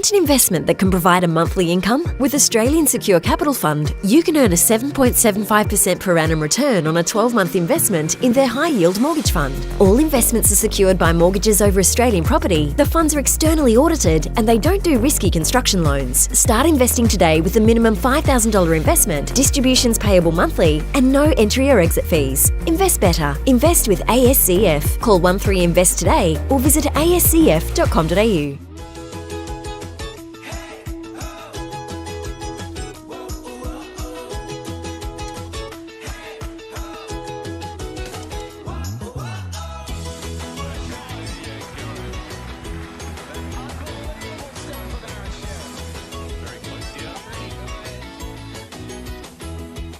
Want an investment that can provide a monthly income? With Australian Secure Capital Fund, you can earn a 7.75% per annum return on a 12-month investment in their high-yield mortgage fund. All investments are secured by mortgages over Australian property. The funds are externally audited and they don't do risky construction loans. Start investing today with a minimum $5,000 investment, distributions payable monthly, and no entry or exit fees. Invest better. Invest with ASCF. Call 13invest today or visit ascf.com.au.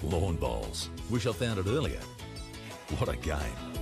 Lawn bowls. Wish I found it earlier. What a game.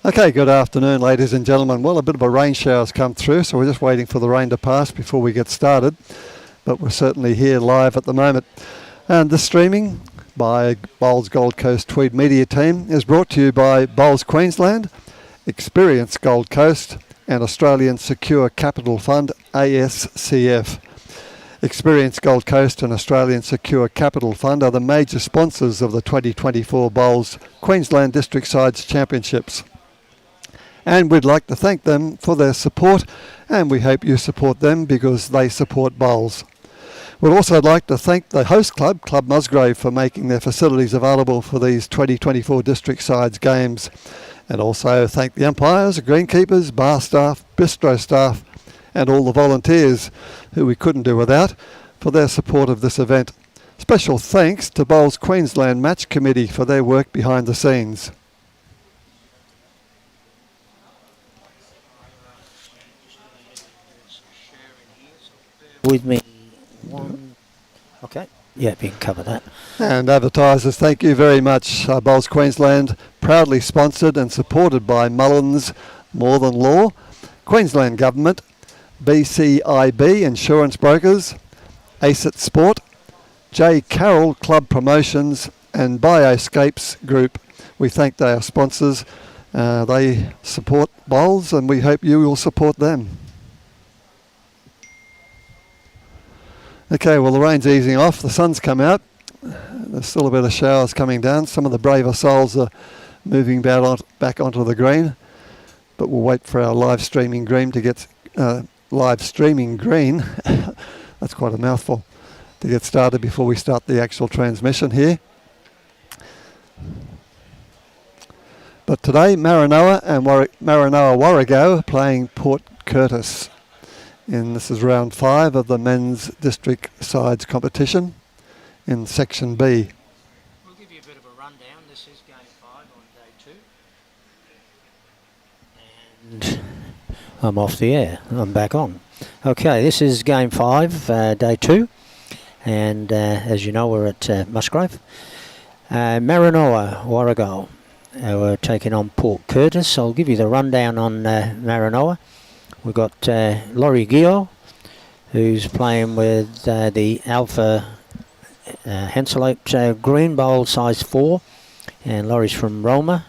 Okay, good afternoon, ladies and gentlemen. Well, a bit of a rain shower's come through, so we're just waiting for the rain to pass before we get started. But we're certainly here live at the moment. And this streaming by Bowls Gold Coast Tweed Media Team is brought to you by Bowls Queensland, Experience Gold Coast, and Australian Secure Capital Fund, ASCF. Experience Gold Coast and Australian Secure Capital Fund are the major sponsors of the 2024 Bowls Queensland District Sides Championships. And we'd like to thank them for their support, and we hope you support them because they support bowls. We'd also like to thank the host club, Club Musgrave, for making their facilities available for these 2024 District Sides games. And also thank the umpires, greenkeepers, bar staff, bistro staff, and all the volunteers, who we couldn't do without, for their support of this event. Special thanks to Bowls Queensland Match Committee for their work behind the scenes. With me, okay, yeah, you can cover that. And advertisers, thank you very much. Bowls Queensland, proudly sponsored and supported by Mullins More Than Law, Queensland Government, BCIB Insurance Brokers, ACIT Sport, J. Carroll Club Promotions, and Bioscapes Group. We thank our sponsors. They support bowls, and we hope you will support them. Okay, well, the rain's easing off. The sun's come out. There's still a bit of showers coming down. Some of the braver souls are moving back onto the green. But we'll wait for our live streaming green to get... that's quite a mouthful, to get started before we start the actual transmission here. But today, Maranoa and Maranoa Warrego are playing Port Curtis. And this is round 5 of the men's district sides competition in section B. We'll give you a bit of a rundown. This is game 5 on day 2. And I'm off the air. I'm back on. Okay, this is game 5, day 2. And as you know, we're at Musgrave. Maranoa Warrego. We're taking on Port Curtis. I'll give you the rundown on Maranoa. We've got Laurie Guihot, who's playing with the Alpha Henselite Green Bowl size 4, and Laurie's from Roma.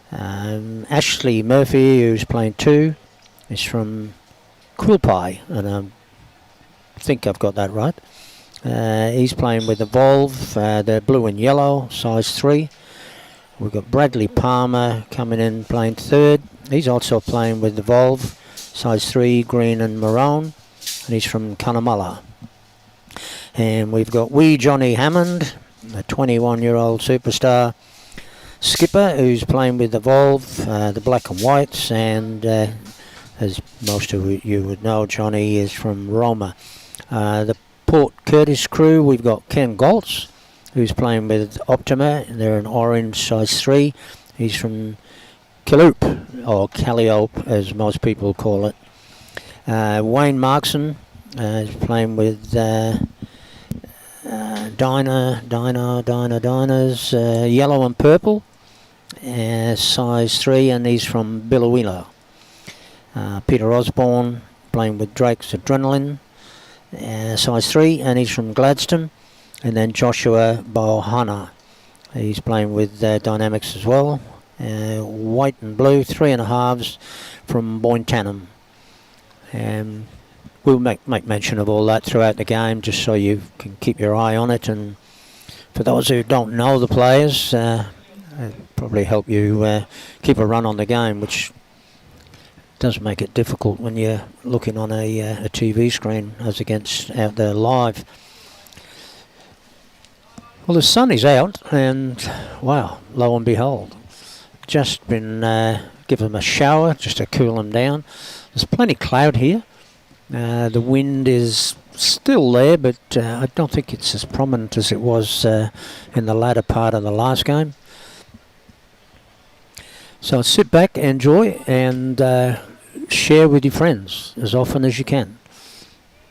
Ashley Murphy, who's playing 2, is from Quilpie, and I think I've got that right. He's playing with the Volve, the blue and yellow, size 3. We've got Bradley Palmer coming in playing 3rd. He's also playing with the Volve, size 3, green and maroon, and he's from Cunnamulla. And we've got wee Johnny Hammond, a 21-year-old superstar skipper who's playing with the Volve, the black and whites, and as most of you would know, Johnny is from Roma. The Port Curtis crew, we've got Ken Goltz, who's playing with Optima. They're an orange size 3. He's from Calliope, or Calliope as most people call it. Wayne Marxson is playing with Dinah's yellow and purple, size 3, and he's from Billawila. Peter Osborne playing with Drake's Adrenaline, size 3, and he's from Gladstone. And then Joshua Bohanna, he's playing with Dynamics as well. White and blue, 3.5s from Boyntanum. And we'll make mention of all that throughout the game, just so you can keep your eye on it. And for those who don't know the players, it'll probably help you keep a run on the game, which does make it difficult when you're looking on a TV screen as against out there live. Well, the sun is out, and wow, lo and behold, just been give them a shower just to cool them down. There's plenty of cloud here. The wind is still there, but I don't think it's as prominent as it was in the latter part of the last game. So sit back, enjoy, and share with your friends as often as you can.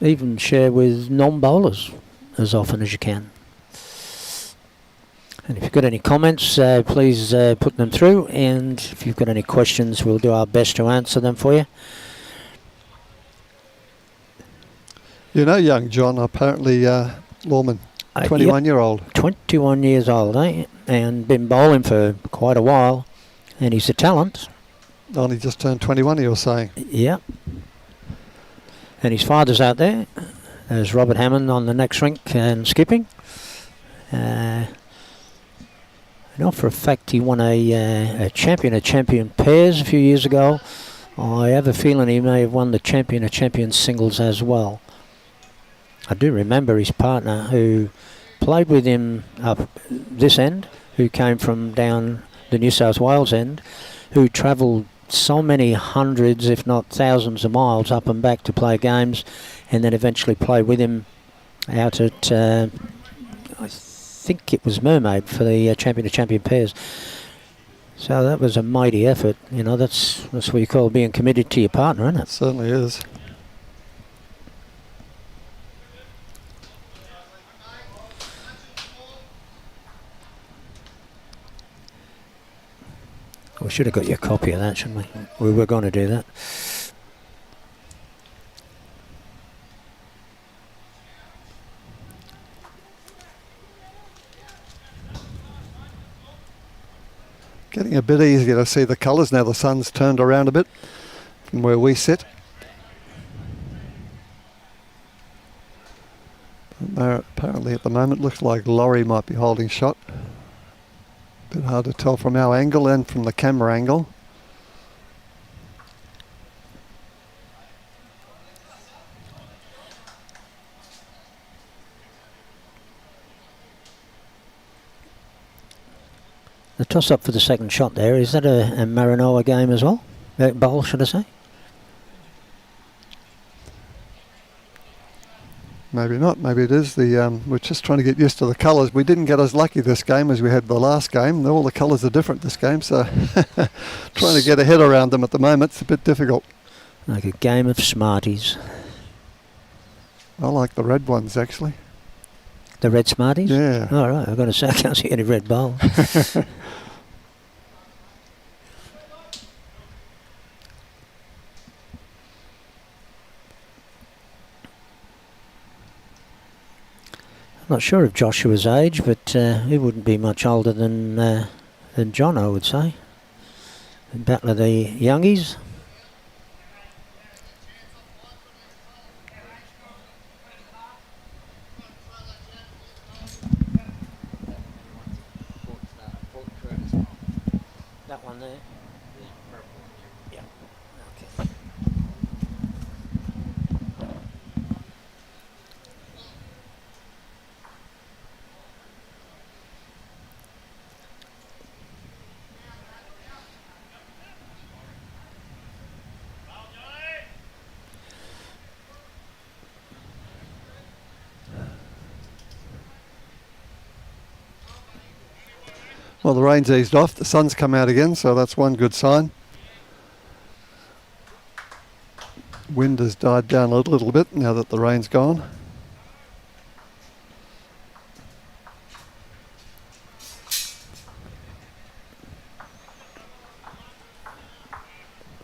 Even share with non-bowlers as often as you can. And if you've got any comments, please put them through. And if you've got any questions, we'll do our best to answer them for you. You know, young John, apparently, Lawman, 21-year-old. 21 years old, eh? And been bowling for quite a while. And he's a talent. Only just turned 21, you were saying. Yeah. And his father's out there. There's Robert Hammond on the next rink and skipping. I know for a fact he won a champion of champion pairs a few years ago. I have a feeling he may have won the champion of champion singles as well. I do remember his partner who played with him up this end, who came from down the New South Wales end, who travelled so many hundreds, if not thousands of miles up and back to play games, and then eventually play with him out at, I think it was Mermaid for the champion of champion pairs. So that was a mighty effort. You know, that's what you call being committed to your partner, isn't it? Certainly is. We should have got you a copy of that, shouldn't we? We were going to do that. Getting a bit easier to see the colours now the sun's turned around a bit from where we sit. Apparently at the moment looks like Laurie might be holding shot. Bit hard to tell from our angle and from the camera angle. The toss-up for the second shot there, is that a MARANOA game as well? Bowl, should I say? Maybe not, maybe it is. We're just trying to get used to the colours. We didn't get as lucky this game as we had the last game. All the colours are different this game, so trying to get a head around them at the moment, it's a bit difficult. Like a game of Smarties. I like the red ones, actually. The red Smarties? Yeah. All right, I've got to say, I can't see any red bowl. Not sure of Joshua's age, but he wouldn't be much older than John, I would say. Battle of the youngies. That one there? Yeah. Okay. Well, the rain's eased off. The sun's come out again, so that's one good sign. Wind has died down a little bit now that the rain's gone.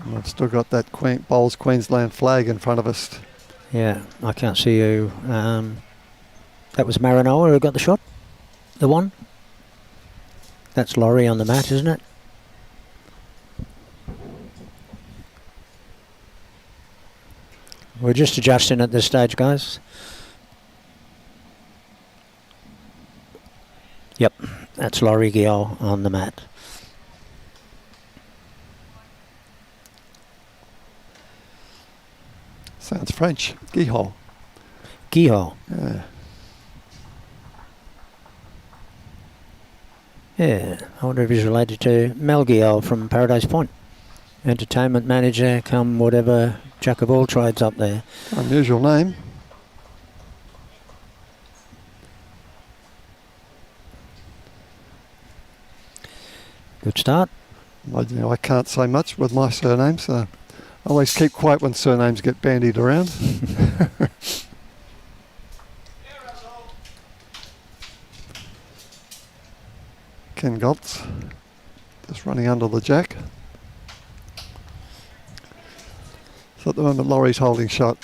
And I've still got that Bowls Queensland flag in front of us. Yeah, I can't see who. That was MARANOA who got the shot? The one? That's Laurie on the mat, isn't it? We're just adjusting at this stage, guys. Yep, that's Laurie Guihot on the mat. Sounds French. Guihot. Guihot. Yeah. Yeah, I wonder if he's related to Mel Guihot from Paradise Point. Entertainment manager, come whatever, jack of all trades up there. Unusual name. Good start. I can't say much with my surname, so I always keep quiet when surnames get bandied around. Ken Goltz just running under the jack. So at the moment Laurie's holding shot.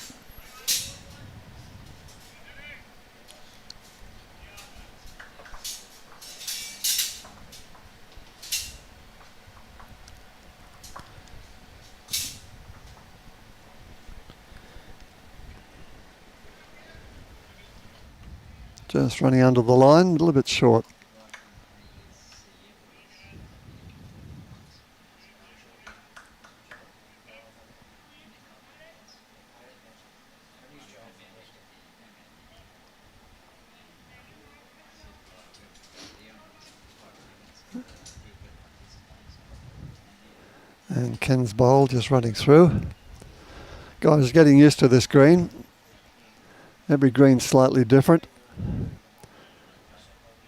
Just running under the line, a little bit short. And Ken's bowl just running through. Guys, getting used to this green. Every green's slightly different.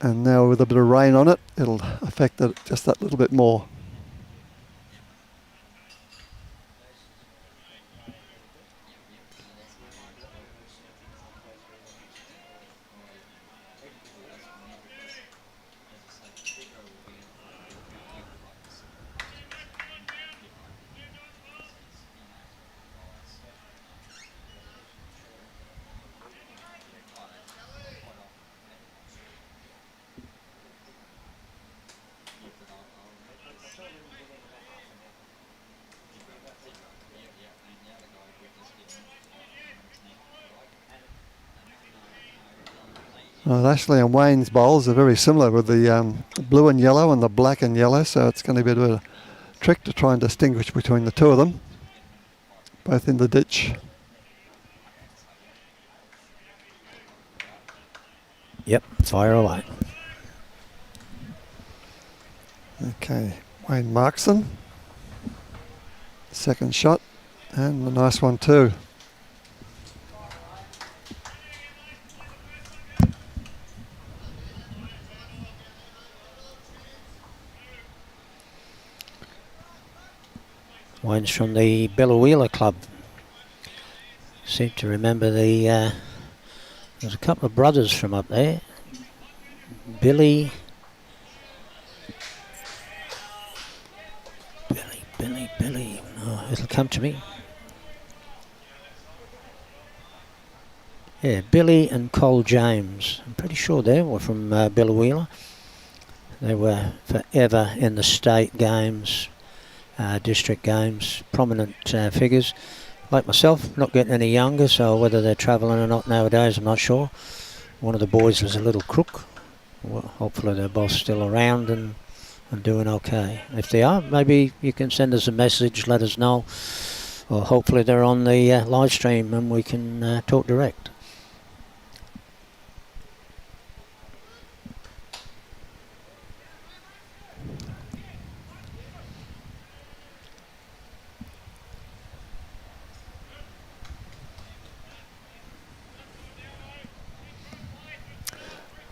And now with a bit of rain on it, it'll affect it just that little bit more. Well, Ashley and Wayne's bowls are very similar with the blue and yellow and the black and yellow, so it's going to be a bit of a trick to try and distinguish between the two of them, both in the ditch. Yep, fire away. Okay, Wayne Marxson, second shot, and a nice one too. Wayne's from the Bellawheeler Club. Seem to remember there's a couple of brothers from up there. Billy. Oh, it'll come to me. Yeah, Billy and Cole James. I'm pretty sure they were from Bellawheeler. They were forever in the state games, district games, prominent figures. Like myself, not getting any younger, so whether they're travelling or not nowadays, I'm not sure. One of the boys was a little crook. Well, hopefully they're both still around and doing okay. If they are, maybe you can send us a message, let us know, or hopefully they're on the live stream and we can talk direct.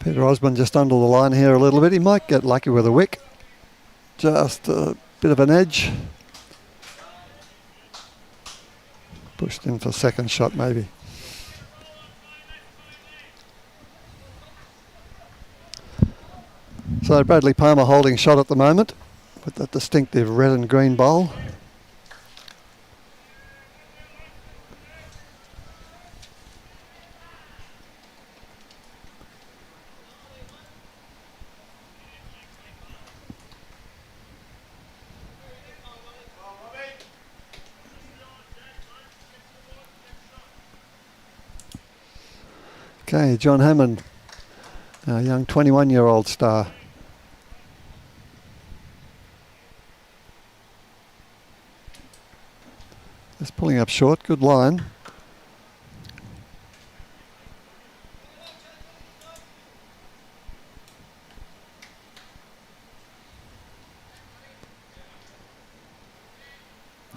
Peter Osborne just under the line here a little bit. He might get lucky with a wick. Just a bit of an edge. Pushed in for second shot maybe. So Bradley Palmer holding shot at the moment with that distinctive red and green bowl. Okay, John Hammond, a young 21-year-old star. Just pulling up short, good line.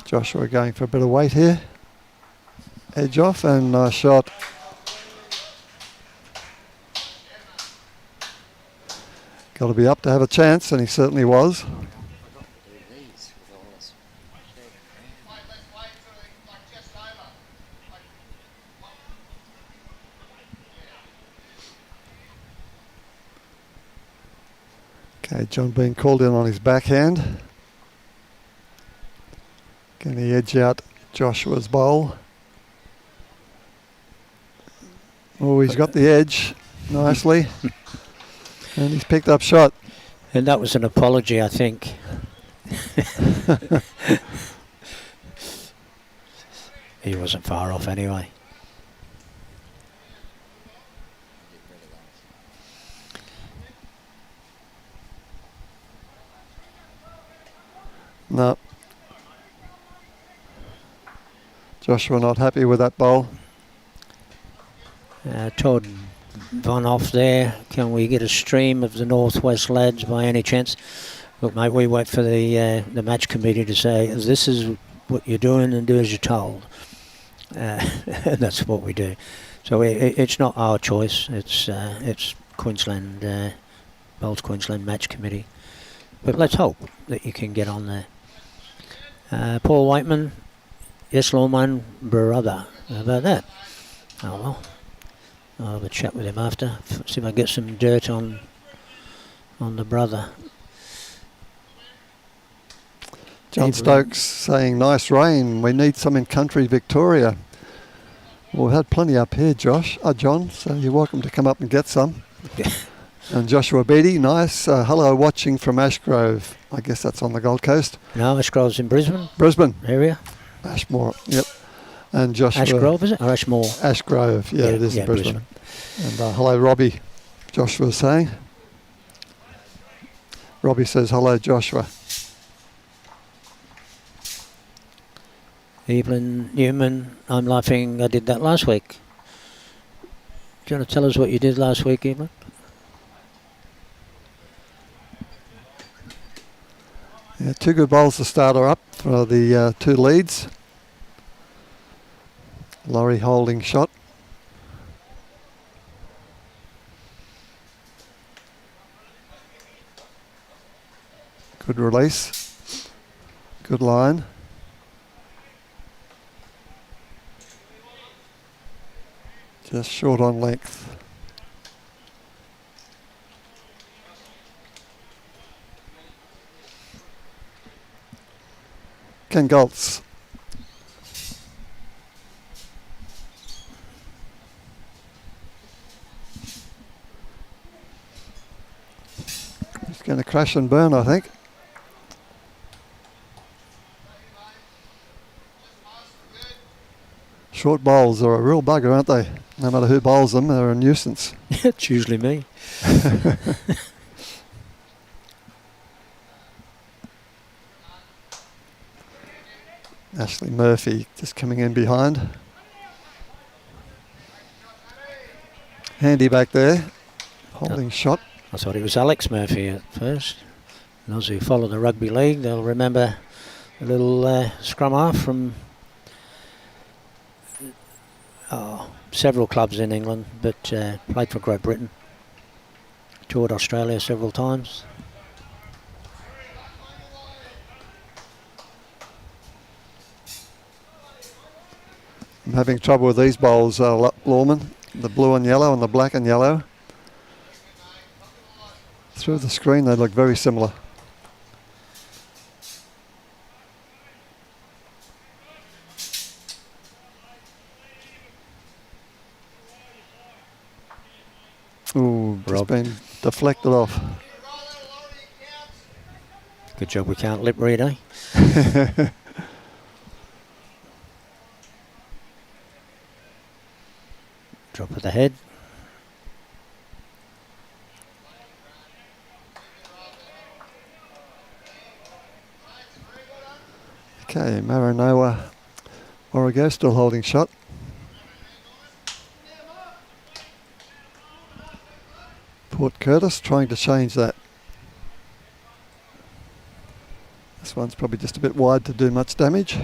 Joshua going for a bit of weight here. Edge off and nice shot. Got to be up to have a chance, and he certainly was. Okay, John being called in on his backhand. Can he edge out Joshua's bowl? Oh, he's got the edge nicely. And he's picked up shot. And that was an apology, I think. He wasn't far off anyway. No. Joshua not happy with that bowl. Todd Von off there. Can we get a stream of the Northwest lads by any chance? Look, mate, we wait for the match committee to say, this is what you're doing and do as you're told. And that's what we do. So it's not our choice. It's Queensland, Bowls Queensland match committee. But let's hope that you can get on there. Paul Whiteman, yes, lawman, brother. How about that? Oh well. I'll have a chat with him after. See if I get some dirt on the brother. John Stokes saying, nice rain. We need some in country Victoria. Well, we've had plenty up here, John, so you're welcome to come up and get some. And Joshua Beattie, nice. Hello, watching from Ashgrove. I guess that's on the Gold Coast. No, Ashgrove's in Brisbane. Brisbane. Area. Ashmore, yep. And Joshua. Ashgrove, is it? Or Ashmore? Ashgrove, yeah, it is in Brisbane. And hello, Robbie, Joshua was saying. Robbie says, hello, Joshua. Evelyn Newman, I'm laughing, I did that last week. Do you want to tell us what you did last week, Evelyn? Yeah, two good bowls to start her up for the two leads. Laurie holding shot. Good release. Good line. Just short on length. Ken Goltz. He's going to crash and burn, I think. Short bowls are a real bugger, aren't they? No matter who bowls them, they're a nuisance. It's usually me. Ashley Murphy just coming in behind. Handy back there, holding shot. I thought it was Alex Murphy at first. And those who follow the rugby league, they'll remember a little scrum half from several clubs in England, but played for Great Britain. Toured Australia several times. I'm having trouble with these bowls, Lawman. The blue and yellow and the black and yellow. Through the screen they look very similar. Ooh, just been deflected off. Good job we can't lip read, eh? Drop of the head. Okay, Maranoa, WARREGO still holding shot. Port Curtis trying to change that. This one's probably just a bit wide to do much damage.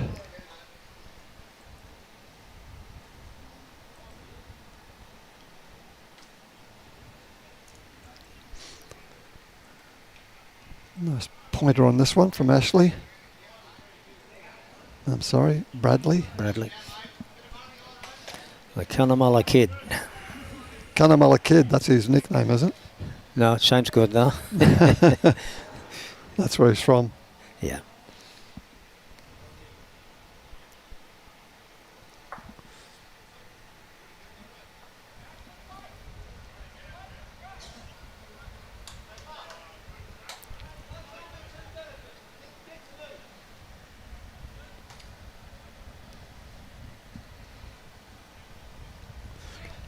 Nice pointer on this one from Ashley. I'm sorry, Bradley. Bradley. The Cunnamulla Kid. Cunnamulla Kid, that's his nickname, isn't it? No, sounds good though. That's where he's from. Yeah.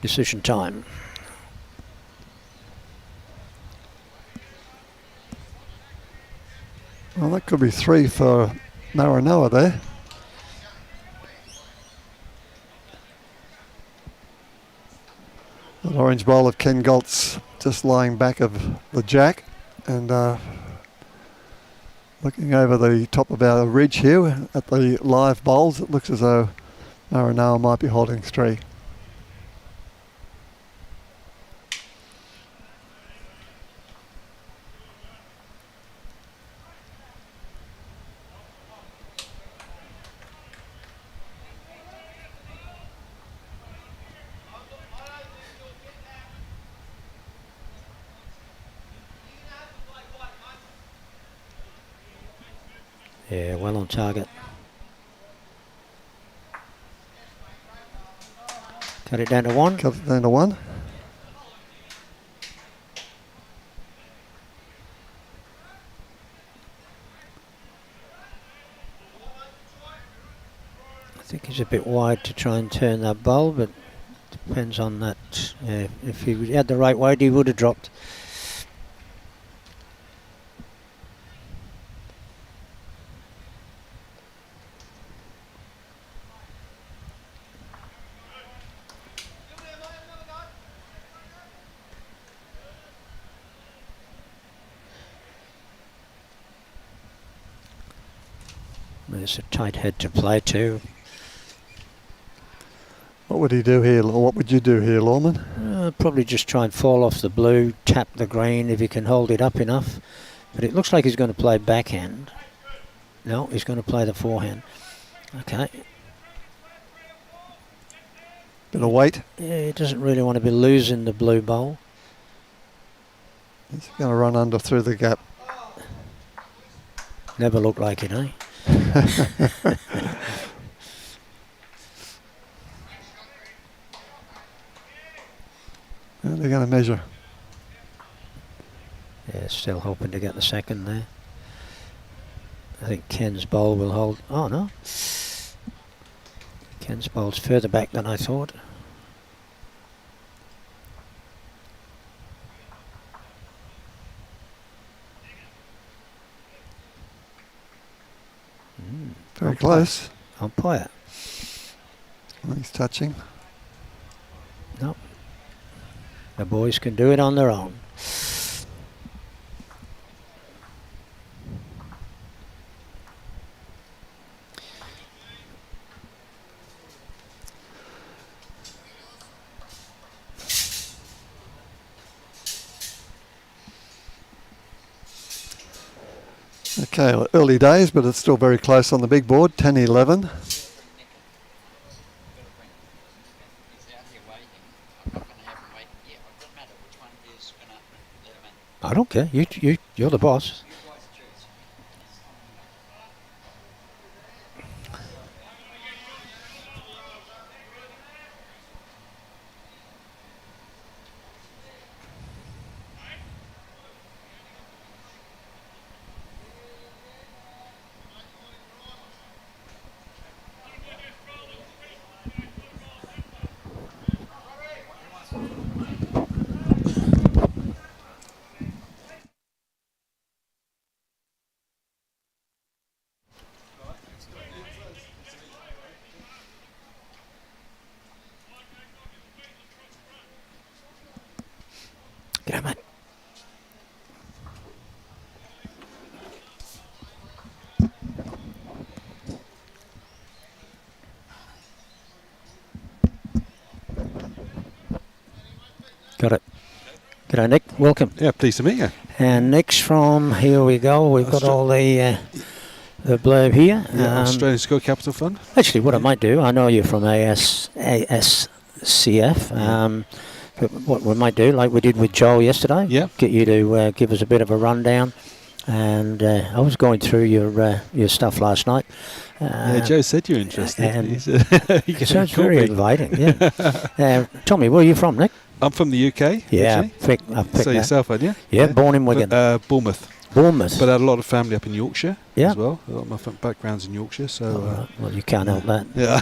Decision time. Well, that could be 3 for Maranoa there. An orange bowl of Ken Goltz just lying back of the jack and looking over the top of our ridge here at the live bowls. It looks as though Maranoa might be holding 3. Yeah, well on target. Cut it down to 1. Cut it down to 1. I think he's a bit wide to try and turn that bowl, but depends on that. If he had the right weight, he would have dropped. There's a tight head to play too. What would he do here? Or what would you do here, Lawman? Probably just try and fall off the blue, tap the green if he can hold it up enough. But it looks like he's going to play backhand. No, he's going to play the forehand. Okay. Bit of weight. Yeah, he doesn't really want to be losing the blue bowl. He's going to run under through the gap. Never looked like it, eh? And they're going to measure. Yeah, still hoping to get the second there. I think Ken's bowl will hold. Oh no, Ken's bowl's further back than I thought. Very close. Umpire. Well, he's touching. No. The boys can do it on their own. Okay, early days, but it's still very close on the big board, 10-11. I don't care. You're the boss. Get on, mate. Got it. G'day, Nick. Welcome. Yeah, pleased to meet you. And Nick's from, here we go. We've got all the blurb here. Yeah, Australian School Capital Fund. Actually, what I might do, I know you're from ASCF. what we might do, like we did with Joel yesterday, get you to give us a bit of a rundown. And I was going through your stuff last night. Joe said you're interested. And it sounds very inviting. Yeah. Tell me, where are you from, Nick? I'm from the UK. Yeah, I picked so that. yourself, aren't you? Yeah, born in Wigan. Bournemouth. Bournemouth. But I had a lot of family up in Yorkshire as well. A lot of my background's in Yorkshire, so... well, you can't help that. Yeah.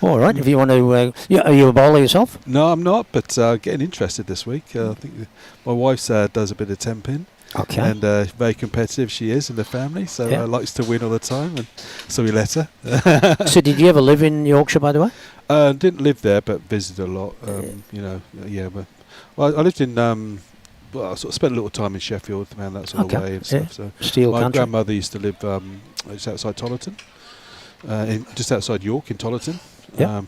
All right, if you want to... are you a bowler yourself? No, I'm not, but getting interested this week. I think my wife does a bit of 10-pin. Okay. And very competitive she is in the family, so likes to win all the time, and so we let her. So did you ever live in Yorkshire, by the way? Didn't live there, but visited a lot. But I lived in... I sort of spent a little time in Sheffield, around that sort of way and stuff. So Steel my country. grandmother used to live just outside Tollerton, just outside York in Tollerton.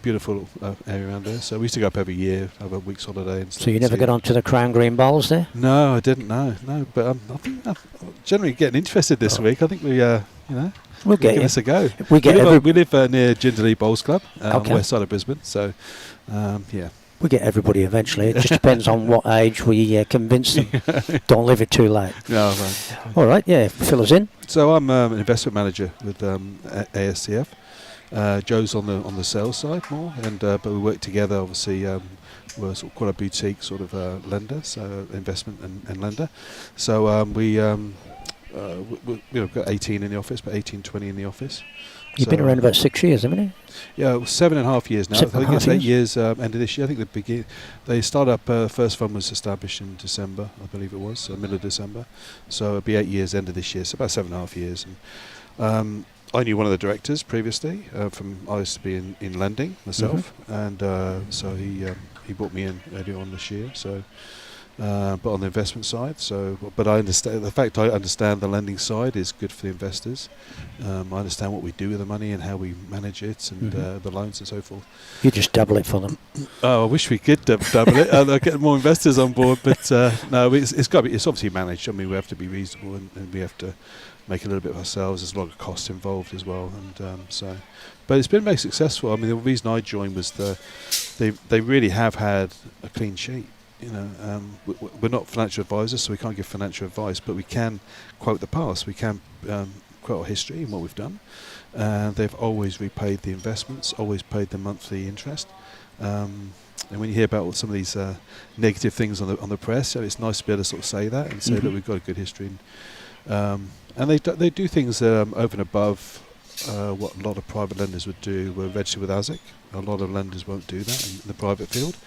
Beautiful area around there. So we used to go up every year, have a week's holiday and stuff. So you never got onto the Crown Green Bowls there? No, I didn't. No. But I think I'm generally getting interested this week. I think we, we'll give us a go. We live near Jindalee Bowls Club, west side of Brisbane. So, We get everybody eventually. It just depends on what age we convince them. Don't leave it too late. No, right. All right, fill us in. So I'm an investment manager with ASCF. Joe's on the sales side more, but we work together. Obviously, we're sort of quite a boutique sort of lender, so investment and lender. So we've got 18 in the office, but 20 in the office. You've been around about 6 years, haven't you? Yeah, 7.5 years now. I think it's 8 years end of this year. I think they started up, first fund was established in December, I believe it was, middle of December. So it'll be 8 years end of this year, so about 7.5 years. And I knew one of the directors previously. I used to be in lending myself, and so he brought me in earlier on this year. So, but on the investment side, but I understand the fact I understand the lending side is good for the investors. I understand what we do with the money and how we manage it, and the loans and so forth. You just double it for them. Oh, I wish we could double it and get more investors on board, but no, it's got to be. It's obviously managed. I mean, we have to be reasonable, and we have to make a little bit of ourselves. There's a lot of costs involved as well, and but it's been very successful. I mean, the reason I joined was they really have had a clean sheet. We're not financial advisors, so we can't give financial advice, but we can quote the past. We can quote our history and what we've done. They've always repaid the investments, always paid the monthly interest. And when you hear about some of these negative things on the press, it's nice to be able to sort of say that and say that we've got a good history. And they do things over and above what a lot of private lenders would do. We're registered with ASIC. A lot of lenders won't do that in the private field.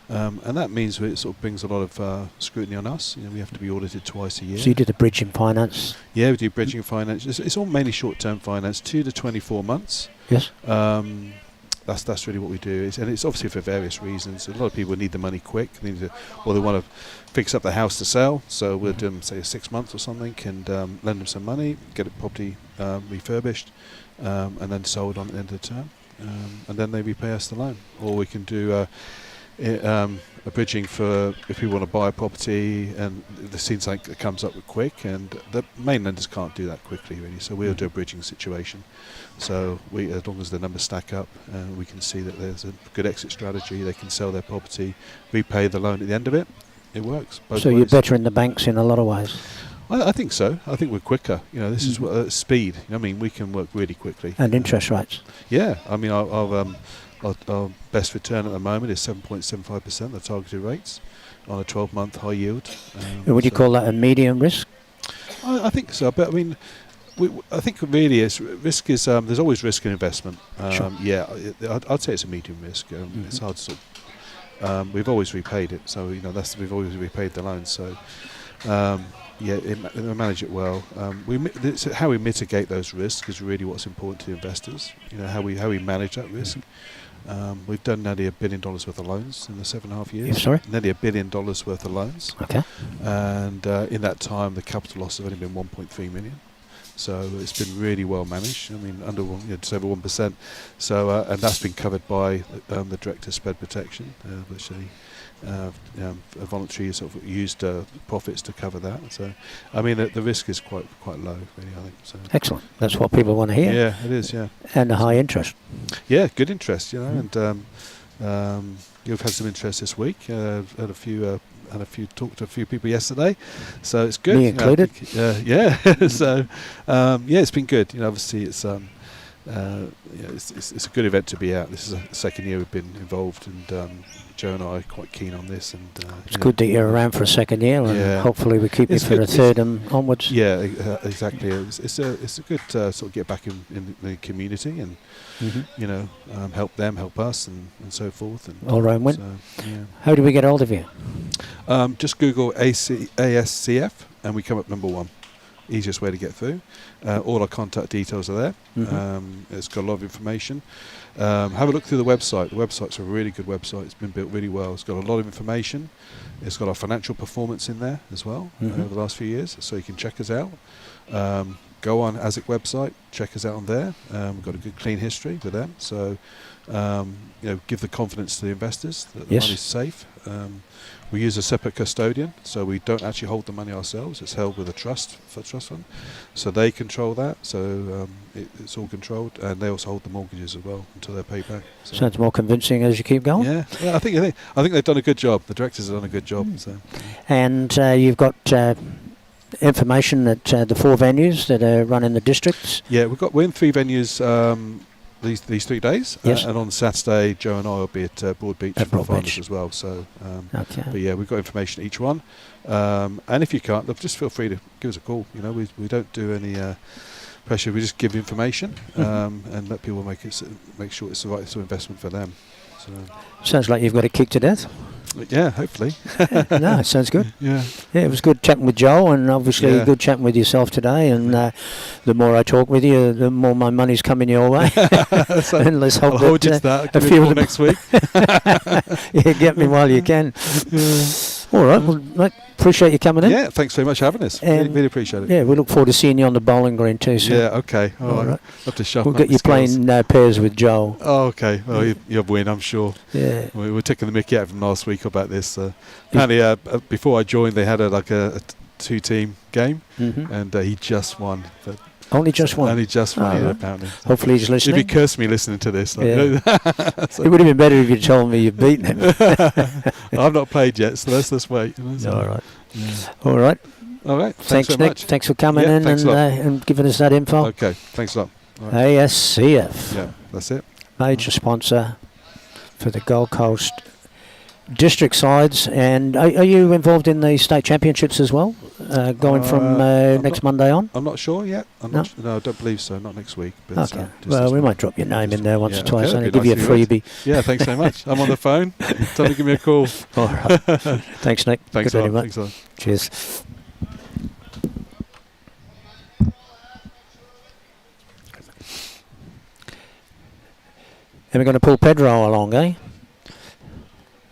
And that means it sort of brings a lot of scrutiny on us. We have to be audited twice a year. So you did the bridging finance? Yeah, we do bridging finance. It's all mainly short-term finance, 2 to 24 months. Yes. That's really what we do. And it's obviously for various reasons. A lot of people need the money quick, or they want to fix up the house to sell. So we'll do them, say, 6 months or something, and lend them some money, get a property refurbished, and then sold on the end of the term. And then they repay us the loan. Or we can do a bridging for if people want to buy a property and the seems like it comes up quick, and the main lenders can't do that quickly really, so we'll do a bridging situation. So as long as the numbers stack up, we can see that there's a good exit strategy, they can sell their property, repay the loan at the end of it. It works both ways. You're better in the banks in a lot of ways. I think so. I think we're quicker. This is speed. I mean, we can work really quickly. And interest rates. Yeah, I mean, our best return at the moment is 7.75%, the targeted rates, on a 12-month high yield. Would you call that a medium risk? I think so, but I mean, I think really risk is there's always risk in investment. Sure. Yeah, I'd say it's a medium risk. It's hard to sort of, we've always repaid it, so we've always repaid the loan. So we manage it well. How we mitigate those risks is really what's important to the investors. How we manage that risk. We've done nearly $1 billion worth of loans in the 7.5 years. Sorry? Nearly $1 billion worth of loans. Okay. And in that time, the capital loss has only been 1.3 million. So it's been really well managed. I mean, just over 1%. So and that's been covered by the director's spread protection, which they voluntary sort of used profits to cover that. So, I mean, the risk is quite low, really. I think. So. Excellent. That's what people want to hear. Yeah, it is. Yeah. And a high interest. Yeah, good interest. And You've had some interest this week. Had a few talked to a few people yesterday, so it's good. Me included. Yeah. So it's been good. Obviously it's it's a good event to be out. This is the second year we've been involved, and Joe and I are quite keen on this. And it's good that you're around for a second year, and hopefully we keep you for a third and onwards. Yeah, exactly. It's a good sort of get back in the community and help them, help us, and so forth. And all right, win. So, yeah. How do we get hold of you? Just Google ASCF and we come up number 1. Easiest way to get through. All our contact details are there. It's got a lot of information. Have a look through the website. The website's a really good website. It's been built really well. It's got a lot of information. It's got our financial performance in there as well over the last few years, so you can check us out. Go on ASIC website, check us out on there. We've got a good clean history with them, so give the confidence to the investors that the money's safe. We use a separate custodian, so we don't actually hold the money ourselves. It's held with a trust fund, so they control that. So it's all controlled, and they also hold the mortgages as well until they're paid back. So sounds more convincing as you keep going. Yeah. I think they've done a good job. The directors have done a good job. So. And you've got information at the 4 venues that are run in the districts. Yeah, we're in 3 venues. These 3 days, and on Saturday, Joe and I will be at Broadbeach for the finals as well. So, but yeah, we've got information at each one, and if you can't, just feel free to give us a call. We don't do any pressure. We just give information and let people make sure it's the right sort of investment for them. So. Sounds like you've got it kicked to death. Yeah, hopefully. No, it sounds good. Yeah, it was good chatting with Joe, and obviously good chatting with yourself today. And the more I talk with you, the more my money's coming your way. So and let's hope I'll hold you to that. A few of next week. Yeah, get me while you can. All right, well, mate, appreciate you coming in. Yeah, thanks very much for having us. Really appreciate it. Yeah, we look forward to seeing you on the bowling green too. So. Yeah, okay. All right. Have to sharpen we'll get you playing pairs with Joel. Oh, okay. Well, you'll win, I'm sure. Yeah. We were taking the mickey out from last week about this. Apparently, before I joined, they had a 2-team game, and he just won. But only just one? Only just one, apparently. Hopefully he's listening. If he cursed me listening to this. Yeah. It would have been better if you told me you've beaten him. I've not played yet, so let's wait. All right. Yeah. All right. All right. Thanks Nick. Much. Thanks for coming in and giving us that info. Okay. Thanks a lot. Right. ASCF. Yeah, that's it. Major sponsor for the Gold Coast district sides. And are you involved in the state championships as well, going from next Monday on? I'm not sure yet. No, I don't believe so. Not next week. But okay. Well, we might drop your name in there once or twice and give you a freebie. Yeah, thanks so much. I'm on the phone. Tell me to give me a call. All right. Thanks, Nick. Thanks a lot. Thanks a lot. Cheers. And we're going to pull Pedro along, eh?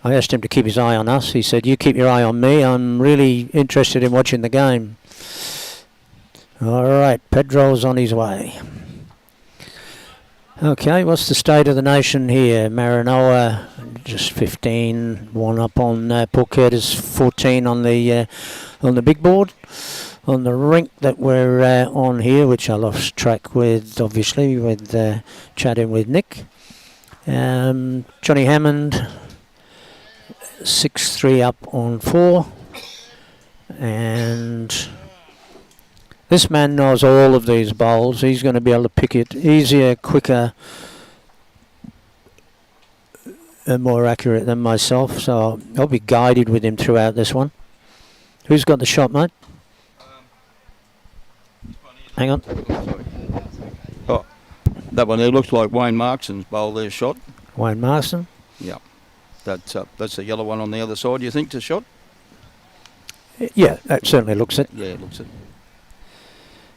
I asked him to keep his eye on us. He said, you keep your eye on me. I'm really interested in watching the game. All right, Pedro's on his way. Okay, what's the state of the nation here? Maranoa, just 15. One up on Port Curtis, 14 on the big board. On the rink that we're on here, which I lost track with, obviously, with chatting with Nick. Johnny Hammond, 6-3 up on 4, and this man knows all of these bowls. He's going to be able to pick it easier, quicker, and more accurate than myself, so I'll be guided with him throughout this one. Who's got the shot, mate? Hang on. Oh, that one there looks like Wayne Marxson's bowl there shot. Wayne Marxson? Yeah. That's the yellow one on the other side, you think, to shot? Yeah, that certainly looks it. Yeah, it looks it.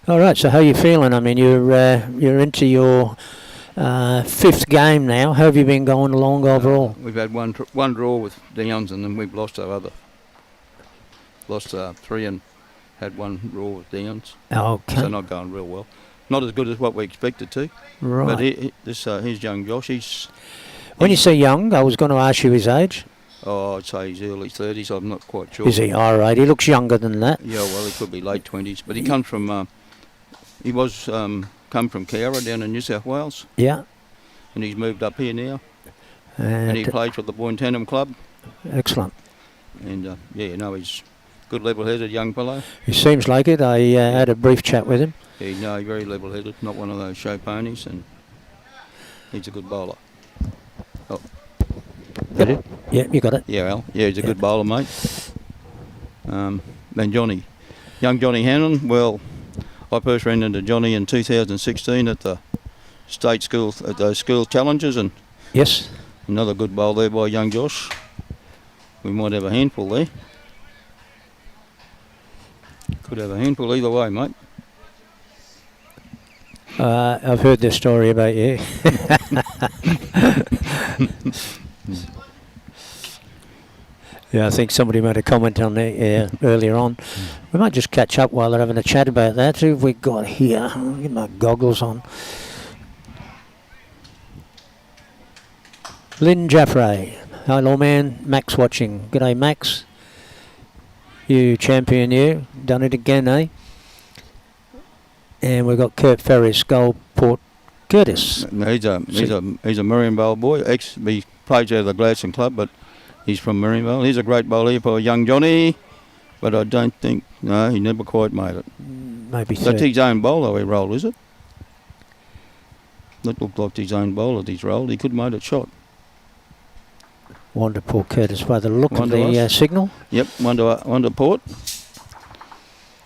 All right, so how are you feeling? I mean, you're into your 5th game now. How have you been going along overall? We've had one draw with Downs, and then we've lost our other. Lost 3 and had 1 draw with Downs. Okay. So not going real well. Not as good as what we expected to. Right. But he's young Josh. When you say young, I was going to ask you his age. Oh, I'd say he's early 30s. I'm not quite sure. Is he? All right. He looks younger than that. Yeah, well, he could be late 20s. But he comes from... he was come from Cowra down in New South Wales. Yeah. And he's moved up here now. And he plays for the Bohanna club. Excellent. And yeah, you know, he's good level-headed young fellow. He seems like it. I had a brief chat with him. Yeah, no, very level-headed, not one of those show ponies, and he's a good bowler. Oh. Got it? Yeah, you got it. Yeah, Al. Yeah, he's a good bowler, mate. Then Johnny. Young Johnny Hammond, well, I first ran into Johnny in 2016 at the state school, at those school challenges, and yes, another good bowl there by young Josh. We might have a handful there. Could have a handful either way, mate. I've heard this story about you. Yeah, I think somebody made a comment on it earlier on. We might just catch up while they're having a chat about that. Who have we got here? I'll get my goggles on. Lynn Jaffray. Hello, man. Max watching. G'day, Max. You champion, you. Done it again, eh? And we've got Kurt Ferris, goal, Port Curtis. He's a Murrayvale boy. He plays out of the Gladstone club, but he's from Murrayvale. He's a great bowler for young Johnny, but I don't think, no, he never quite made it. Maybe That's his own bowler he rolled, is it? That looked like his own bowler he's rolled. He could have made it shot. One to Port Curtis by the look of the signal. Yep, one to Port.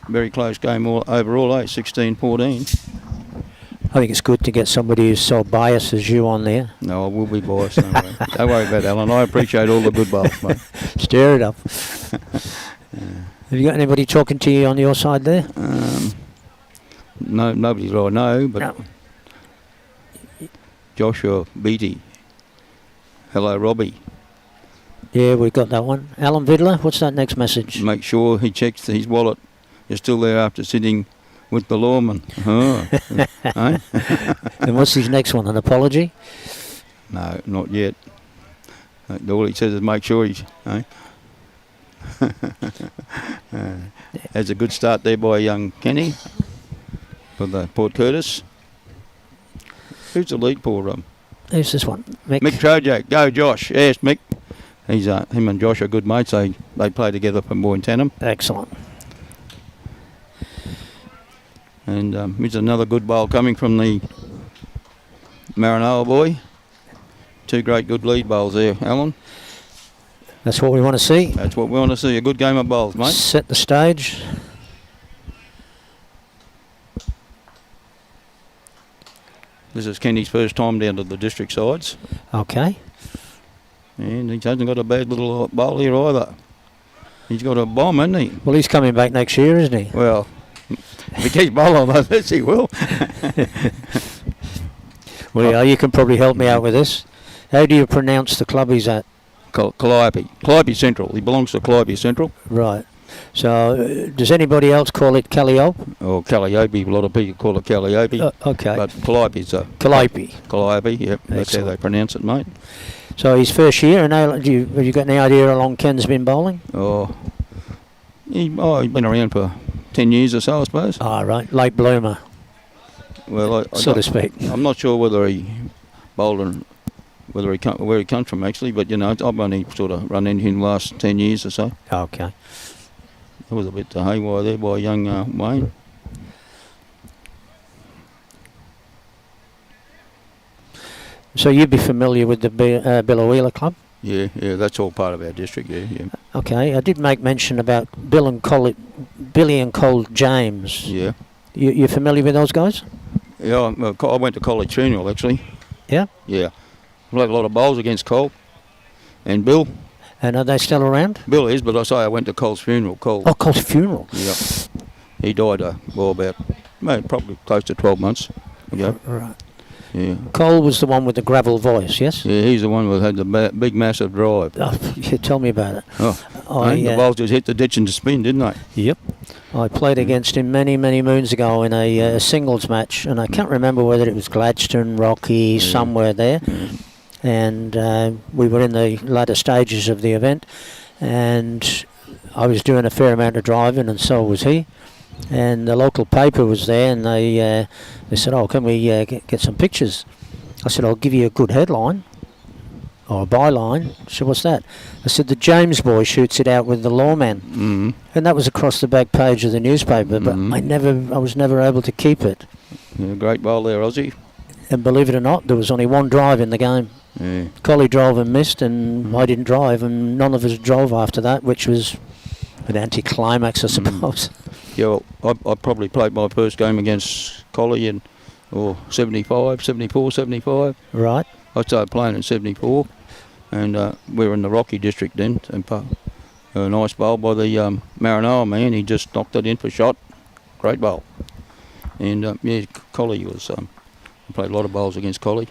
Very close game overall, 16-14. I think it's good to get somebody who's so biased as you on there. No, I will be biased. Don't worry. Don't worry about Alan. I appreciate all the good bowls, mate. Stir it up. Have you got anybody talking to you on your side there? No, nobody that I know, but No. Joshua Beattie. Hello, Robbie. Yeah, we've got that one. Alan Vidler, what's that next message? Make sure he checks his wallet. You're still there after sitting with the lawman. Oh. Eh? And what's his next one? An apology? No, not yet. All he says is make sure he's... Eh? That's a good start there by young Kenny for the Port Curtis. Who's the lead for Who's this one? Mick Trojak. Go, Josh. Yes, Mick. He's him and Josh are good mates. They play together for Bohanna. Excellent. And here's another good bowl coming from the Maranoa boy. Two great good lead bowls there, Alan. That's what we want to see. That's what we want to see, a good game of bowls, mate. Set the stage. This is Kenny's first time down to the district sides. Okay. And he hasn't got a bad little bowl here either. He's got a bomb, hasn't he? Well, he's coming back next year, isn't he? Well, if he keeps bowling like this, he will. Well, yeah, you can probably help me out with this. How do you pronounce the club he's at? Calliope Central. He belongs to Calliope Central. Right. So, does anybody else call it Calliope? Or Calliope. A lot of people call it Calliope. Okay. But Calliope's a... Calliope. Calliope, yep. That's how they pronounce it, mate. So, his first year, and have you got any idea how long Ken's been bowling? He's been around for 10 years or so, I suppose. Ah, right. Late bloomer. Well, so to speak. I'm not sure whether he bowled and where he comes from, actually, but, you know, I've only sort of run into him the last 10 years or so. Okay. There was a bit haywire there by young Wayne. So you'd be familiar with the Billawheeler Club? Yeah, that's all part of our district, yeah. Okay, I did make mention about Billy and Cole James. Yeah. You familiar with those guys? Yeah, I went to college funeral, actually. Yeah? Yeah. We had a lot of bowls against Cole and Bill. And are they still around? Bill is, but I say I went to Cole's funeral. Oh, Cole's funeral? Yeah. He died, about probably close to 12 months ago. Right. Yeah. Cole was the one with the gravel voice, yes? Yeah, he's the one who had the big, massive drive. Oh, yeah, tell me about it. The balls just hit the ditch and spin, didn't they? Yep. I played against him many, many moons ago in a singles match, and I can't remember whether it was Gladstone, Rocky, somewhere there. Yeah. And we were in the latter stages of the event, and I was doing a fair amount of driving, and so was he. And the local paper was there, and they said, "Oh, can we get some pictures?" I said, "I'll give you a good headline." or a byline. So what's that? I said the James boy shoots it out with the lawman. Mm. And that was across the back page of the newspaper, but I was never able to keep it. Yeah, great bowl there, Aussie. And believe it or not, there was only one drive in the game. Yeah. Collie drove and missed, and I didn't drive, and none of us drove after that, which was an anticlimax, I suppose. Yeah, well, I probably played my first game against Collie in 74, 75. Right. I started playing in 74, and we were in the Rocky district then, and a nice bowl by the Maranoa man. He just knocked it in for shot. Great bowl. And yeah, Collie was, I played a lot of bowls against Collie.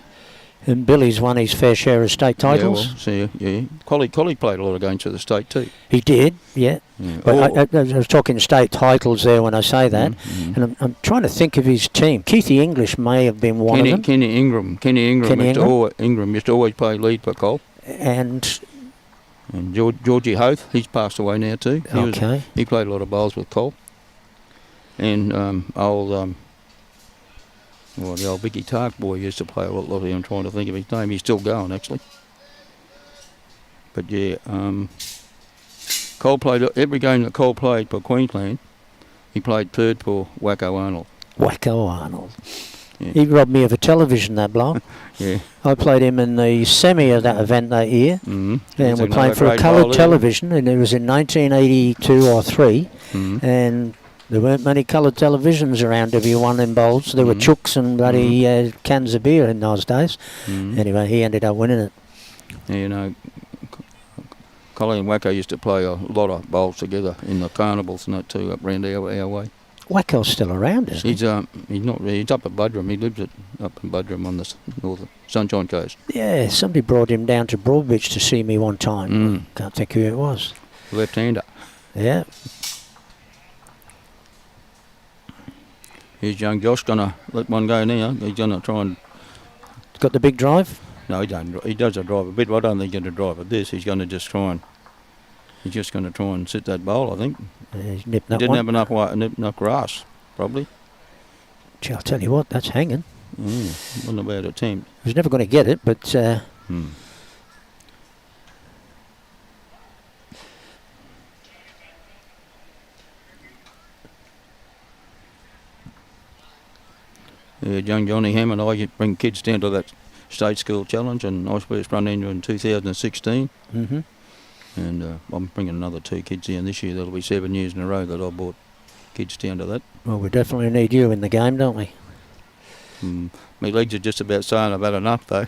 And Billy's won his fair share of state titles. Yeah, well, yeah. Collie played a lot of games for the state too. He did, yeah. But I was talking state titles there when I say that. And I'm trying to think of his team. Keithy English may have been one of them. Kenny Ingram used to always play lead for Cole. And Georgie Hoth, he's passed away now too. He played a lot of bowls with Cole. And the old Vicky Tark boy used to play a lot of him. I'm trying to think of his name. He's still going, actually. But yeah, Cole played every game that Cole played for Queensland. He played third for Wacko Arnold. Wacko Arnold. Yeah. He robbed me of a television, that bloke. Yeah. I played him in the semi of that event that year. And we're playing for a coloured television, and it was in 1982 or 3. And there weren't many coloured televisions around W1 in bowls. There were chooks and bloody cans of beer in those days. Anyway, he ended up winning it. Yeah, you know, Collie and Wacko used to play a lot of bowls together in the carnivals and that too, up round our way. Wacko's still around, isn't he? He's not really. He's up at Budrum. He lives up in Budrum on the northern Sunshine Coast. Yeah, somebody brought him down to Broadbeach to see me one time. Can't think who it was. Left-hander. Yeah. Here's young Josh going to let one go now. He's going to try and... Got the big drive? No, he don't. He does a drive a bit, but I don't think he's going to drive at this. He's going to just try and... He's just going to try and sit that bowl, I think. He's nipped that Didn't one. have enough grass, probably. Gee, I'll tell you what, that's hanging. Wasn't a bad attempt. He was never going to get it, but... Young Johnny Hammond, I bring kids down to that state school challenge, and I was first run into in 2016. And I'm bringing another 2 kids in this year. That'll be 7 years in a row that I brought kids down to that. Well, we definitely need you in the game, don't we? My legs are just about saying I've had enough, though.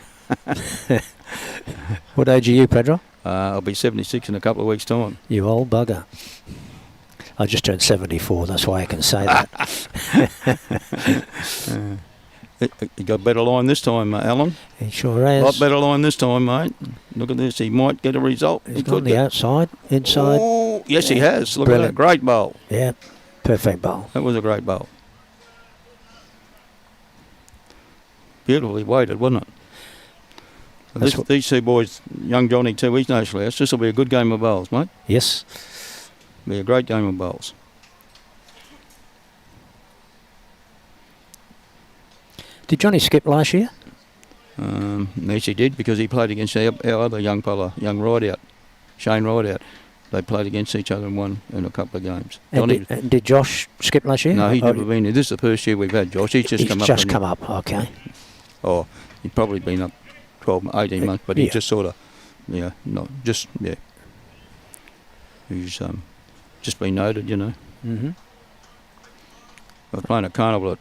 What age are you, Pedro? I'll be 76 in a couple of weeks' time. You old bugger. I just turned 74, that's why I can say that. He got a better line this time, Alan. He sure has. A lot better line this time, mate. Look at this. He might get a result. He's got the outside, inside. Oh, yes, he has. Look Brilliant. at that. Great bowl. Yeah, perfect bowl. That was a great bowl. Beautifully weighted, wasn't it? These 2 boys, young Johnny too, he's no slouch. This will be a good game of bowls, mate. Yes. Be a great game of bowls. Did Johnny skip last year? Yes, he did, because he played against our other young fella, young Rideout, Shane Rideout. They played against each other and won in a couple of games. And did Josh skip last year? No, he's never been here. This is the first year we've had Josh. He's just come up. Okay. Oh, he's probably been up 12, 18 months, but he's just sort of, He's just been noted, you know. I was playing a carnival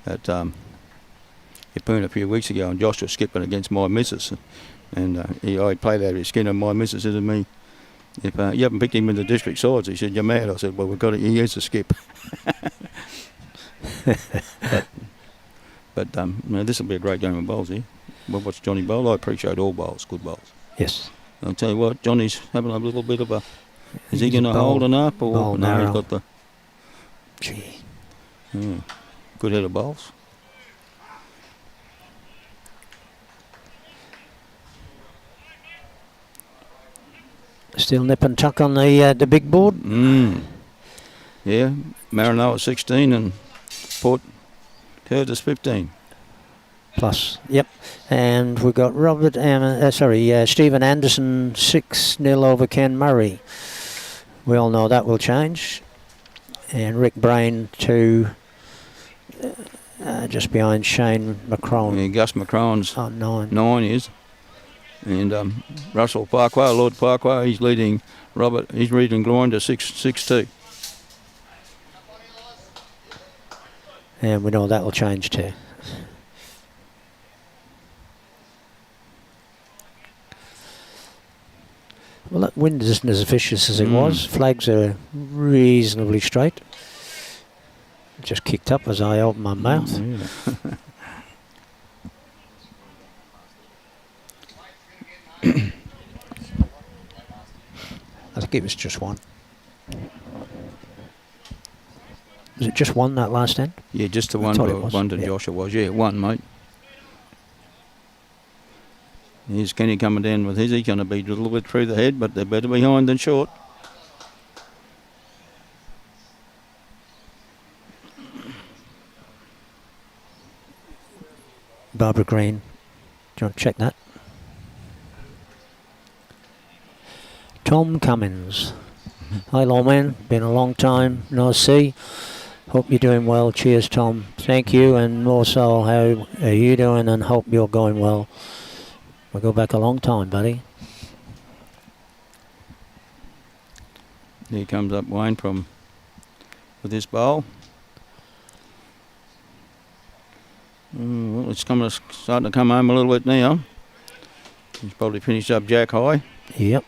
at Yeppoon a few weeks ago, and Josh was skipping against my missus, and I played out of his skin, and my missus said to me, "If you haven't picked him in the district sides," he said, "You're mad." I said, "Well, we've got it. He has to skip." but this will be a great game of bowls here. We'll watch Johnny bowl. I appreciate all bowls, good bowls. Yes. I'll tell you what, Johnny's having a little bit of a... Is he going to hold enough, or no? He's got the... Gee. Good head of bowls. Still nip and tuck on the big board? Yeah, Maranoa 16 and Port Curtis 15. Plus, yep. And we've got Stephen Anderson 6-0 over Ken Murray. We all know that will change. And Rick Brain 2, just behind Shane McCrone. Yeah, Gus McCrone's 9 is. And Russell Parkway, Lord Parkway, he's leading Grinder 6-2. And we know that will change too. Well, that wind isn't as vicious as it was. Flags are reasonably straight. It just kicked up as I opened my mouth. I think it was just one. Was it just one that last end? Yeah, just the one to Joshua was. Yeah, one, mate. Here's Kenny coming down with his. He's going to be a little bit through the head, but they're better behind than short. Barbara Green. Do you want to check that? Tom Cummins. Hi, lawman. Been a long time. No see. Hope you're doing well. Cheers, Tom. Thank you. And also, how are you doing? And hope you're going well. We go back a long time, buddy. Here comes up Wayne with his bowl. Well, it's starting to come home a little bit now. He's probably finished up Jack High. Yep.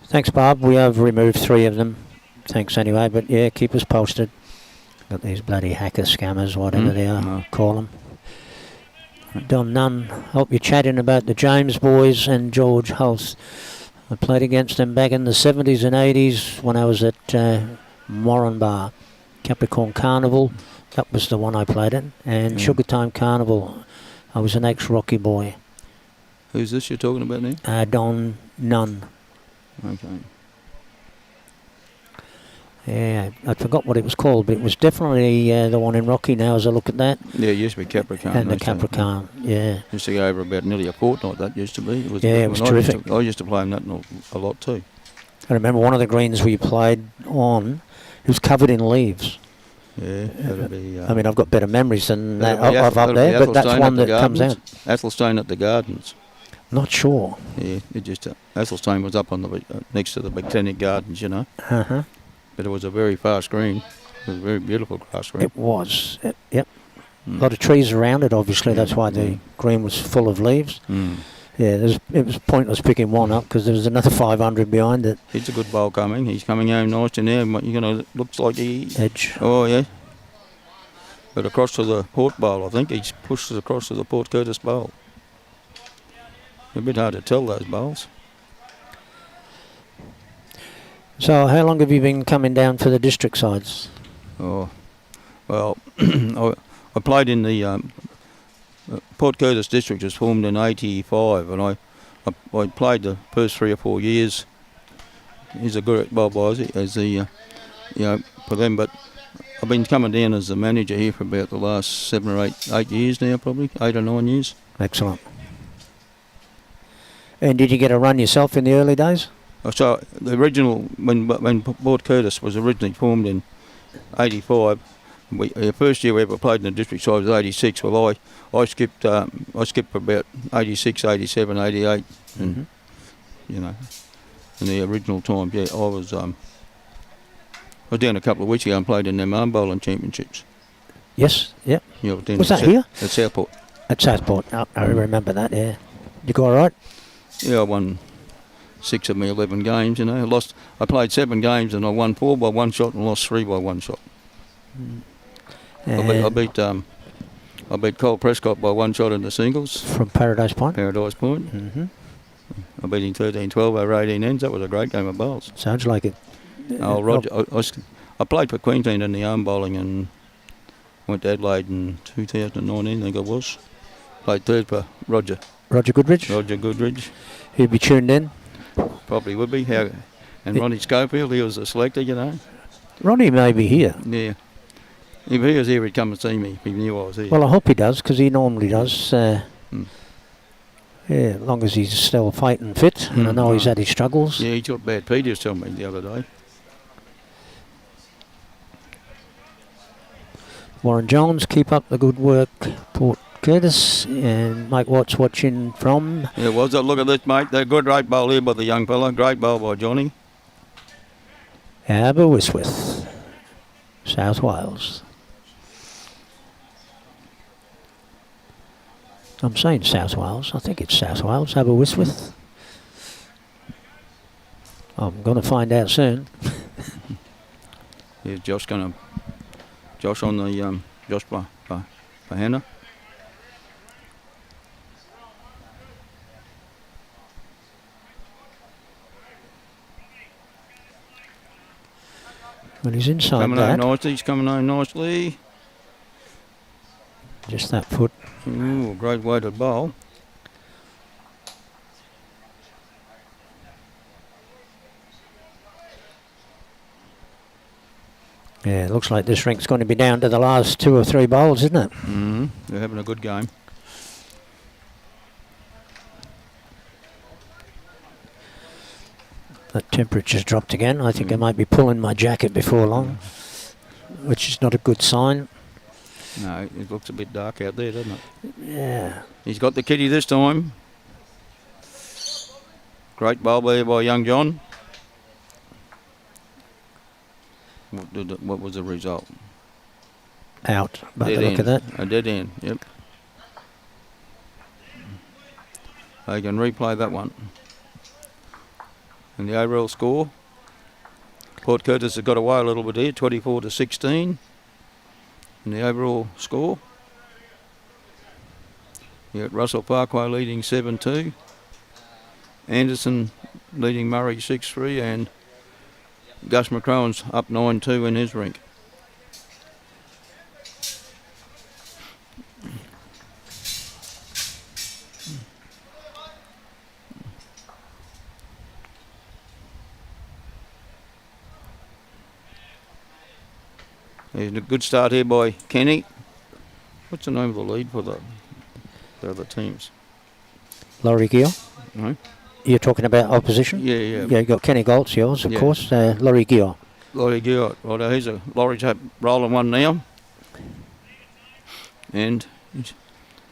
Thanks, Bob. We have removed 3 of them. Thanks anyway, but yeah, keep us posted. Got these bloody hacker scammers, whatever they are, call them. Don Nunn, hope you're chatting about the James boys and George House. I played against them back in the 70s and 80s when I was at Moranbah. Capricorn Carnival, that was the one I played in. And Sugartime Carnival, I was an ex-Rocky boy. Who's this you're talking about now? Don Nunn. Okay. Yeah, I forgot what it was called, but it was definitely the one in Rocky now as I look at that. Yeah, it used to be Capricorn. And the Capricorn, yeah. Used to go over about nearly a fortnight, that used to be. It was terrific. I used to play that a lot too. I remember one of the greens we played on, it was covered in leaves. Yeah, that'd be... I mean, I've got better memories than that of up there, but that's one that comes out. Athelstone at the Gardens. Not sure. Yeah, it just... Athelstone was up on the next to the Botanic Gardens, you know. Uh-huh. But it was a very fast green. It was a very beautiful grass green. It was, yep. A lot of trees around it, obviously. That's why the green was full of leaves. Yeah, it was pointless picking one up because there was another 500 behind it. It's a good bowl coming. He's coming home nice in there. You're going to... Looks like he... Edge. Oh, yeah. But across to the Port Bowl, I think. He's pushed across to the Port Curtis Bowl. A bit hard to tell, those bowls. So how long have you been coming down for the district sides? Oh, well, I played in the Port Curtis district, was formed in '85, and I played the first 3 or 4 years. He's a good Bob Wisey as the for them, but I've been coming down as the manager here for about the last 7 or 8 years now, probably 8 or 9 years. Excellent. And did you get a run yourself in the early days? So the original, when Port Curtis was originally formed in '85, the first year we ever played in the district side was '86. Well, I skipped for about '86, '87, '88, and you know, in the original time. Yeah, I was down a couple of weeks ago and played in them arm bowling championships. Yes, yep. Yeah, was that here? At Southport. At Southport. I remember that. Yeah. You go all right? Yeah, I won 6 of my 11 games, you know. I played 7 games and I won 4 by 1 shot and lost 3 by 1 shot. I beat Cole Prescott by 1 shot in the singles. From Paradise Point? Paradise Point. I beat him 13-12 over 18 ends. That was a great game of bowls. Sounds like it. Oh, Roger, I played for Queensland in the arm bowling and went to Adelaide in 2019, I think it was. Played third for Roger Roger Goodridge. Roger Goodridge. He'll be tuned in. Probably would be. And Ronnie Schofield, he was a selector, you know. Ronnie may be here. Yeah. If he was here, he'd come and see me if he knew I was here. Well, I hope he does, because he normally does. Yeah, as long as he's still fighting fit. And I know he's had his struggles. Yeah, he got bad Pete, he was telling me the other day. Warren Jones, keep up the good work, Port Curtis, and Mike Watts watching from. Yeah, was it? Look at this, mate. They're good right bowl here by the young fella. Great bowl by Johnny. Aberystwyth, South Wales. I'm saying South Wales. I think it's South Wales, Aberystwyth. I'm going to find out soon. Yeah, Josh on the Josh Bohanna. Well, he's inside Coming that. home nicely. He's coming home nicely. Just that foot. Ooh, great weighted bowl. Yeah, it looks like this rink's going to be down to the last 2 or 3 bowls, isn't it? Mm-hmm. They're having a good game. The temperature's dropped again. I think I might be pulling my jacket before long, which is not a good sign. No, it looks a bit dark out there, doesn't it? Yeah. He's got the kitty this time. Great bowl there by young John. What was the result? Out. But Dead look end. at that. A dead end, yep. They can replay that one. And the overall score, Port Curtis has got away a little bit here, 24-16. And the overall score, you got Russell Parkway leading 7-2. Anderson leading Murray 6-3, and Gus McCrowan's up 9-2 in his rink. There's a good start here by Kenny. What's the name of the lead for the other teams? Laurie Guihot. No? You're talking about opposition? Yeah, yeah. Yeah, you got Kenny Goltz, yours, of Yeah. course. Laurie Guihot. Laurie Guihot. Right, Laurie's rolling one now. And he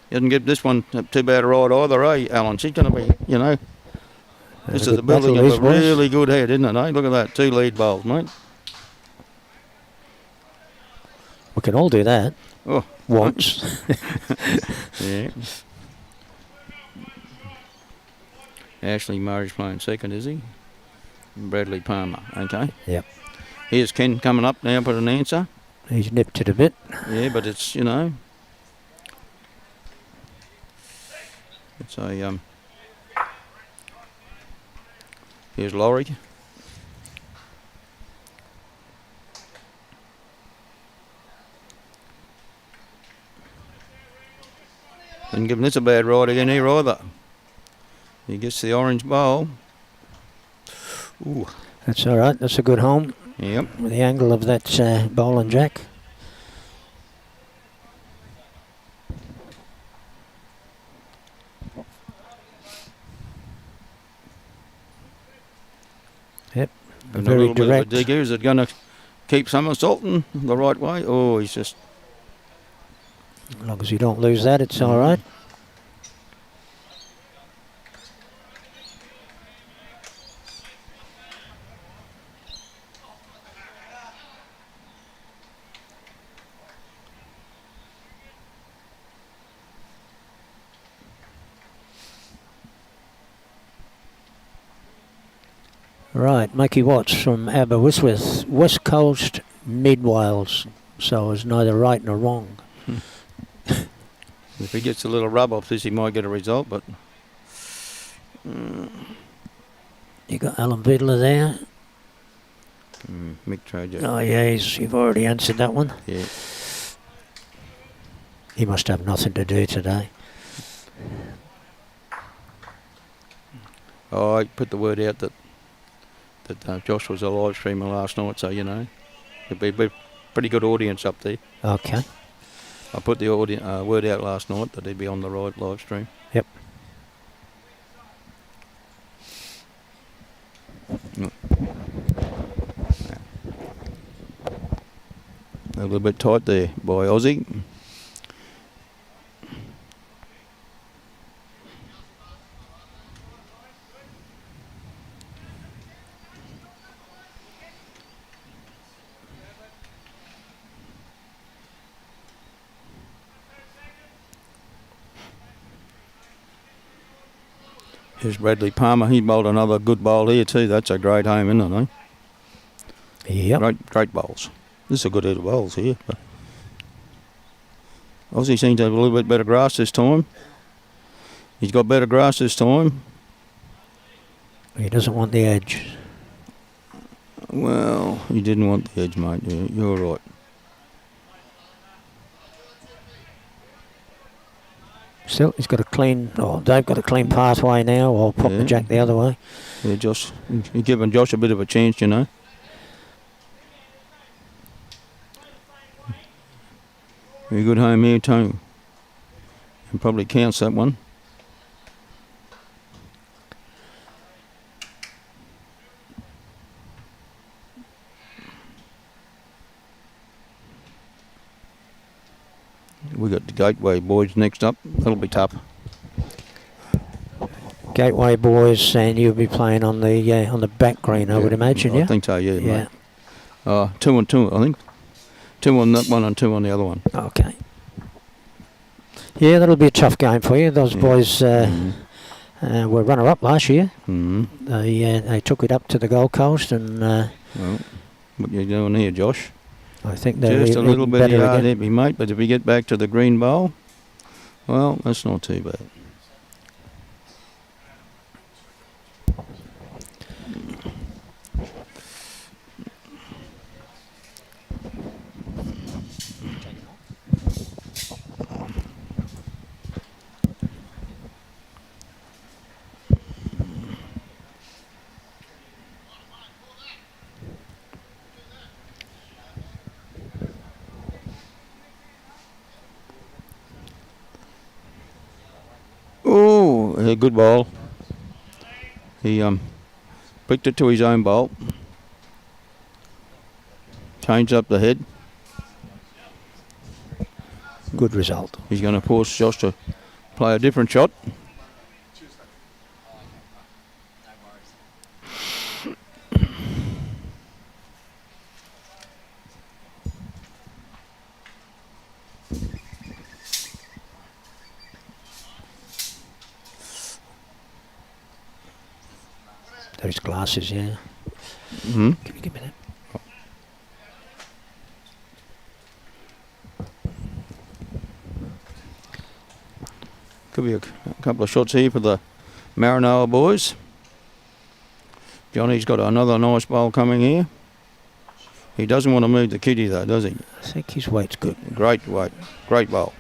doesn't give this one too bad a ride either, eh, Alan? She's going to be, you know. This is the building of a really good head, isn't it, eh? Look at that, 2 lead bowls, mate. We can all do that. Oh, once. Yeah. Ashley Murray's playing second, is he? Bradley Palmer, okay. Yep. Here's Ken coming up now for an answer. He's nipped it a bit. Yeah, but it's, you know. It's a, here's Laurie. Didn't give him this a bad ride again here either. He gets the orange bowl. Ooh. That's all right. That's a good home. Yep. With the angle of that bowl and jack. Yep. And Very a little direct. bit of a digger. Is it going to keep somersaulting the right way? Oh, he's just... As long as you don't lose that, it's all right. Right, Mikey Watts from Aberystwyth, West Coast, Mid Wales. So it's neither right nor wrong. If he gets a little rub off this, he might get a result, but... You got Alan Fiedler there. Mick Trojan. Oh, yeah, you've already answered that one. Yeah. He must have nothing to do today. I put the word out that Josh was a live streamer last night, so you know, there'd be a pretty good audience up there. Okay. I put the word out last night that he'd be on the right live stream. Yep. A little bit tight there by Aussie. Here's Bradley Palmer. He bowled another good bowl here too. That's a great home, isn't it? Eh? Yep. Great bowls. This is a good head of bowls here. But Aussie seems to have a little bit better grass this time. He's got better grass this time. He doesn't want the edge. Well, he didn't want the edge, mate. You're right. Still, he's got a clean. Oh, they've got a clean pathway now. I'll pop the jack the other way. Yeah, Josh. You're giving Josh a bit of a chance, you know. Very good home here, too. And probably counts that one. We got the Gateway boys next up. That'll be tough. Gateway boys, and you'll be playing on the back green, I would imagine. I Yeah. think so. Yeah. Mate. 2 and 2, I think. 2 on that one and 2 on the other one. Okay. Yeah, that'll be a tough game for you. Those boys were runner-up last year. Mm-hmm. They took it up to the Gold Coast, and Well, what you doing here, Josh? I think they're Just a little bit better hard again. heavy, mate. But if we get back to the green bowl, well, that's not too bad. Oh, a good ball. He picked it to his own bowl. Changed up the head. Good result. He's going to force Josh to play a different shot. Those glasses, yeah. Mm-hmm. Give me that. Could be a couple of shots here for the Maranoa boys. Johnny's got another nice bowl coming here. He doesn't want to move the kitty though, does he? I think his weight's good. Great weight. Great bowl.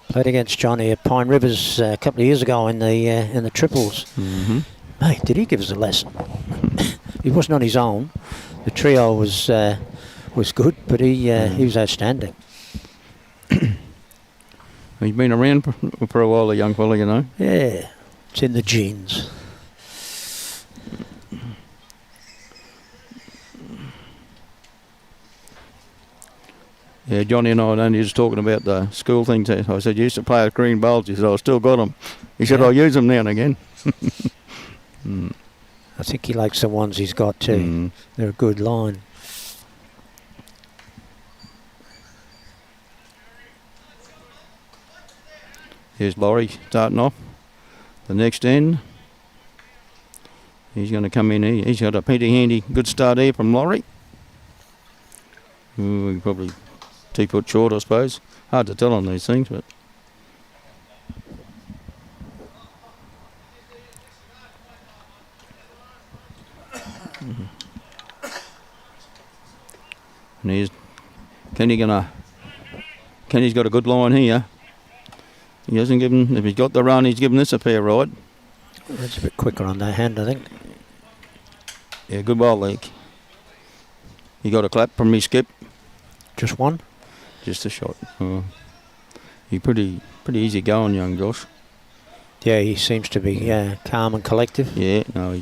Played against Johnny at Pine Rivers a couple of years ago in the triples. Mm-hmm. Mate, did he give us a lesson? He wasn't on his own. The trio was good, but he was outstanding. He's been around for a while, the young fella, you know. Yeah, it's in the genes. Yeah, Johnny and I were only just talking about the school thing. I said, you used to play with green bowls. He said, I still got them. He said, Yeah. I'll use them now and again. I think he likes the ones he's got too. Mm. They're a good line. Here's Laurie starting off. The next end. He's going to come in here. He's got a pretty handy good start here from Laurie. Ooh, probably 2 foot short, I suppose. Hard to tell on these things, but... And here's Kenny going to Kenny's got a good line here. He hasn't given, if he's got the run, he's given this a fair ride. That's a bit quicker on that hand, I think. Yeah, good ball, Lee. He got a clap from his skip. Just one? Just a shot. He's pretty easy going, young Josh. Yeah, he seems to be calm and collective. Yeah, no,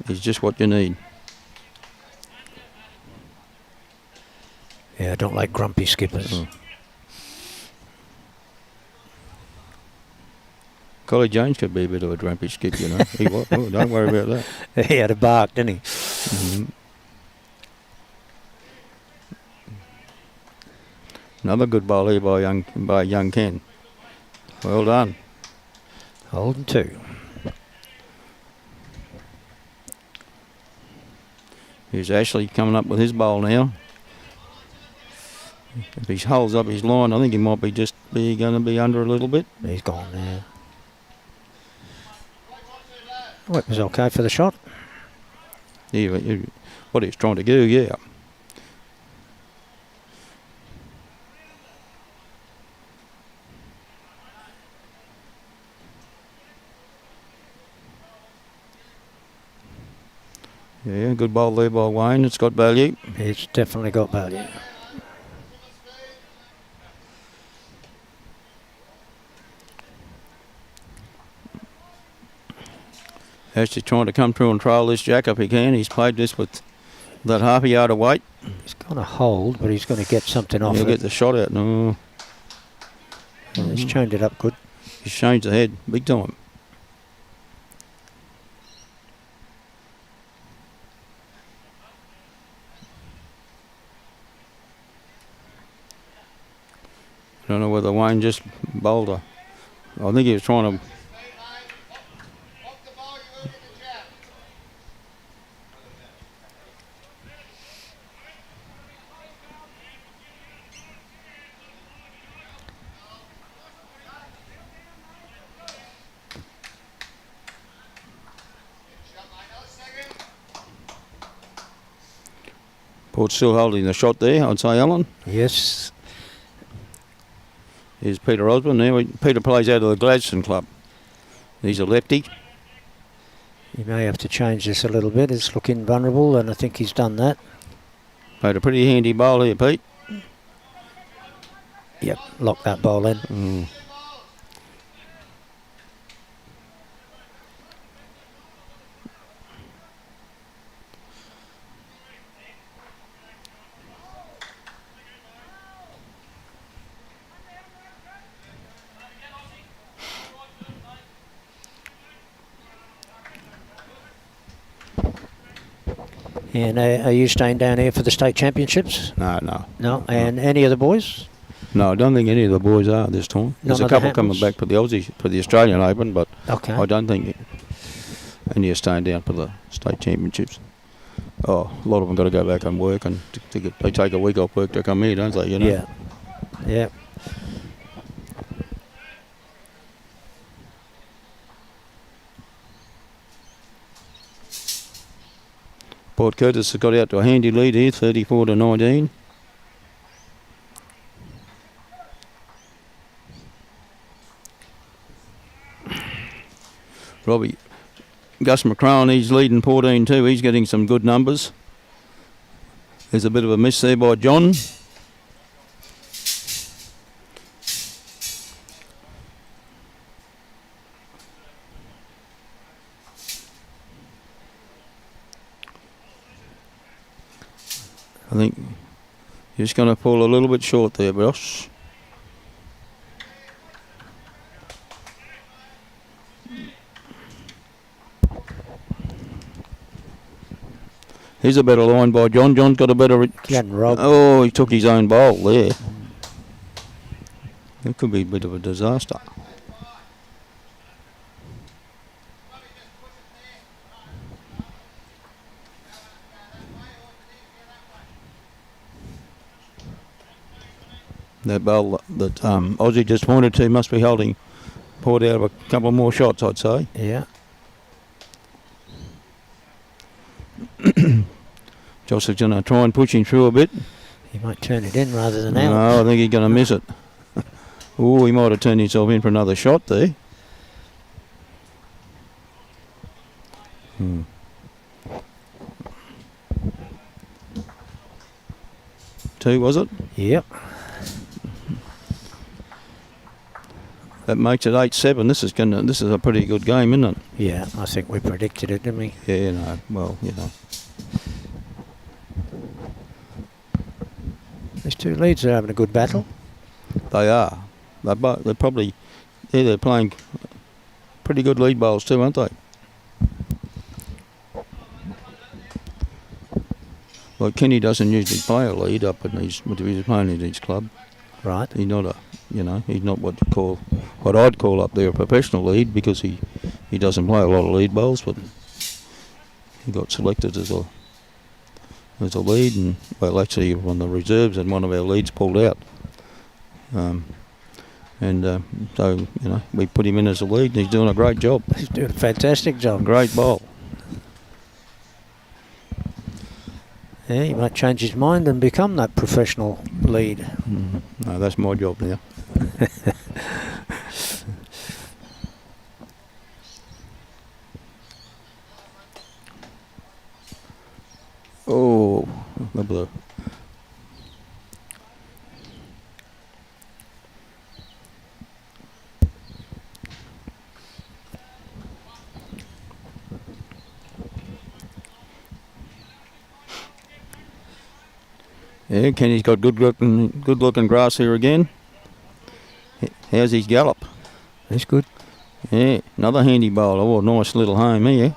he's just what you need. Yeah, I don't like grumpy skippers. Collie James could be a bit of a grumpy skip, you know. Don't worry about that. He had a bark, didn't he? Mm-hmm. Another good ball here by young Ken. Well done. Holding 2. Here's Ashley coming up with his bowl now. If he holds up his line, I think he might be going to be under a little bit. He's gone there. Oh, it was okay for the shot. Yeah, what he's trying to do, yeah. Yeah, good ball there by Wayne. It's got value. It's definitely got value. Actually trying to come through and trail this jack if he can. He's played this with that half a yard of weight. He's going to hold, but he's going to get something off He'll it. get the shot out. No. He's changed it up good. He's changed the head big time. I don't know whether Wayne just bowled her. I think he was trying to. Port's still holding the shot there, I'd say, Alan. Yes. Here's Peter Osborne there. Peter plays out of the Gladstone club. He's a lefty. He may have to change this a little bit. It's looking vulnerable, and I think he's done that. Played a pretty handy bowl here, Pete. Yep, lock that ball in. And are you staying down here for the state championships? No. No. And any of the boys? No, I don't think any of the boys are this time. There's a couple coming back for the Australian Open, but okay. I don't think any are staying down for the state championships. Oh, a lot of them got to go back and work, and they take a week off work to come here, don't they? You know? Yeah. Yeah. Port Curtis has got out to a handy lead here, 34-19. Gus McCrone, he's leading 14-2. He's getting some good numbers. There's a bit of a miss there by John. I think you're just going to pull a little bit short there, Boss. Here's a better line by John. John's got a better... Oh, he took his own bowl there. That could be a bit of a disaster. That bowl that Aussie just pointed to must be holding Port out of a couple more shots, I'd say. Yeah. Josh is going to try and push him through a bit. He might turn it in rather than out. No, I think he's going to miss it. Oh, he might have turned himself in for another shot there. Two, was it? Yep. That makes it 8-7. This is a pretty good game, isn't it? Yeah, I think we predicted it, didn't we? Yeah, no. Well, you know. These two leads are having a good battle. They are. They're probably... Yeah, they're playing pretty good lead bowls too, aren't they? Like Kenny doesn't usually play a lead up in he's playing in his club. Right. He's not he's not what I'd call up there a professional lead, because he doesn't play a lot of lead bowls, but he got selected as a lead, and well, actually on the reserves, and one of our leads pulled out. So we put him in as a lead, and he's doing a great job. He's doing a fantastic job. Great bowl. Yeah, he might change his mind and become that professional lead. No, that's my job now. Oh, the blue. Yeah, Kenny's got good looking grass here again. How's his gallop? That's good. Yeah, another handy bowler. Oh, nice little home here.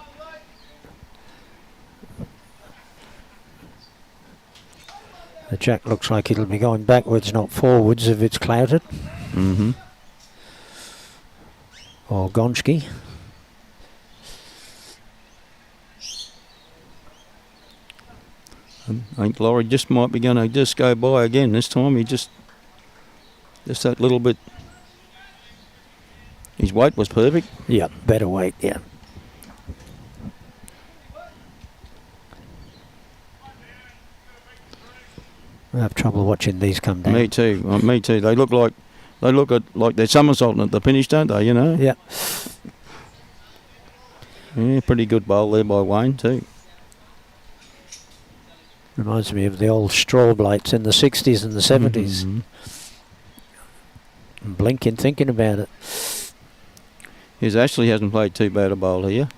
The jack looks like it'll be going backwards, not forwards, if it's clouted. Mm-hmm. Or Gonski. I think Laurie just might be going to just go by again this time. He just that little bit. His weight was perfect. Yeah, better weight, yeah. I have trouble watching these come down. Me too. Me too. They look like they're somersaulting at the finish, don't they? You know. Yeah. Yeah, pretty good bowl there by Wayne too. Reminds me of the old straw blights in the 60s and the 70s. Mm-hmm. I'm blinking thinking about it. His Ashley hasn't played too bad a bowl here.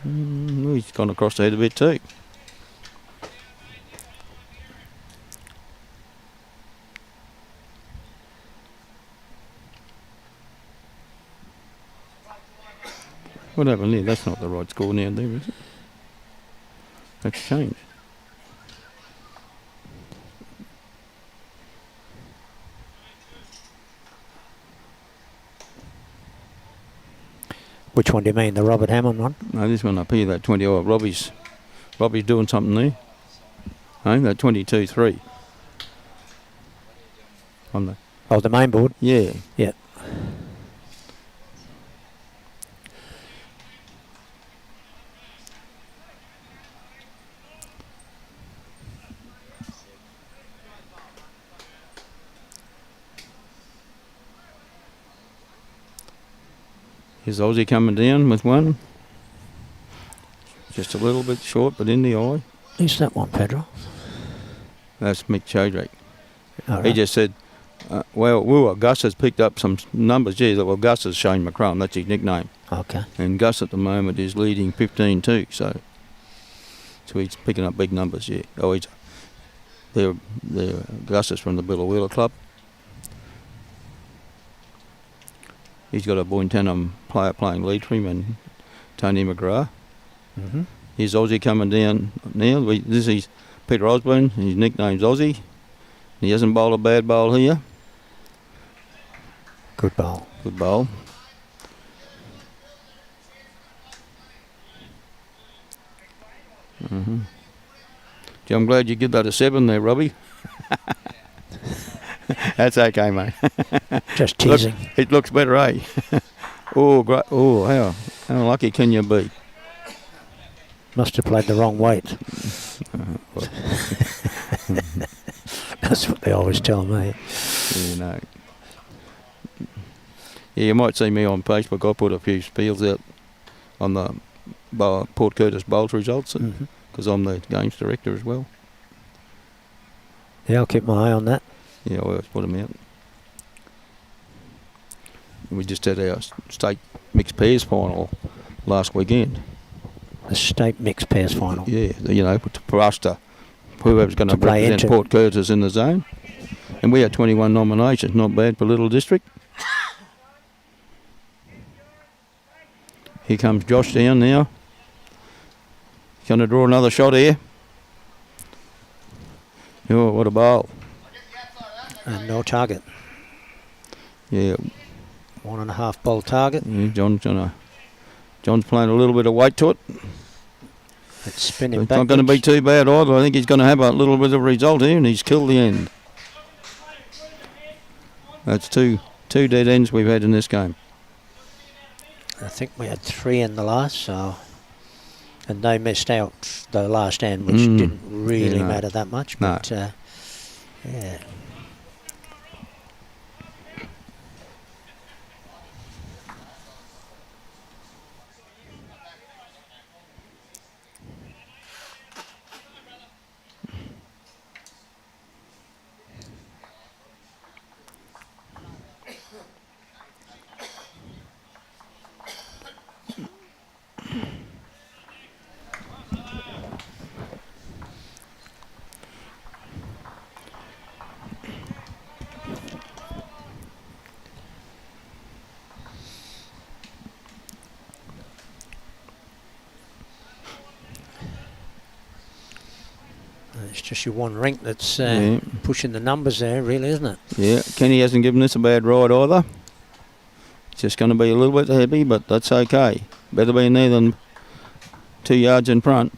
He's gone across the head a bit too. What happened there? That's not the right score now, there, is it? That's changed. Which one do you mean, the Robert Hammond one? No, this one up here, that 20. Oh, Robbie's doing something there. Hey, that 22-3. On the. Oh, the main board? Yeah. Yeah. Here's Aussie coming down with one. Just a little bit short, but in the eye. Who's that one, Pedro? That's Mick Chadrake. All right. He just said, Gus has picked up some numbers. Yeah, well, Gus is Shane McCrone. That's his nickname. Okay. And Gus at the moment is leading 15-2. So he's picking up big numbers, yeah. Oh, they're Gus is from the Billa Wheeler Club. He's got a Bohanna player playing lead for him, and Tony McGrath. Mm-hmm. Here's Aussie coming down now. This is Peter Osborne. His nickname's Aussie. He hasn't bowled a bad bowl here. Good bowl. Good bowl. Mm-hmm. Gee, I'm glad you give that a 7 there, Robbie. That's okay, mate. Just teasing. It looks better, eh? Oh, great. Oh, how lucky can you be? Must have played the wrong weight. That's what they always tell me. Yeah, no. Yeah, you might see me on Facebook. I put a few spiels out on the Port Curtis Bowls results because I'm the games director as well. Yeah, I'll keep my eye on that. Yeah, I always put them out. We just had our state mixed pairs final last weekend. The state mixed pairs final. Yeah, you know, for us to, whoever's going to represent into Port Curtis in the zone. And we had 21 nominations, not bad for a little district. Here comes Josh down now. Going to draw another shot here. Oh, what a bowl. And no target. Yeah. 1.5 ball target. Yeah, John's playing a little bit of weight to it. It's spinning It's back. not going to be too bad either. I think he's going to have a little bit of a result here, and he's killed the end. That's two dead ends we've had in this game. I think we had 3 in the last, so... And they missed out the last end, which didn't really matter that much. But, yeah. It's just your one rink that's pushing the numbers there, really, isn't it? Yeah, Kenny hasn't given us a bad ride either. It's just going to be a little bit heavy, but that's okay. Better be in there than 2 yards in front.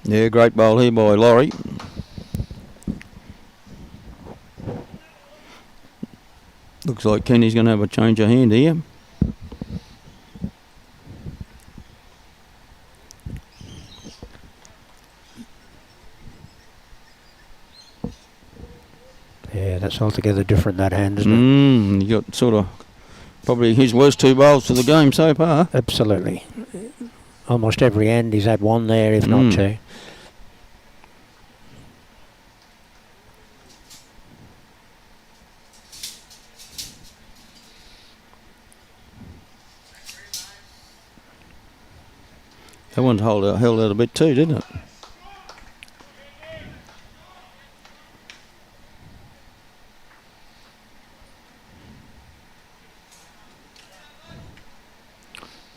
Yeah, great bowl here by Laurie. Looks like Kenny's going to have a change of hand here. Yeah, that's altogether different, that hand, isn't it? You got sort of probably his worst 2 bowls for the game so far. Absolutely. Almost every end he's had 1 there, if not 2. That one held out a bit too, didn't it?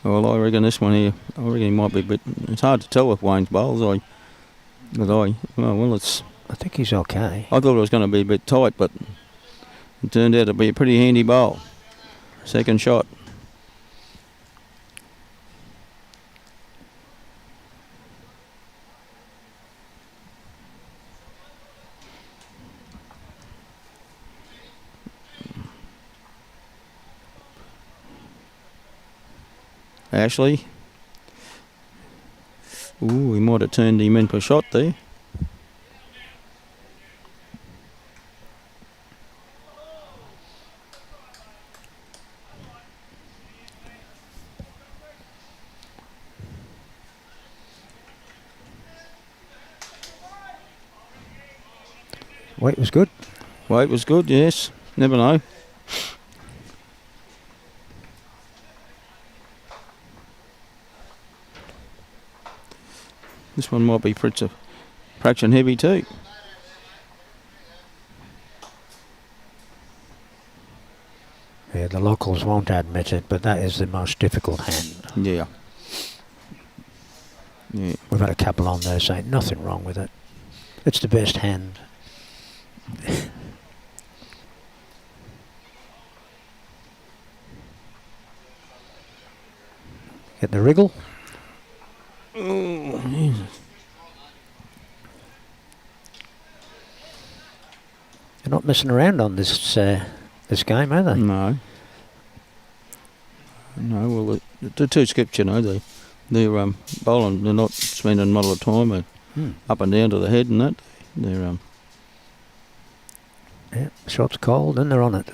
Well, I reckon this one here, I reckon he might be a bit... It's hard to tell with Wayne's bowls. I think he's okay. I thought it was going to be a bit tight, but it turned out to be a pretty handy bowl. Second shot. Ashley. Ooh, he might have turned him in for a shot there. Weight was good. Weight was good, yes. Never know. This one might be fraction heavy too. Yeah, the locals won't admit it, but that is the most difficult hand. Yeah. Yeah. We've had a couple on there saying nothing wrong with it. It's the best hand. Get the wriggle. Oh, Jesus. not messing around on this this game, are they? No. No, well, the two skips, you know, they're bowling, they're not spending a lot of time up and down to the head and that. They're... Yeah, shot's cold and they're on it.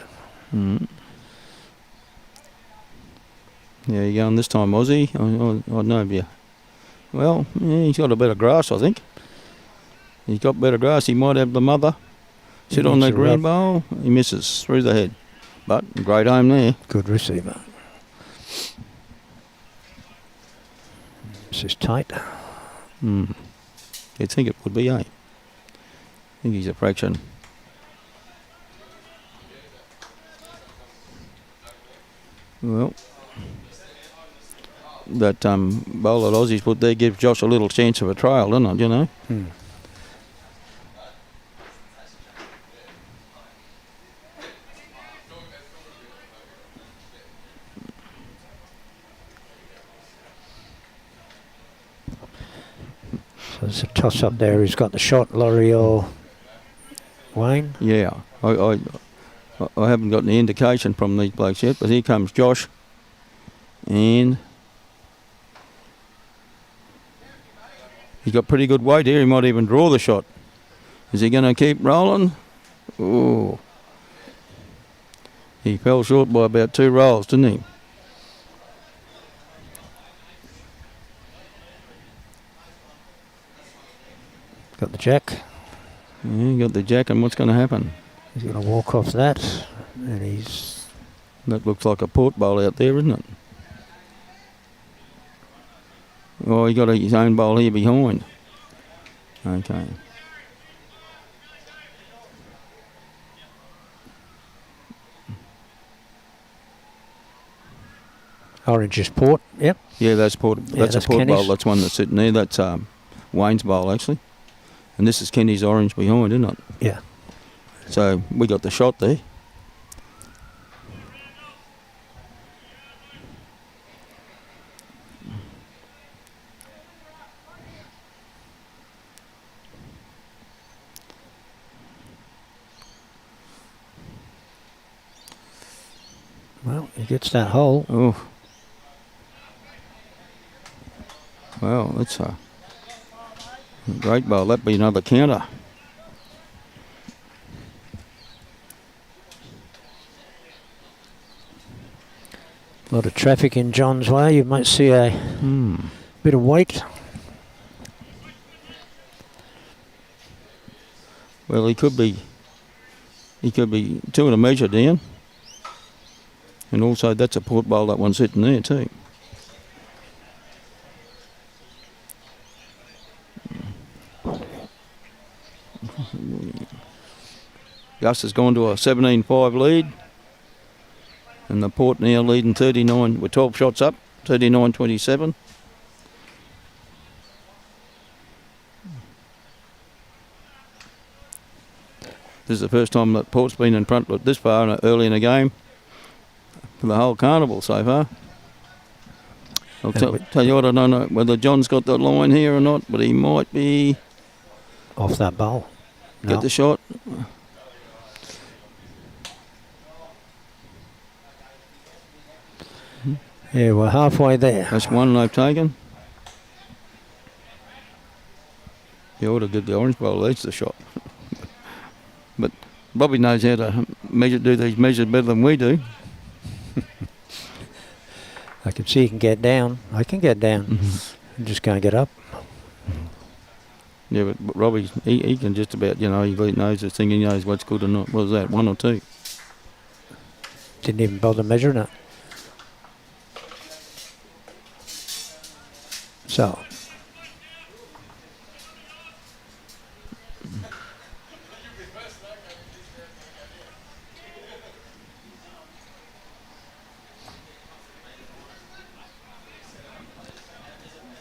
Yeah, you're going this time, Aussie. I know you. Well, yeah, he's got a bit of grass, I think. He's got better grass. He might have the mother sit on the green bowl. He misses through the head. But great aim there. Good receiver. This is tight. You'd think it would be, eh? I think he's a fraction. Well, that bowl that Aussies put there gives Josh a little chance of a trail, doesn't it, you know? So there's a toss up there. Who's got the shot, Laurie or Wayne? Yeah, I haven't got any indication from these blokes yet, but here comes Josh. And he's got pretty good weight here. He might even draw the shot. Is he going to keep rolling? Oh. He fell short by about 2 rolls, didn't he? Got the jack. Yeah, he got the jack, and what's going to happen? He's going to walk off that, and he's... That looks like a port bowl out there, isn't it? Oh, he got his own bowl here behind. Okay. Orange is port, yep. Yeah, that's port. That's a port bowl. That's one that's sitting there. That's Wayne's bowl, actually. And this is Kenny's orange behind, isn't it? Yeah. So we got the shot there. Well, he gets that hole. Oh. Well, that's a great bowl. That'd be another counter. A lot of traffic in John's way. You might see a bit of weight. Well, he could be 2 and a measure down. And also that's a port bowl, that one sitting there too. Gus has gone to a 17-5 lead. And the port now leading 39, with 12 shots up, 39-27. This is the first time that port's been in front this far early in the game for the whole carnival so far. I'll tell you what, I don't know whether John's got the line here or not, but he might be... Off that bowl. Get the shot. Yeah, we're halfway there. That's one they've taken. You ought to get the orange bowl, that's the shot. But Bobby knows how to do these measures better than we do. I can see he can get down. I can get down. I just can't get up. Yeah, but Robbie, he can just about, you know, he knows the thing, he knows what's good or not. What was that, 1 or 2? Didn't even bother measuring it. So.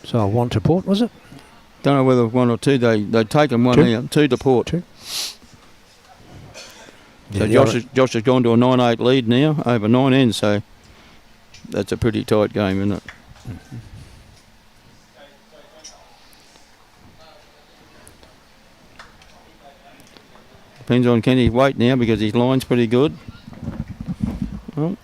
So 1 to port, was it? Don't know whether 1 or 2. They'd taken 1 here, 2 to port. 2. So Yeah, Josh has gone to a 9-8 lead now, over 9 ends, so that's a pretty tight game, isn't it? Depends on Kenny's weight now because his line's pretty good. Oh.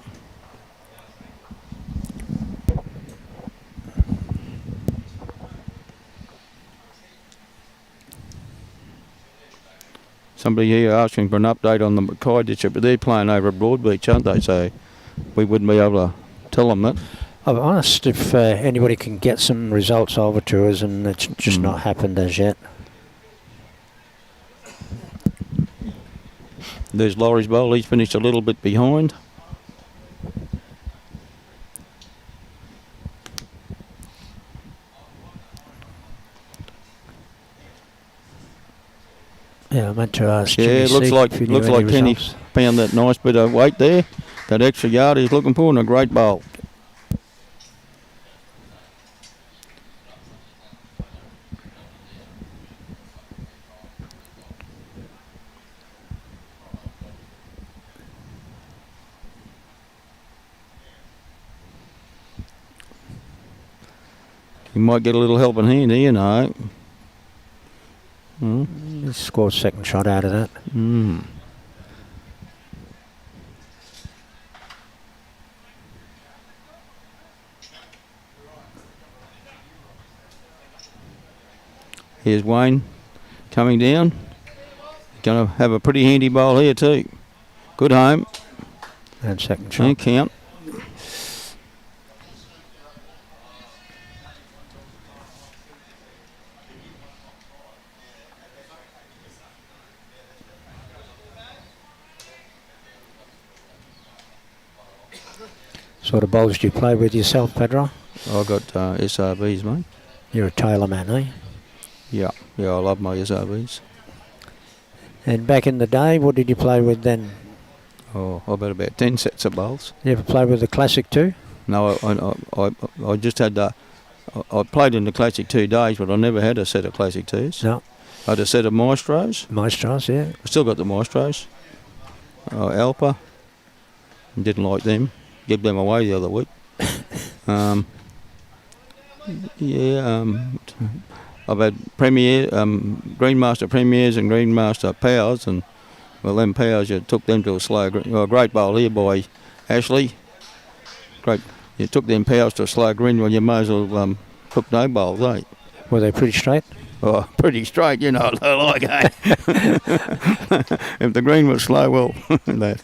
Somebody here asking for an update on the Mackay district, but they're playing over at Broadbeach, aren't they? So we wouldn't be able to tell them that. I've asked if anybody can get some results over to us, and it's just not happened as yet. There's Laurie's bowl. He's finished a little bit behind. Yeah, I meant to ask. Yeah, Jimmy looks Seek like if he knew any Kenny results. found that nice bit of weight there. That extra yard he's looking for, and a great bowl. You might get a little helping hand here, you know. He scored second shot out of that. Here's Wayne coming down. Going to have a pretty handy bowl here too. Good home. And second shot. And count. Sort of bowls do you play with yourself, Pedro? I've got SRBs, mate. You're a tailor man, eh? Yeah, I love my SRBs. And back in the day, what did you play with then? Oh, I've had about 10 sets of bowls. You ever play with the Classic 2? No, I just had I played in the Classic 2 days, but I never had a set of Classic 2s. No. I had a set of Maestros. Maestros, yeah. I still got the Maestros. Alpa. Didn't like them. Gave them away the other week. I've had Premier, Greenmaster Premiers and Greenmaster Powers, and well, them Powers, you took them to a slow, a great bowl here by Ashley. Great, you took them Powers to a slow green, well, you may as well took no bowls, eh? Were they pretty straight? Oh, pretty straight, you know, like, eh? If the green was slow, well, that.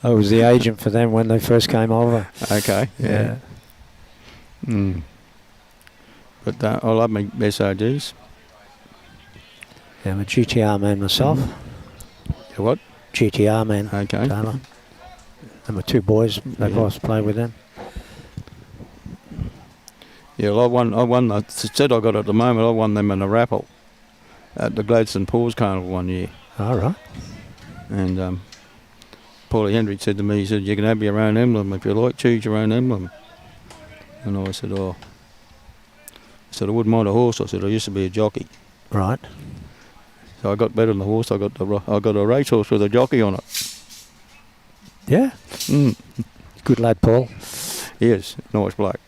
I was the agent for them when they first came over. Okay, yeah. But I love my SRGs. Yeah, I'm a GTR man myself. You what? GTR man. Okay. Taylor. And my two boys, they both play with them. Yeah, well, I won the set I got at the moment, I won them in a raffle at the Gladstone Paws Carnival one year. All right. And Paulie Hendrick said to me, he said, you can have your own emblem if you like, choose your own emblem. And I said, I wouldn't mind a horse. I said, I used to be a jockey. Right. So I got better than the horse. I got a racehorse with a jockey on it. Yeah. Good lad, Paul. Yes, nice bloke.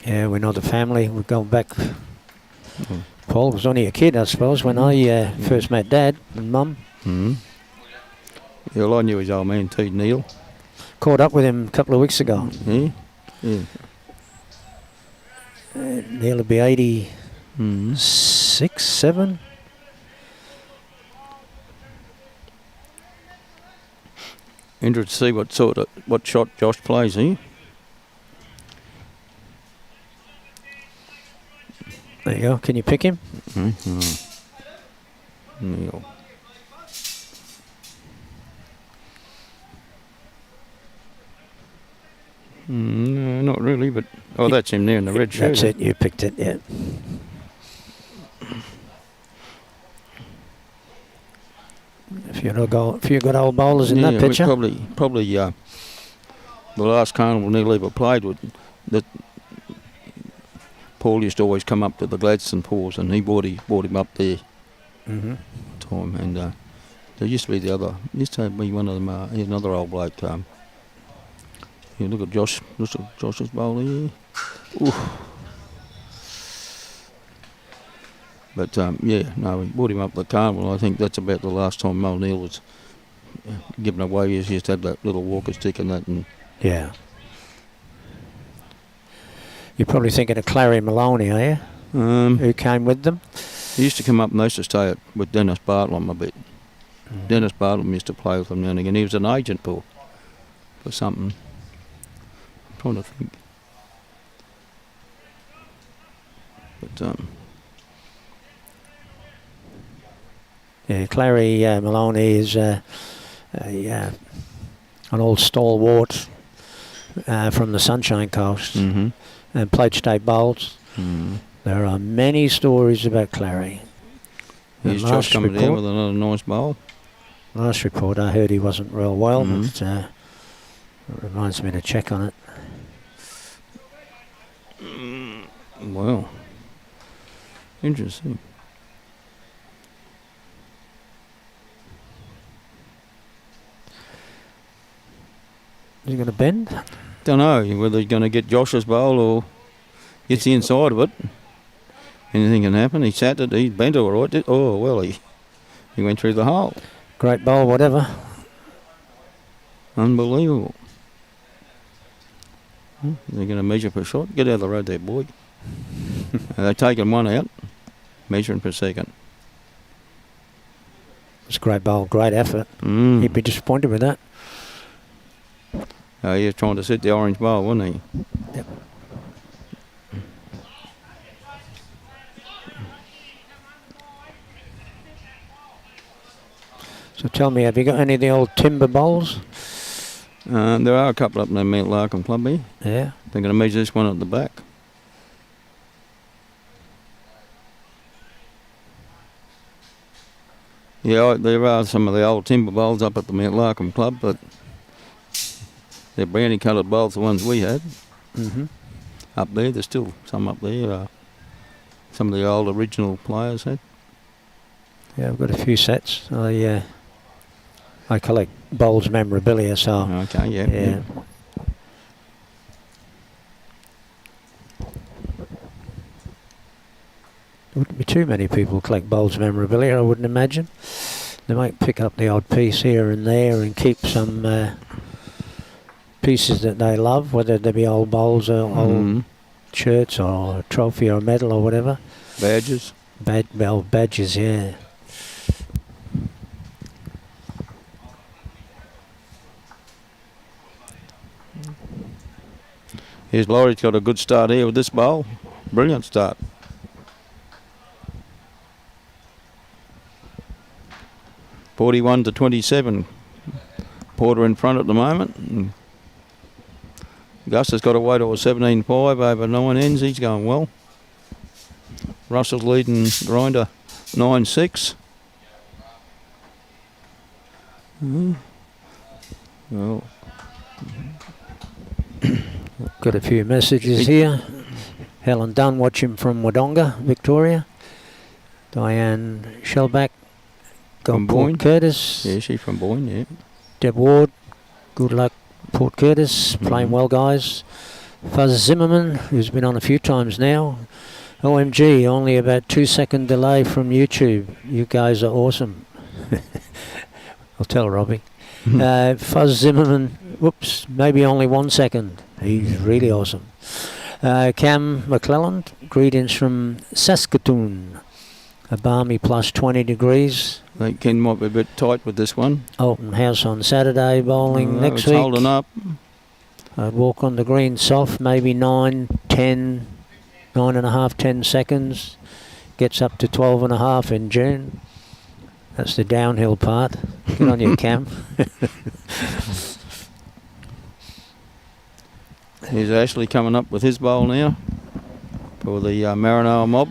Yeah, we know the family. We're going back. Paul was only a kid, I suppose, when I first met Dad and Mum. Yeah, well, I knew his old man, T. Neil. Caught up with him a couple of weeks ago. Yeah. Neil will be 86, 7. Interested to see what shot Josh plays here. There you go. Can you pick him? Neil. No, not really, but that's him there in the red shirt. That's it. You picked it. Yeah. A few good old bowlers in that picture. Probably the last carnival Neil ever played with. That Paul used to always come up to the Gladstone Paws, and he brought him up there. Time, and there used to be used to be one of them. Another old bloke. You look at Josh. Look at Josh's bowl here. Oof. But yeah, no, we brought him up the carnival. I think that's about the last time Mel Neal was given away. He used to have that little walker stick and that. And Yeah. You're probably thinking of Clary Maloney, are you? Who came with them? he used to come up and they used to stay with Dennis Bartlam a bit. Dennis Bartlam used to play with them now and again. He was an agent for something. I'm trying to think. But Yeah, Clary Maloney is an old stalwart from the Sunshine Coast and played state bowls. There are many stories about Clary. He's just coming down with another nice bowl. Last report I heard he wasn't real well, but it reminds me to check on it. Well, interesting. Is he going to bend? Don't know whether he's going to get Josh's bowl or gets the inside of it. Anything can happen. He sat it, he bent all right. Oh, well, he went through the hole. Great bowl, whatever. Unbelievable. They're going to measure per shot. Get out of the road there, boy. They're taking one out, measuring per second. It's a great bowl, great effort. He'd be disappointed with that. He was trying to set the orange bowl, wasn't he? Yep. So tell me, have you got any of the old timber bowls? There are a couple up in the Mount Larkham Club here. Yeah. They're going to measure this one at the back. Yeah, there are some of the old timber bowls up at the Mount Larkham Club, but they're brownie coloured bowls, the ones we had. Up there, there's still some up there. Some of the old original players had. Yeah, I've got a few sets. I collect bowls memorabilia, so... Okay, yeah. There wouldn't be too many people who collect bowls memorabilia, I wouldn't imagine. They might pick up the odd piece here and there and keep some pieces that they love, whether they be old bowls or old shirts or a trophy or a medal or whatever. Badges. Old badges, yeah. Here's Laurie's got a good start here with this bowl. Brilliant start. (41-27). Porter in front at the moment. And Gus has got away to a 17.5 over 9 ends. He's going well. Russell's leading Grinder 9.6. Well. Got a few messages here. Helen Dunn watching from Wodonga, Victoria. Diane Shellback, From Port Boyne. Curtis. Yeah, she's from Boyne, yeah. Deb Ward, good luck, Port Curtis. Playing well, guys. Fuzz Zimmerman, who's been on a few times now. OMG, only about 2-second delay from YouTube. You guys are awesome. I'll tell Robbie. Fuzz Zimmerman, whoops, maybe only 1 second. He's really awesome. Cam McClelland, greetings from Saskatoon. A balmy plus 20 degrees. I think Ken might be a bit tight with this one. Open house on Saturday, bowling next it's week. holding up. I'd walk on the green soft, maybe 9.5, 10 seconds. Gets up to 12.5 in June. That's the downhill part. Good on you, Cam. Here's Ashley coming up with his bowl now for the Maranoa mob.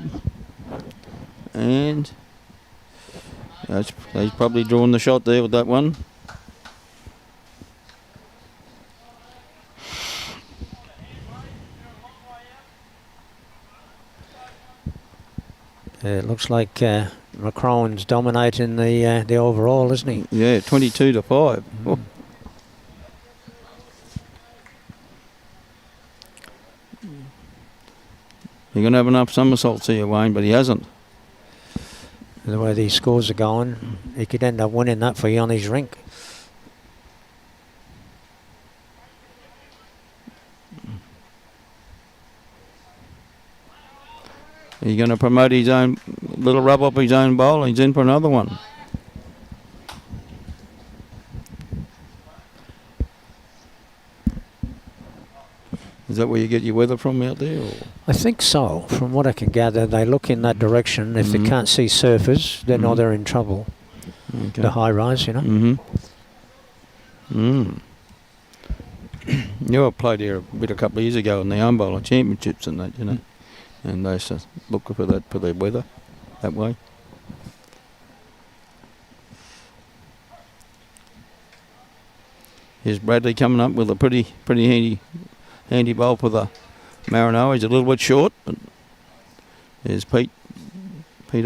And he's probably drawn the shot there with that one. It looks like Macron's dominating the overall, isn't he? Yeah, 22-5. Oh. You're going to have enough somersaults here, Wayne, but he hasn't. The way these scores are going, he could end up winning that for you on his rink. He's going to promote his own little rub up his own bowl. He's in for another one. Is that where you get your weather from out there? Or? I think so. From what I can gather, they look in that direction. If they can't see surfers, they know they're in trouble. Okay. The high rise, you know. I played here a couple of years ago in the Umbrella Championships and that, you know. And they look for that for their weather that way. Here's Bradley coming up with a pretty handy bowl for the Maranoa. He's a little bit short, but there's Peter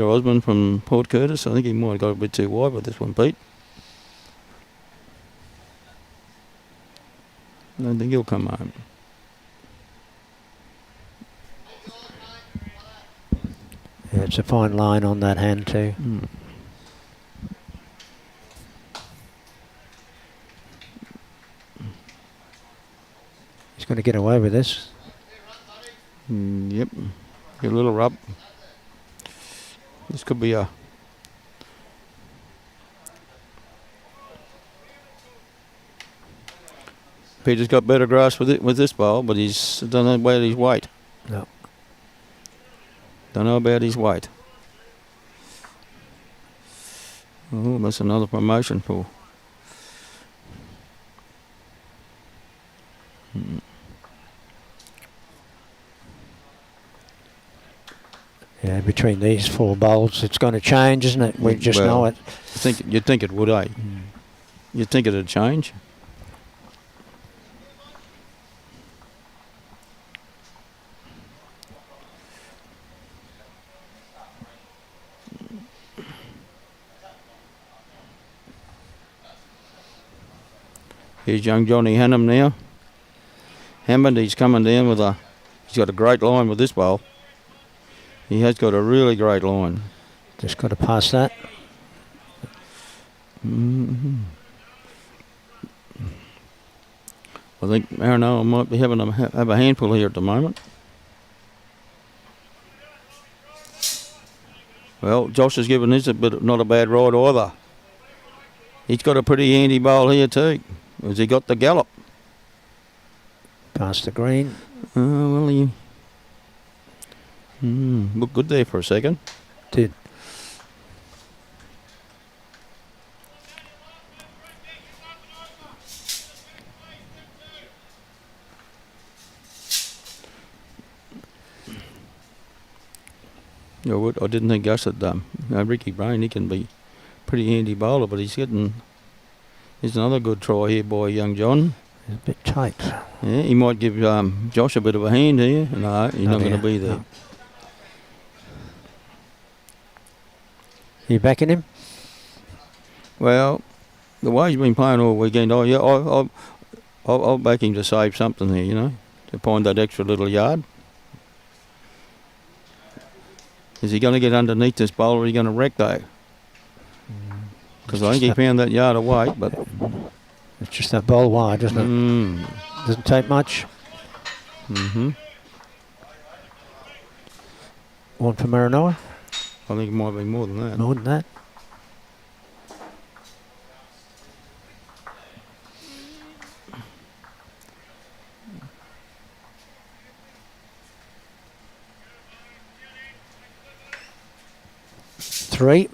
Osborne from Port Curtis. I think he might have got a bit too wide with this one, Pete. I don't think he'll come home. Yeah, it's a fine line on that hand too. He's going to get away with this. Yep. Get a little rub. This could be a... Peter's got better grasp with this bowl, but he's don't know about his weight. No. Don't know about his weight. Oh, that's another promotion for... Yeah, between these four bowls, it's going to change, isn't it? We just know it. You'd think it would, eh? You'd think it'd change. Here's young Johnny Hammond now. Hammond, he's coming down with he's got a great line with this bowl. He has got a really great line. Just got to pass that. I think Maranoa might be having have a handful here at the moment. Well, Josh has given this a bit, not a bad ride either. He's got a pretty handy bowl here too. Has he got the gallop? Past the green. Well, he looked good there for a second. Did. I didn't think Gus had Ricky Brain, he can be pretty handy bowler, but he's another good try here by young John. He's a bit tight. Yeah, he might give Josh a bit of a hand here. No, he's not going to be there. No. You backing him? Well, the way he's been playing all weekend, I'll back him to save something here, you know, to find that extra little yard. Is he going to get underneath this bowl or is he going to wreck though? Because I think he found that yard of weight, but... It's just that bowl wide, doesn't it? Doesn't take much. One for Maranoa? I think it might be more than that. More than that? Three.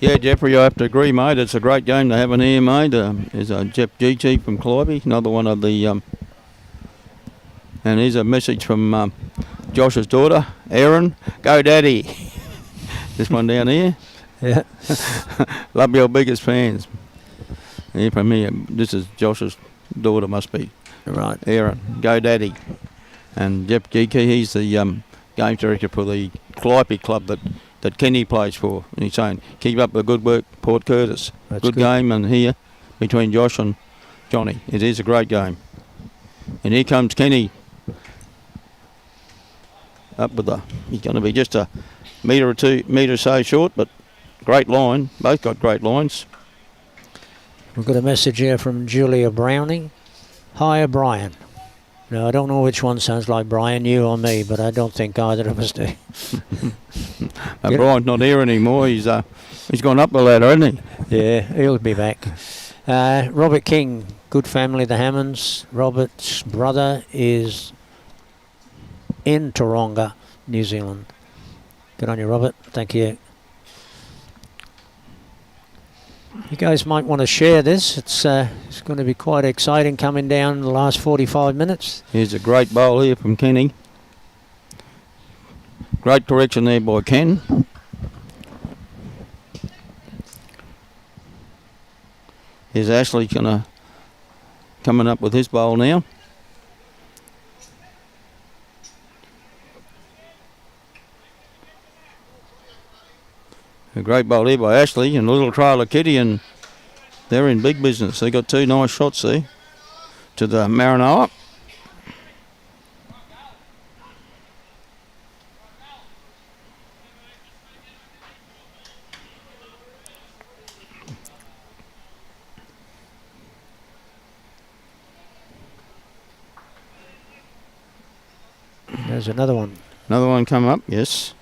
Yeah, Jeffrey, I have to agree, mate. It's a great game to have in here, mate. There's Jeff GT from Clivey, another one of the... and here's a message from Josh's daughter, Erin. Go, Daddy. This one down here. Yeah. Love your biggest fans. Here from here. This is Josh's daughter, must be. Right. Erin. Go, Daddy. And Jeff GT, he's the games director for the Calliope club that Kenny plays for. And he's saying, keep up the good work, Port Curtis. Good game and here between Josh and Johnny. It is a great game. And here comes Kenny. Up with he's going to be just a metre or so short, but great line. Both got great lines. We've got a message here from Julia Browning. Hiya, Brian. Now, I don't know which one sounds like Brian, you or me, but I don't think either of us do. Brian's not here anymore. He's gone up the ladder, hasn't he? Yeah, he'll be back. Robert King, good family, the Hammonds. Robert's brother is in Taronga, New Zealand. Good on you, Robert. Thank you. You guys might want to share this. It's going to be quite exciting coming down the last 45 minutes. Here's a great bowl here from Kenny. Great correction there by Ken. Here's Ashley coming up with his bowl now. A great bowl here by Ashley and a little trail of Kitty, and they're in big business. They got two nice shots there to the Maranoa. There's another one. Another one come up, yes.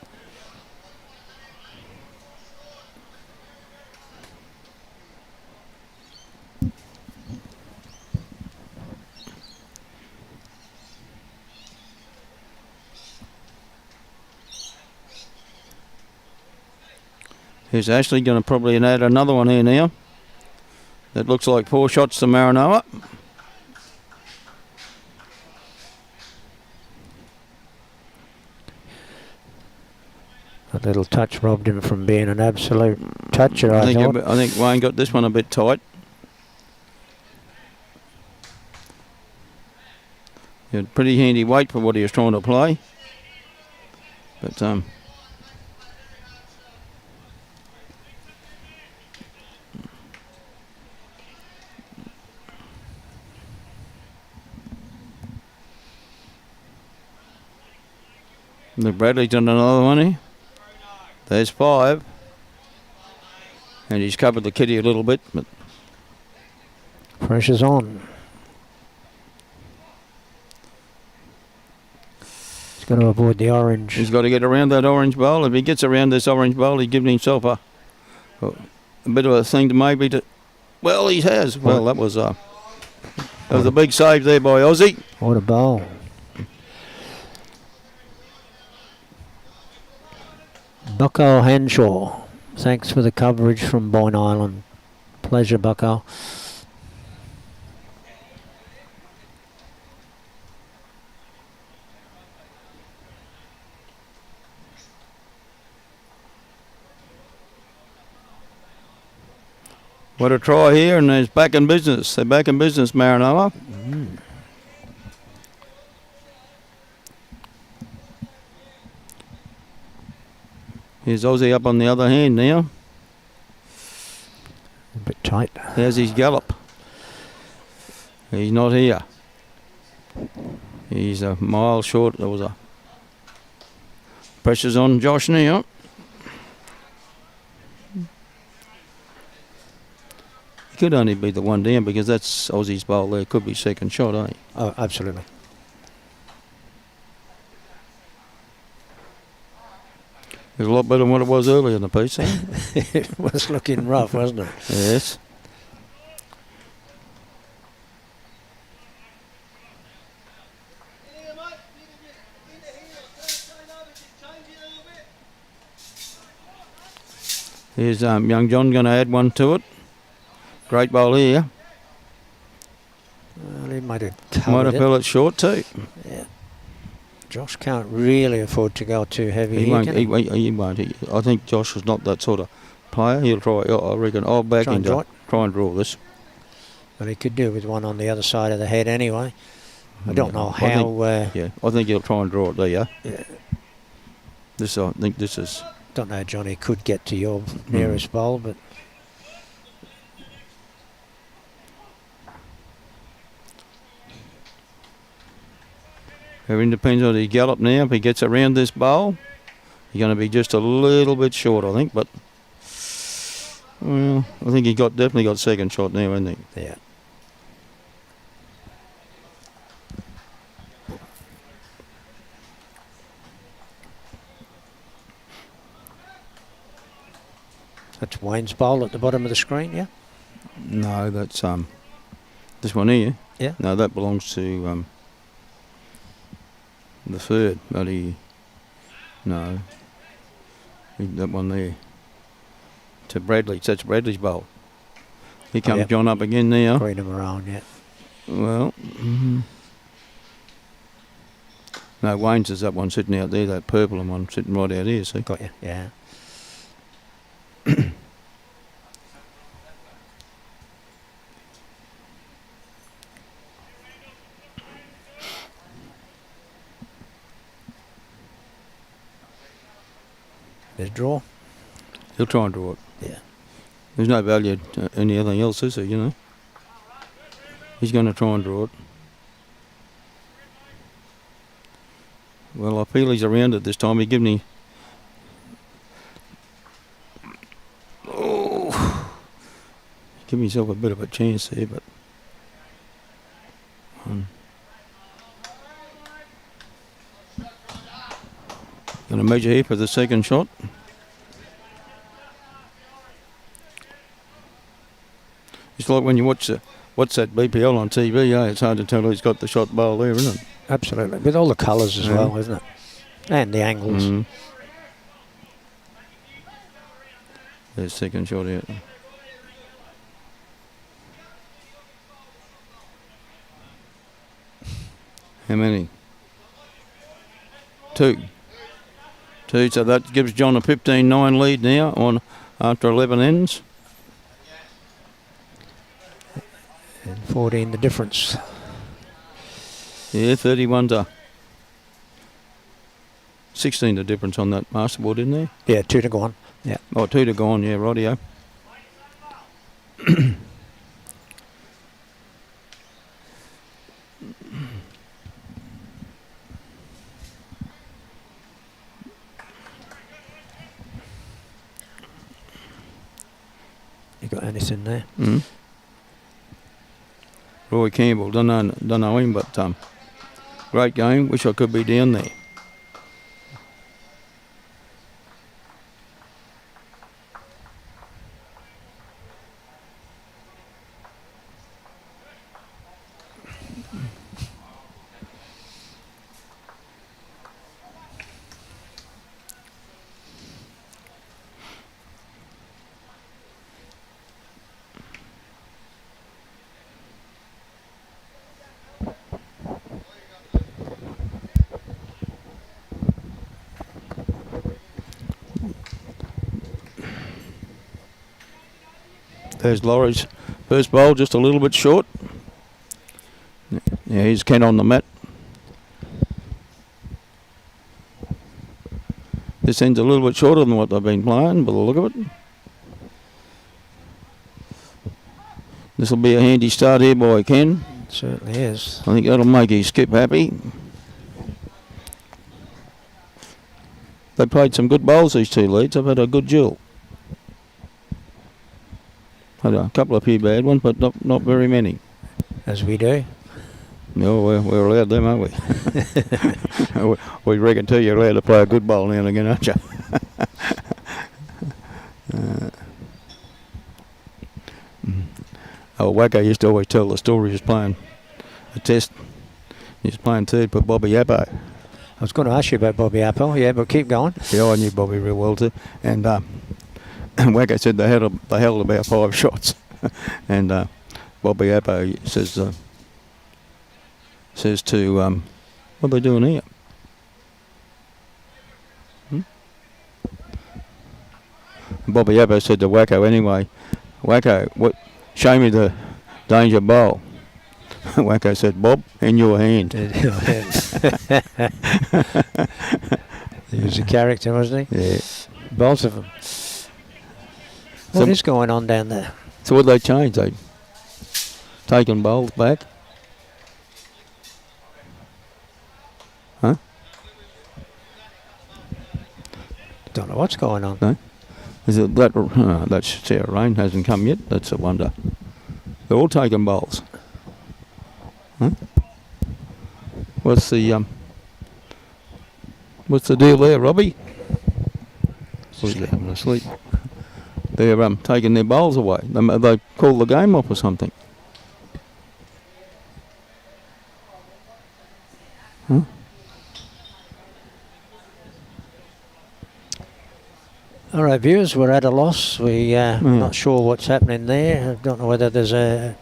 Here's Ashley going to probably add another one here now. That looks like 4 shots to Maranoa. A little touch robbed him from being an absolute toucher, I thought. I think Wayne got this one a bit tight. He had pretty handy weight for what he was trying to play. But the Bradley's done another one here. There's 5. And he's covered the kitty a little bit, but pressure's on. He's got to avoid the orange. He's got to get around that orange bowl. If he gets around this orange bowl, he's giving himself a bit of a thing to maybe to. Well, he has. Well, that was a big save there by Aussie. What a bowl. Bucko Henshaw, thanks for the coverage from Boyne Island. Pleasure, Bucko. What a try here, and they're back in business. They're back in business, Maranoa. Here's Aussie up on the other hand now. A bit tight. There's his gallop. He's not here. He's a mile short. There was a pressure's on Josh now. He could only be the one down because that's Aussie's bowl there. Could be second shot, eh? Oh, absolutely. It's a lot better than what it was earlier in the piece, eh? It was looking rough, wasn't it? Yes. Here's young John going to add one to it. Great bowl here. Well, he might have Might covered have it. fell it short too. Yeah. Josh can't really afford to go too heavy. He won't. He won't. I think Josh is not that sort of player. He'll try. I reckon. I'll back Try him and to draw it. try and draw this. But he could do with one on the other side of the head anyway. I don't know how. I think he'll try and draw it there. Yeah. This, I think this is... Don't know, Johnny could get to your nearest bowl, but... Everything depends on his gallop now. If he gets around this bowl, he's going to be just a little bit short, I think. But, well, I think he definitely got second shot now, hasn't he? Yeah. That's Wayne's bowl at the bottom of the screen, yeah? No, that's this one here. Yeah. No, that belongs to the third, but that one there. To Bradley, that's Bradley's bowl. Here comes yep. John up again now. Green and maroon, yeah. Well, no, Wayne's is that one sitting out there, that purple one sitting right out here, see? Got you, yeah. There's a draw. He'll try and draw it. Yeah. There's no value to anything else, is there, you know? He's going to try and draw it. Well, I feel he's around it this time. He given me... Oh! Give himself a bit of a chance there, but... Going to measure here for the second shot. It's like when you watch that BPL on TV, it's hard to tell who's got the shot bowl there, isn't it? Absolutely. With all the colours as well, isn't it? And the angles. There's second shot out. How many? Two, so that gives John a 15-9 lead now on after 11 ends. And 14 the difference. Yeah, 31 to 16 the difference on that masterboard, isn't there? Yeah, 2 to go on. Yeah. Oh, 2 to go on, yeah, rightio. You got anything there? Roy Campbell, don't know him, but great game. Wish I could be down there. There's Laurie's first bowl, just a little bit short. Yeah, here's Ken on the mat. This end's a little bit shorter than what they've been playing, by the look of it. This will be a handy start here by Ken. Certainly is. I think that'll make his skip happy. They played some good bowls, these two leads. They've had a good duel. Had a couple of few bad ones, but not very many. As we do. No, we're allowed them, aren't we? We reckon too you're allowed to play a good bowl now and again, aren't you? Wacko used to always tell the story. He was playing a test. He was playing third for Bobby Appo. I was going to ask you about Bobby Appo, yeah, but keep going. Yeah, I knew Bobby real well too. And Wacko said they held about 5 shots. And Bobby Appo says to, what are they doing here? Bobby Appo said to Wacko anyway, Wacko, show me the danger bowl. Wacko said, Bob, in your hand. Yeah, He was a character, wasn't he? Yeah. Both of them. What is going on down there? So what they changed? They taken bowls back? Huh? Don't know what's going on. No? Is it that rain hasn't come yet? That's a wonder. They're all taking bowls. Huh? What's the deal there, Robbie? Or is he having a sleep? They're taking their bowls away. They call the game off or something. Huh? All right, viewers, we're at a loss. We're not sure what's happening there. I don't know whether there's a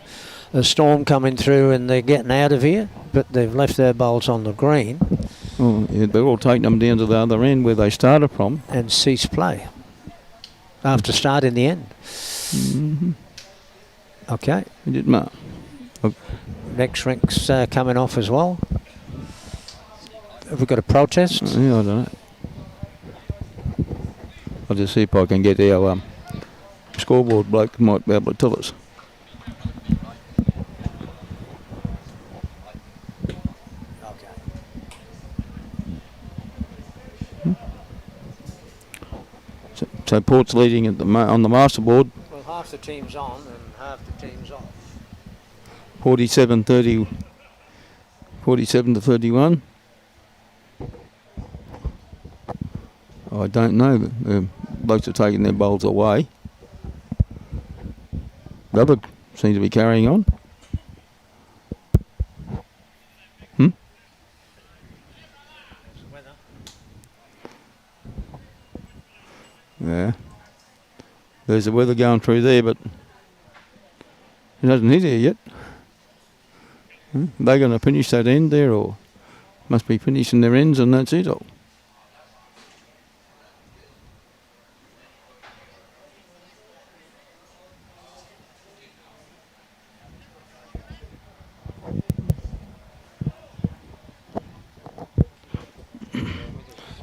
storm coming through and they're getting out of here, but they've left their bowls on the green. Oh, yeah, they're all taking them down to the other end where they started from. And cease play after starting the end. Mm-hmm. Okay. It did mark. Next rink's coming off as well. Have we got a protest? Yeah, I don't know. I'll just see if I can get our scoreboard bloke might be able to tell us. So Port's leading at on the master board. Well, half the team's on and half the team's off. 47 to 31. I don't know. The blokes are taking their bowls away. The other seems to be carrying on. Yeah. There's the weather going through there, but it hasn't hit here yet. Are they going to finish that end there, or must be finishing their ends and that's it all?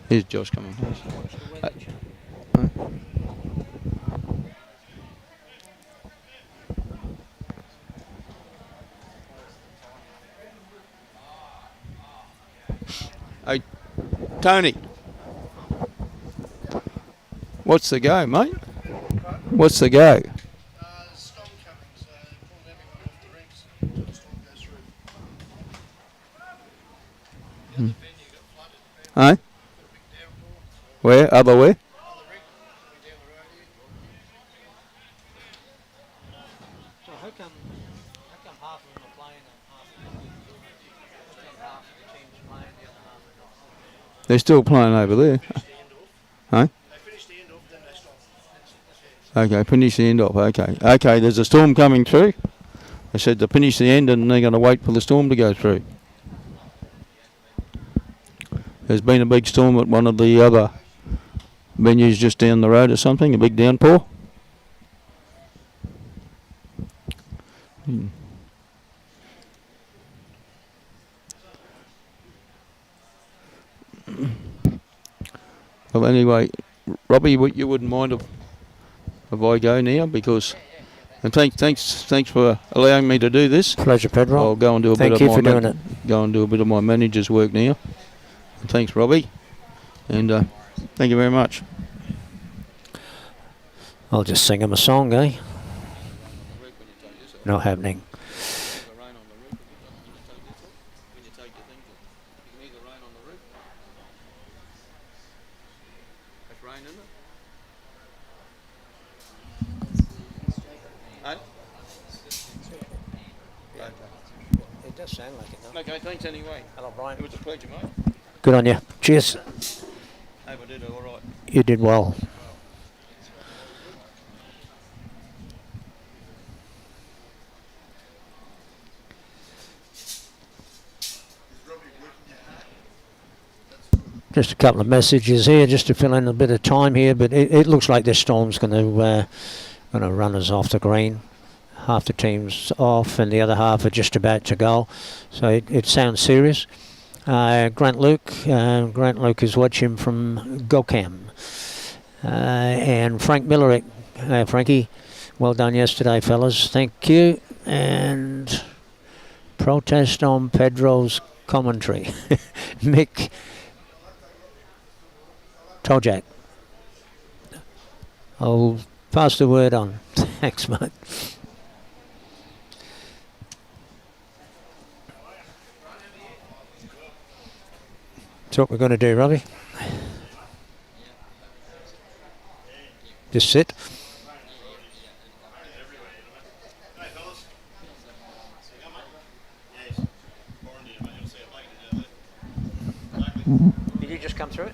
Here's Josh coming. Hey, Tony. What's the go, mate? What's the go? Storm coming, so pulled everyone off the rinks until the storm goes through. Hey? Where? Other where? So how come half of them are playing and half of the team's playing, the other half are not? They're still playing over there. Hey? They finish the end off, then they stop. Okay, finish the end off. Okay. Okay, there's a storm coming through. They said to finish the end and they're going to wait for the storm to go through. There's been a big storm at one of the other venues just down the road or something, a big downpour. Well, anyway, Robbie, you wouldn't mind if I go now, because and thanks for allowing me to do this. Pleasure, Pedro. I'll go and do a Thank bit you of for doing it. Go and do a bit of my manager's work now. And thanks, Robbie, and thank you very much. I'll just sing him a song, eh? Not happening. It does sound like it, though. Okay, thanks anyway. Hello, Brian. It was a pleasure, mate. Good on you. Cheers. Hope I did all right. You did well. Just a couple of messages here, just to fill in a bit of time here. But it looks like this storm's going to run us off the green. Half the team's off, and the other half are just about to go. So it sounds serious. Grant Luke. Grant Luke is watching from Gokam. And Frank Millerick. Frankie, well done yesterday, fellas. Thank you. And protest on Pedro's commentary. Mick Tojak. I'll pass the word on. Thanks, mate. That's what we're going to do, Robbie. Just sit. Did you just come through it?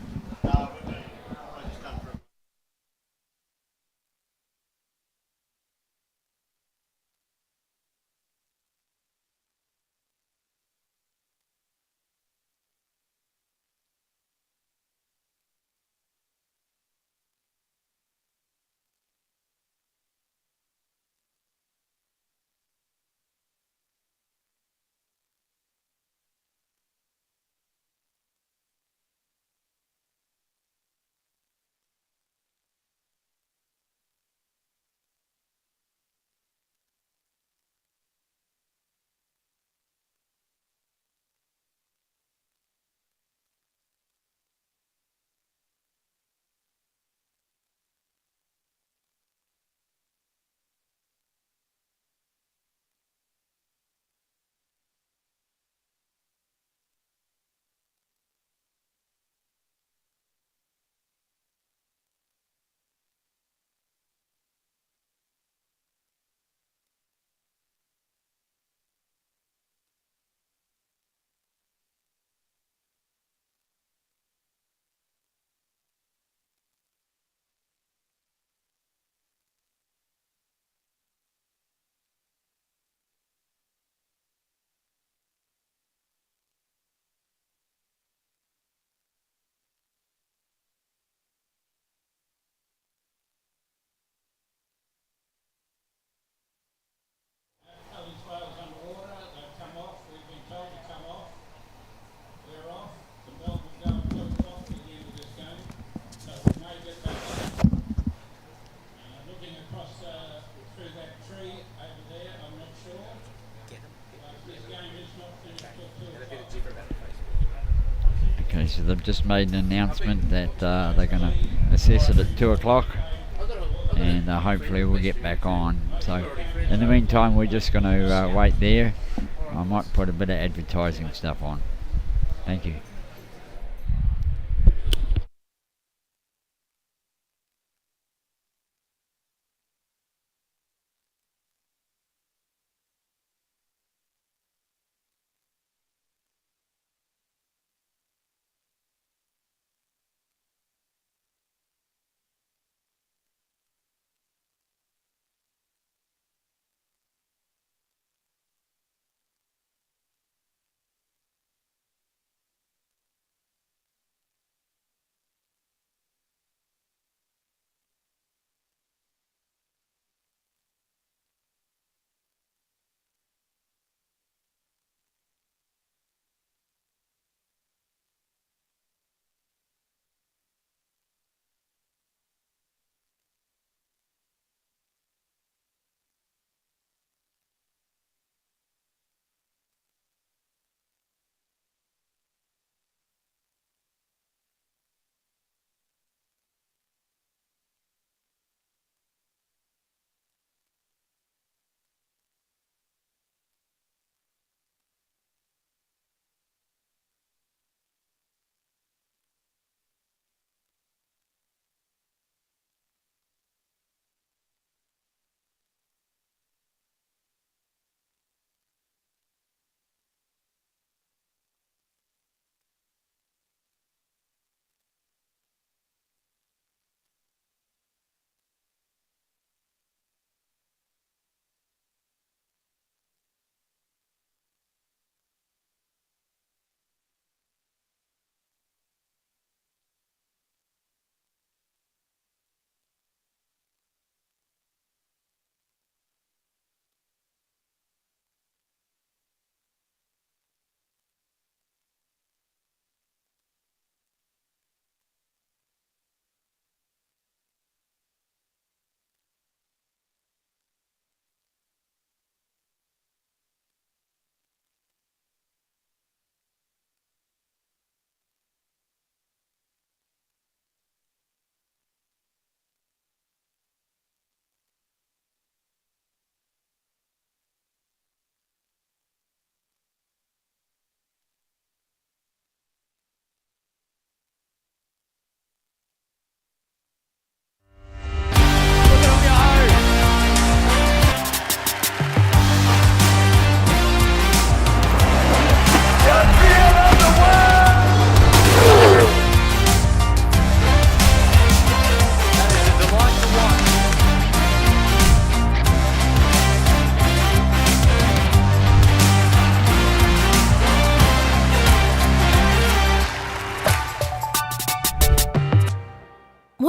Okay, so they've just made an announcement that they're going to assess it at 2 o'clock, and hopefully we'll get back on. So in the meantime, we're just going to wait there. I might put a bit of advertising stuff on. Thank you.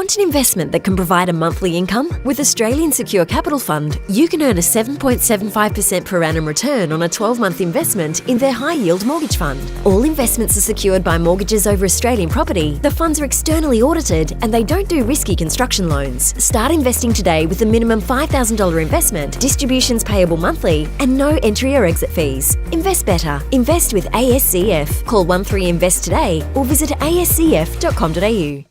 Want an investment that can provide a monthly income? With Australian Secure Capital Fund, you can earn a 7.75% per annum return on a 12-month investment in their high-yield mortgage fund. All investments are secured by mortgages over Australian property. The funds are externally audited and they don't do risky construction loans. Start investing today with a minimum $5,000 investment, distributions payable monthly, and no entry or exit fees. Invest better. Invest with ASCF. Call 13invest today or visit ascf.com.au.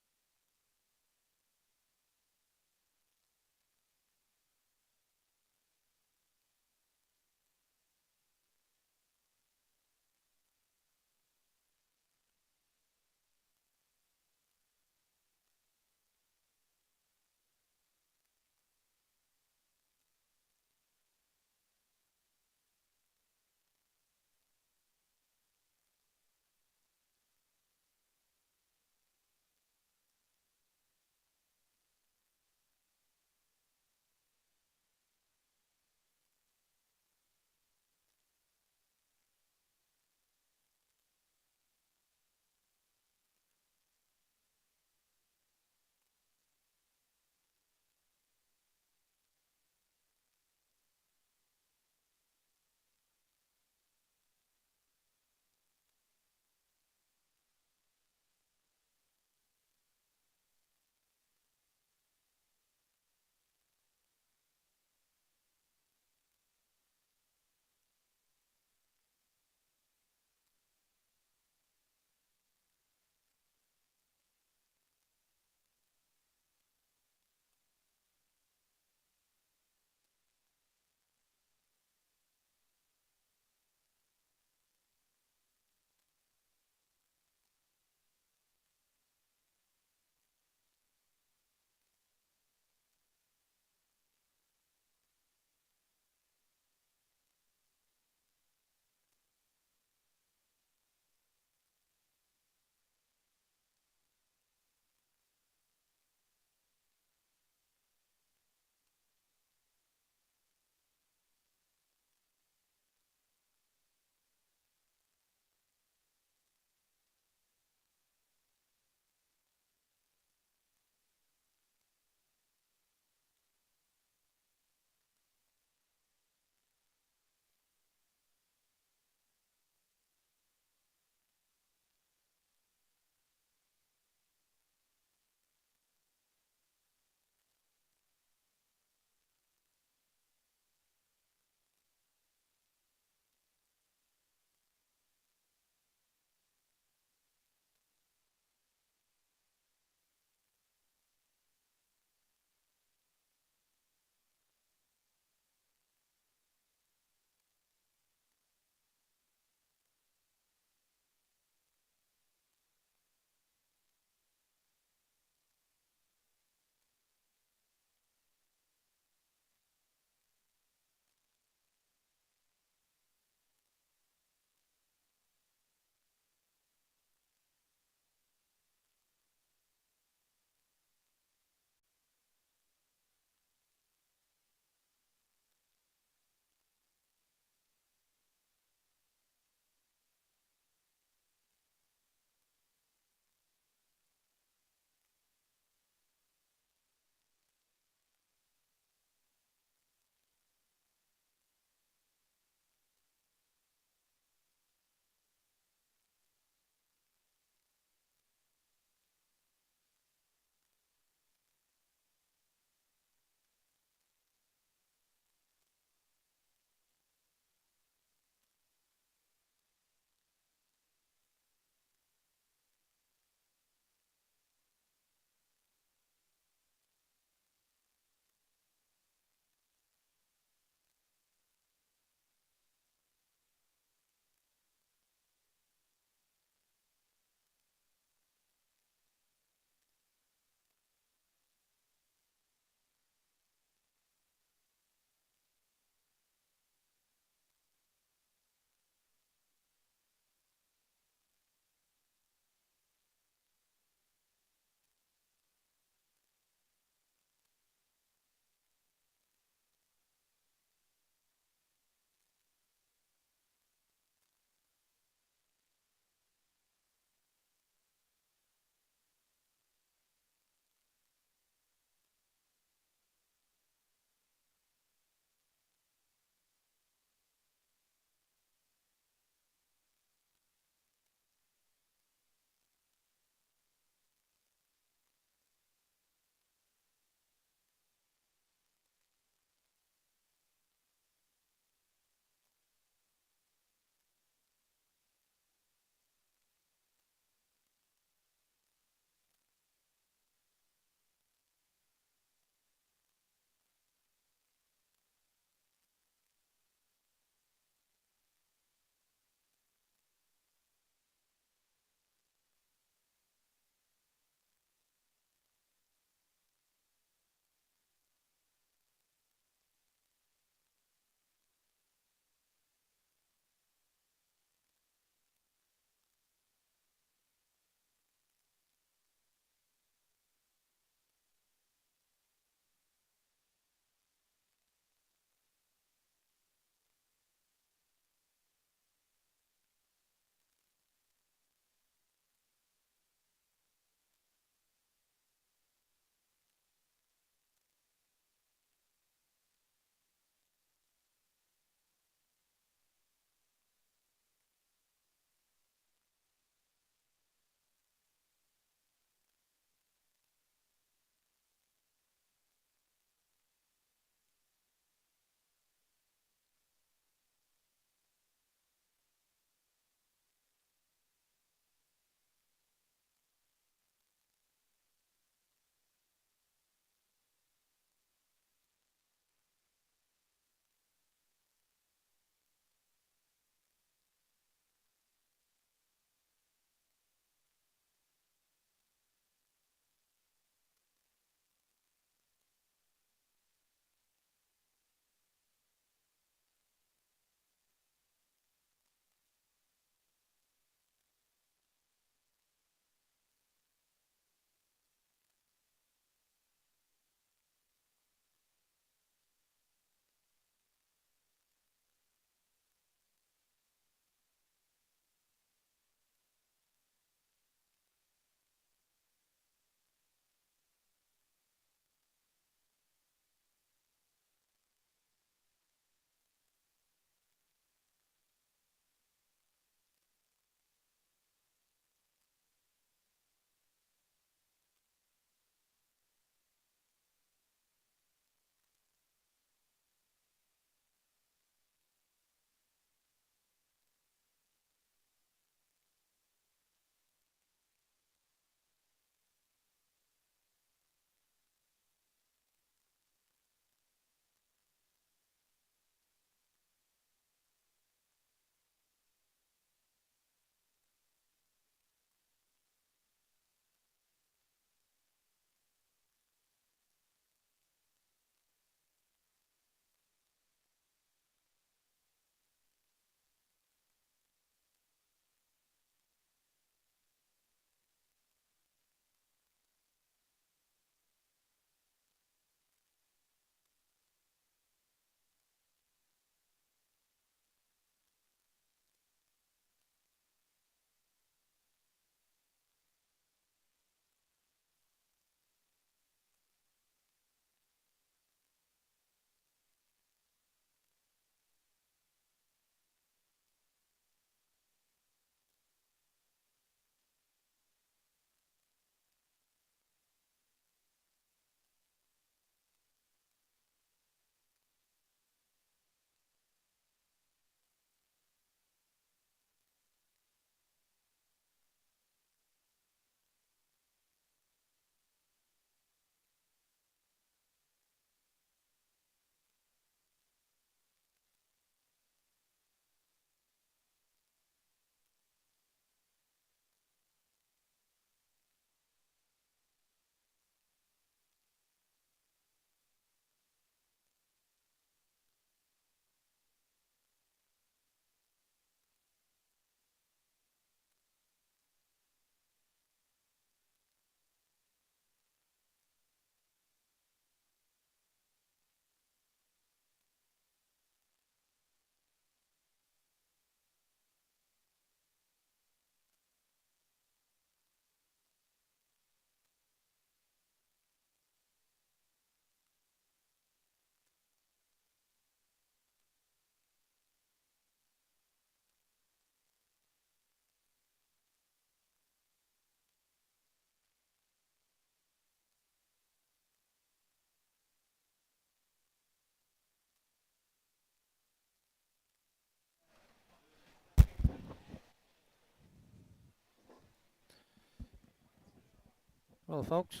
Well, folks,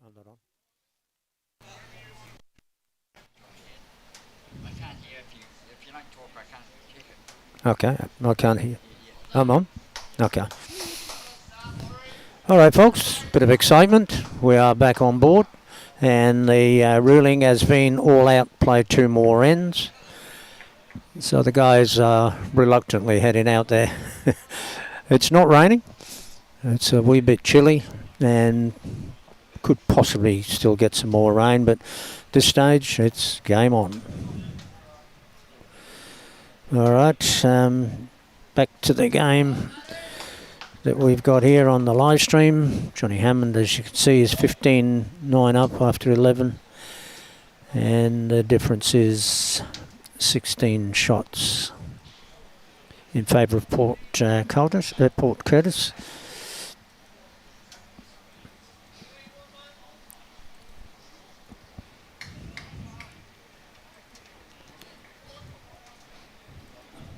hold that on. I can't hear if you don't talk. I can't check it. Okay, I can't hear. I'm on. Okay. All right, folks, bit of excitement. We are back on board, and the ruling has been all out, play 2 more ends. So the guys are reluctantly heading out there. It's not raining. It's a wee bit chilly, and could possibly still get some more rain, but this stage, it's game on. All right, back to the game that we've got here on the live stream. Johnny Hammond, as you can see, is 15-9 up after 11, and the difference is 16 shots in favour of Port Curtis.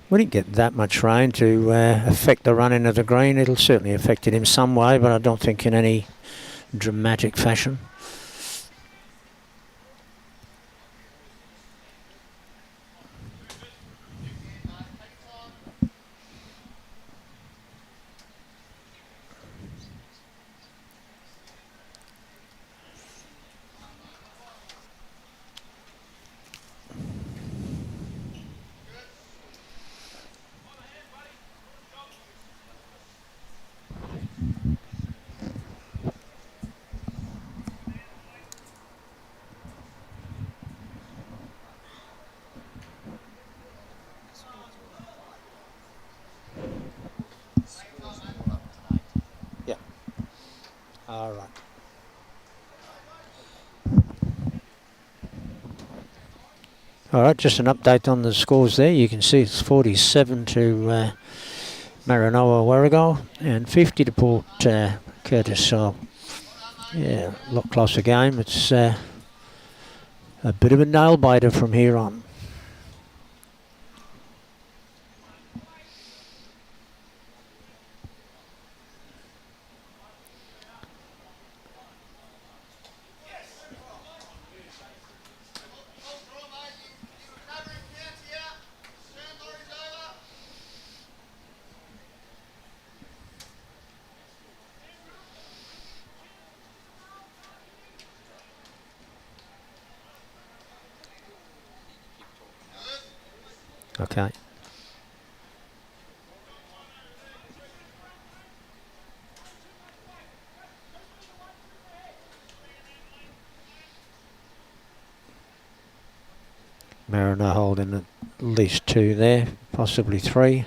We didn't get that much rain to affect the running of the green. It'll certainly affect it in some way, but I don't think in any dramatic fashion. All right. All right, just an update on the scores there. You can see it's 47 to MARANOA WARREGO and 50 to Port Curtis. So, yeah, a lot closer game. It's a bit of a nail biter from here on. Okay. Mariner holding at least 2 there, possibly 3.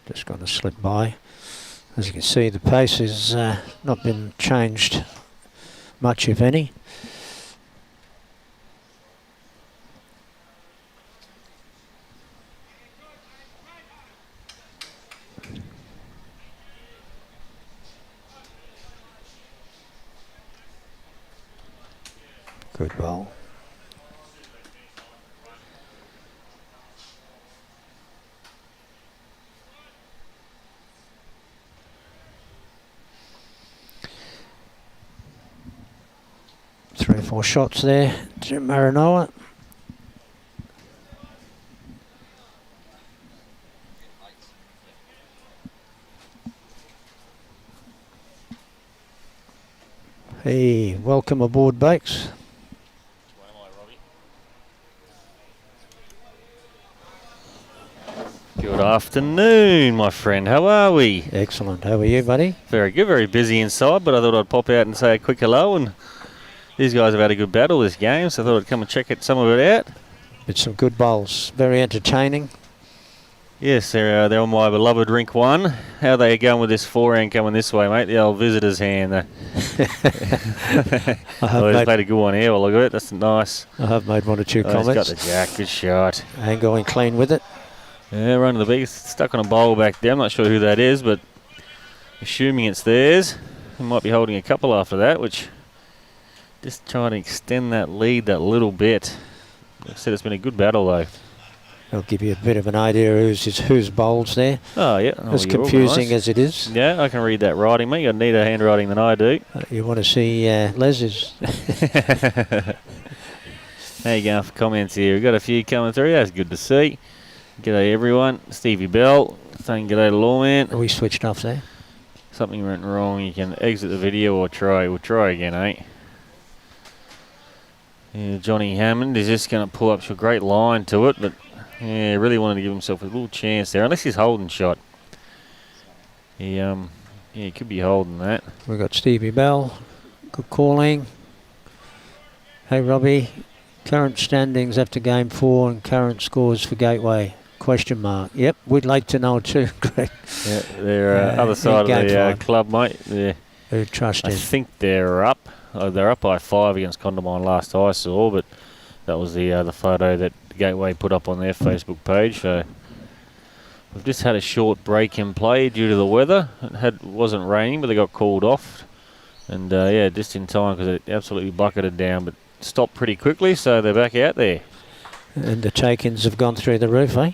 Just going to slip by. As you can see, the pace has not been changed much, if any. Good ball. Three or 4 shots there to MARANOA. Hey, welcome aboard, Bakes. Good afternoon, my friend. How are we? Excellent. How are you, buddy? Very good. Very busy inside, but I thought I'd pop out and say a quick hello. And these guys have had a good battle this game, so I thought I'd come and check some of it out. It's some good bowls. Very entertaining. Yes, they're on my beloved rink 1. How are they going with this forehand coming this way, mate? The old visitor's hand. I have played a good one here. Well, look at it. That's nice. I have made 1 or 2 comments. He's got the jack. Good shot. And going clean with it. Yeah, run to the big. Stuck on a bowl back there. I'm not sure who that is, but assuming it's theirs. He might be holding a couple after that, which just trying to extend that lead that little bit. Like I said, it's been a good battle though. I'll give you a bit of an idea who's bowls there. Oh, yeah. As confusing as it is. Yeah, I can read that writing, mate. You've got neater handwriting than I do. You want to see Les's. How you going for comments here? We've got a few coming through. That's good to see. G'day, everyone. Stevie Bell saying g'day to Lawman. Are we switched off there? Something went wrong. You can exit the video or try. We'll try again, eh? Yeah, Johnny Hammond is just going to pull up to a great line to it, but yeah, really wanted to give himself a little chance there, unless he's holding shot. He could be holding that. We've got Stevie Bell. Good calling. Hey, Robbie. Current standings after game 4 and current scores for Gateway. Question mark. Yep, we'd like to know too, Greg. Yeah, they're other side of the club, mate. Who trusted? I think they're up. They're up by 5 against Condamine last I saw, but that was the photo that Gateway put up on their Facebook page. So we've just had a short break in play due to the weather. It wasn't raining, but they got called off, and yeah, just in time because it absolutely bucketed down, but stopped pretty quickly, so they're back out there. And the take-ins have gone through the roof, eh?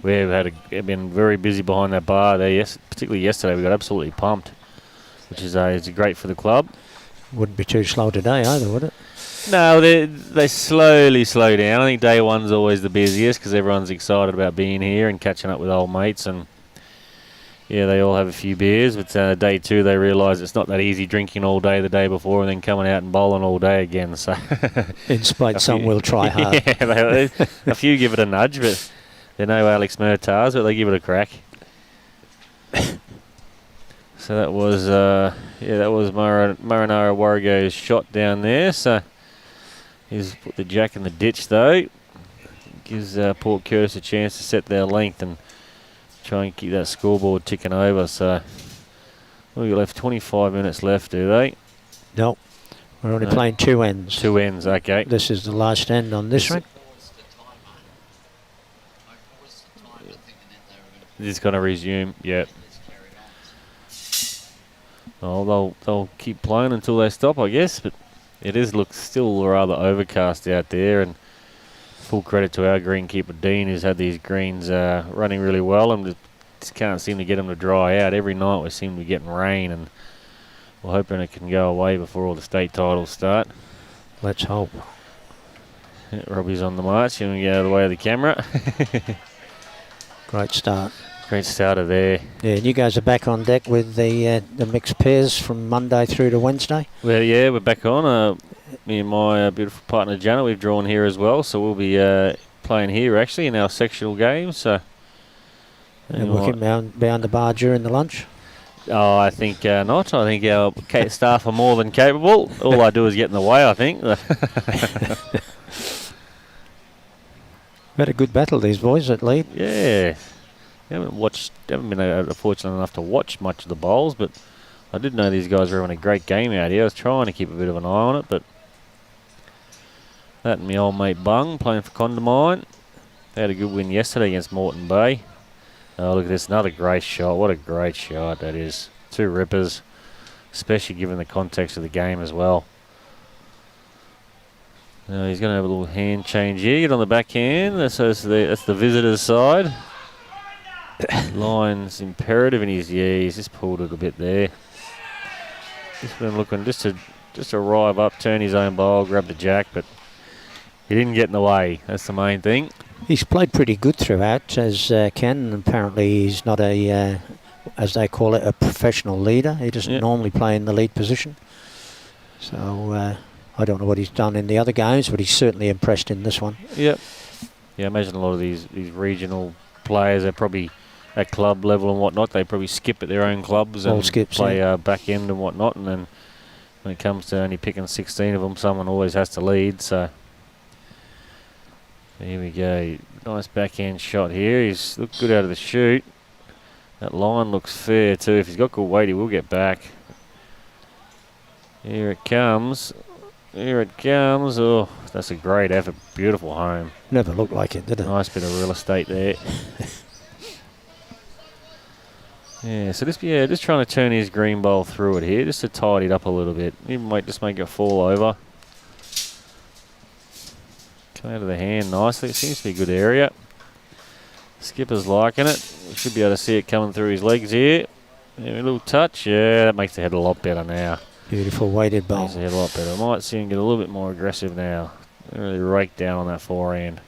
We've been very busy behind that bar there. Yes, particularly yesterday, we got absolutely pumped, which is great for the club. Wouldn't be too slow today either, would it? No, they slowly slow down. I think day one's always the busiest because everyone's excited about being here and catching up with old mates, and yeah, they all have a few beers. But day 2, they realise it's not that easy drinking all day the day before and then coming out and bowling all day again. So, in spite, some will try hard. Yeah, a few give it a nudge, but they're no Alex Murtars, but they give it a crack. So that was Maranoa Warrego's shot down there. So he's put the jack in the ditch though. Gives Port Curtis a chance to set their length and try and keep that scoreboard ticking over. So we've left 25 minutes left, do they? No, we're only playing 2 ends. 2 ends, okay. This is the last end on this ring. This is going to resume, yep. Oh, they'll keep playing until they stop, I guess, but it looks still rather overcast out there, and full credit to our greenkeeper Dean, who's had these greens running really well, and just can't seem to get them to dry out. Every night we seem to be getting rain, and we're hoping it can go away before all the state titles start. Let's hope. Robbie's on the march, and we get out of the way of the camera. Great start. Great starter there. Yeah, and you guys are back on deck with the mixed pairs from Monday through to Wednesday? Well, yeah, we're back on. Me and my beautiful partner Janet, we've drawn here as well, so we'll be playing here actually in our sectional games. So, and working behind the bar during the lunch? Oh, I think not. I think our staff are more than capable. All I do is get in the way, I think. Had a good battle, these boys at lead. Yeah. Haven't been fortunate enough to watch much of the bowls, but I did know these guys were having a great game out here. I was trying to keep a bit of an eye on it, but that and my old mate Bung playing for Condamine. They had a good win yesterday against Moreton Bay. Oh, look at this, another great shot. What a great shot that is. 2 rippers, especially given the context of the game as well. He's going to have a little hand change here. Get on the backhand. That's the visitor's side. Line's imperative, and he's just pulled it a bit there. Just been looking just to arrive up, turn his own bowl, grab the jack, but he didn't get in the way. That's the main thing. He's played pretty good throughout, as Ken. Apparently, he's not a, as they call it, a professional leader. He doesn't normally play in the lead position. So I don't know what he's done in the other games, but he's certainly impressed in this one. Yep. Yeah, I imagine a lot of these regional players are probably at club level and whatnot. They probably skip at their own clubs and play back end and whatnot. And then when it comes to only picking 16 of them, someone always has to lead. So here we go. Nice backhand shot here. He's looked good out of the chute. That line looks fair too. If he's got good weight, he will get back. Here it comes. Here it comes. Oh, that's a great effort. Beautiful home. Never looked like it, did it? Nice bit of real estate there. Yeah, so just trying to turn his green bowl through it here, just to tidy it up a little bit. He might just make it fall over. Come out of the hand nicely. It seems to be a good area. Skipper's liking it. We should be able to see it coming through his legs here. Yeah, a little touch. Yeah, that makes the head a lot better now. Beautiful weighted bowl. Makes the head a lot better. I might see him get a little bit more aggressive now. Really rake down on that forehand.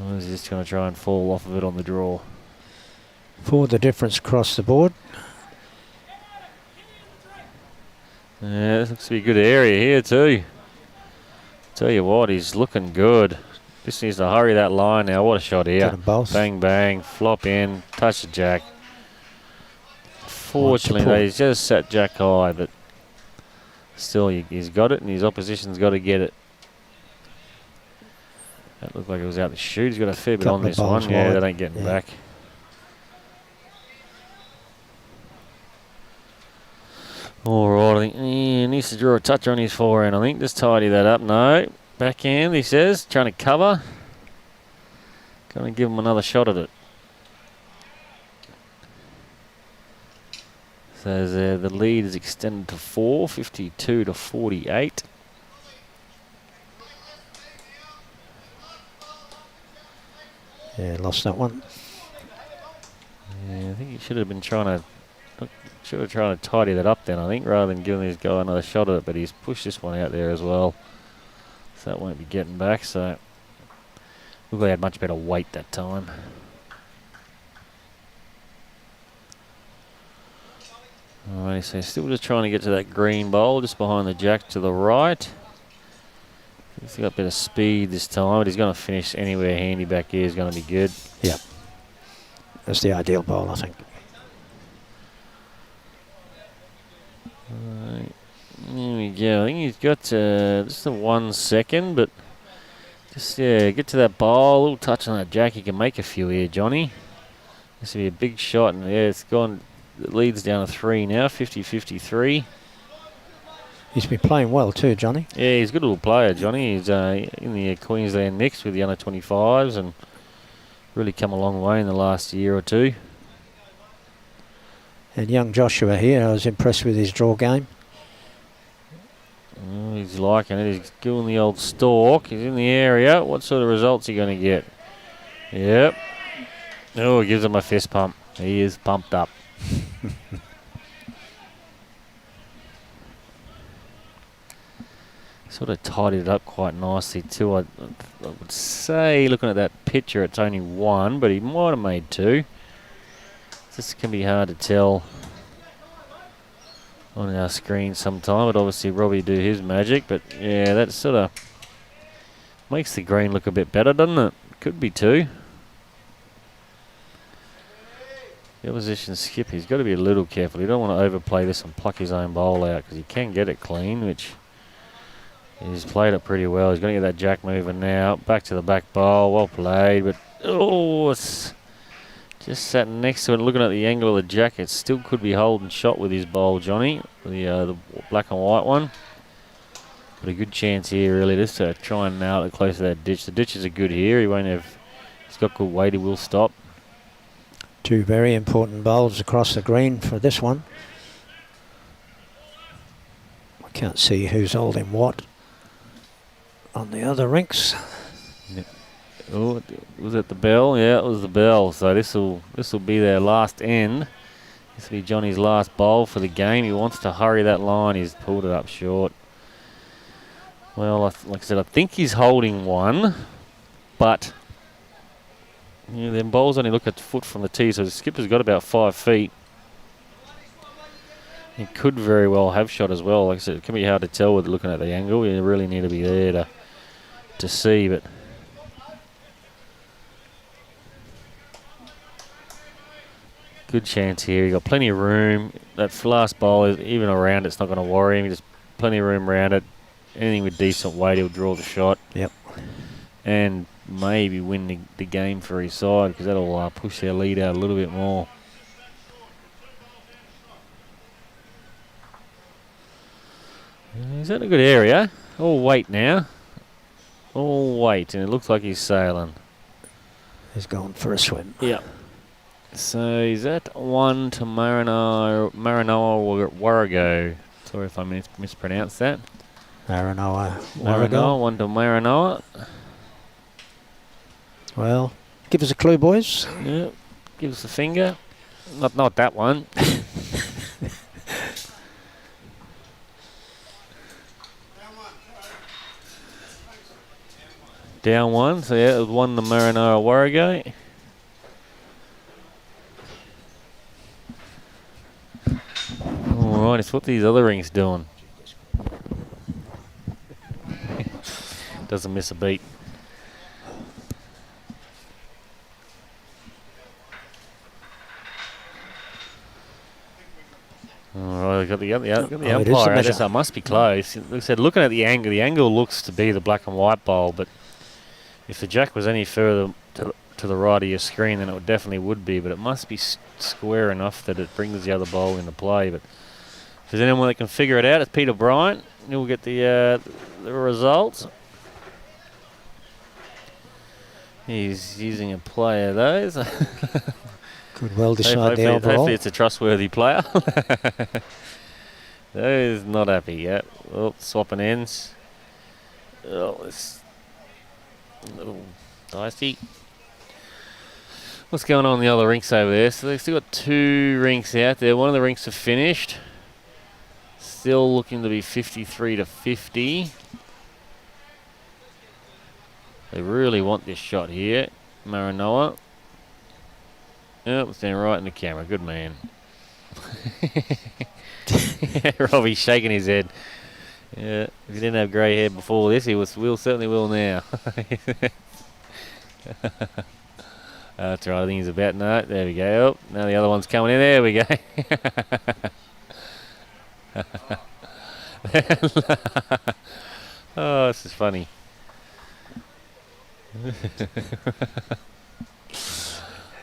Or is he just going to try and fall off of it on the draw? For the difference across the board. Yeah, this looks to be a good area here too. Tell you what, he's looking good. Just needs to hurry that line now. What a shot here. Bang, bang, flop in, touch the jack. Fortunately, he's just set jack high, but still he's got it and his opposition's got to get it. That looked like it was out the chute. He's got a fair bit on this one. Yeah, that ain't getting back. Alright, I think he needs to draw a touch on his forehand, I think. Just tidy that up. No. Backhand, he says. Trying to cover. Going to give him another shot at it. So the lead is extended to 4, 52 to 48. Yeah, lost that one. Yeah, I think he should have been trying to tidy that up then, I think, rather than giving this guy another shot at it, but he's pushed this one out there as well. So that won't be getting back, so looked like he had much better weight that time. Alright, so still just trying to get to that green bowl, just behind the jack to the right. He's got a bit of speed this time, but he's going to finish anywhere handy back here is going to be good. Yep. That's the ideal bowl, I think. Alright, there we go. I think he's got just the 1 second, but just get to that bowl, a little touch on that jack. He can make a few here, Johnny. This will be a big shot, and yeah, it's gone. It leads down to 3 now, 50-53. He's been playing well too, Johnny. Yeah, he's a good little player, Johnny. He's in the Queensland mix with the under-25s and really come a long way in the last year or two. And young Joshua here, I was impressed with his draw game. Oh, he's liking it. He's doing the old stalk. He's in the area. What sort of results are you going to get? Yep. Oh, he gives him a fist pump. He is pumped up. Sort of tidied it up quite nicely too. I would say, looking at that picture, it's only 1, but he might have made 2. This can be hard to tell on our screen sometime, but obviously Robbie do his magic. But yeah, that sort of makes the green look a bit better, doesn't it? Could be 2. The opposition skip, he's got to be a little careful. You don't want to overplay this and pluck his own bowl out, because he can get it clean, which he's played it pretty well. He's going to get that jack moving now. Back to the back bowl. Well played, but oh, it's just sat next to it, looking at the angle of the jack. It still could be holding shot with his bowl, Johnny, the black and white one. But a good chance here, really, just to try and nail it close to that ditch. The ditches are good here. He won't have. He's got good weight. He will stop. 2 very important bowls across the green for this one. I can't see who's holding what on the other rinks. Yeah. Oh, was it the bell? Yeah, it was the bell. So this will be their last end. This will be Johnny's last bowl for the game. He wants to hurry that line. He's pulled it up short. Well, like I said, I think he's holding 1, but yeah, them bowls only look at the foot from the tee, so the skipper's got about 5 feet. He could very well have shot as well. Like I said, it can be hard to tell with looking at the angle. You really need to be there to see, but good chance here. He got plenty of room. That last bowl, is even around it's not going to worry him. Just plenty of room around it. Anything with decent weight, he'll draw the shot. Yep. And maybe win the game for his side, because that'll push their lead out a little bit more. Is that a good area? All weight now. All weight, and it looks like he's sailing. He's going for a swim. Yep. So is that 1 to Maranoa WARREGO? Sorry if I mispronounced that. Maranoa. Maranoa, 1 to Maranoa. Well, give us a clue, boys. Yeah, give us a finger. Not that one. Down 1, so yeah, it was 1 to Maranoa WARREGO. Alright, it's what these other rings doing. Doesn't miss a beat. Alright, got the umpire out there, so it must be close. Like I said, looking at the angle looks to be the black and white bowl, but if the jack was any further to the right of your screen, then it definitely would be, but it must be square enough that it brings the other bowl into play. But if there's anyone that can figure it out, it's Peter Bryant. He'll get the results. He's using a player of those. Could well decide the overall. Hopefully it's a trustworthy player. He's not happy yet. Oh, swapping ends. Oh, it's a little dicey. What's going on in the other rinks over there? So they've still got 2 rinks out there. One of the rinks are finished. Still looking to be 53 to 50. They really want this shot here. Maranoa. Oh, it's standing right in the camera. Good man. Robbie's shaking his head. Yeah, if he didn't have grey hair before this, he certainly will now. That's right, I think he's about, no, there we go. Oh, now the other one's coming in, there we go. Oh, this is funny.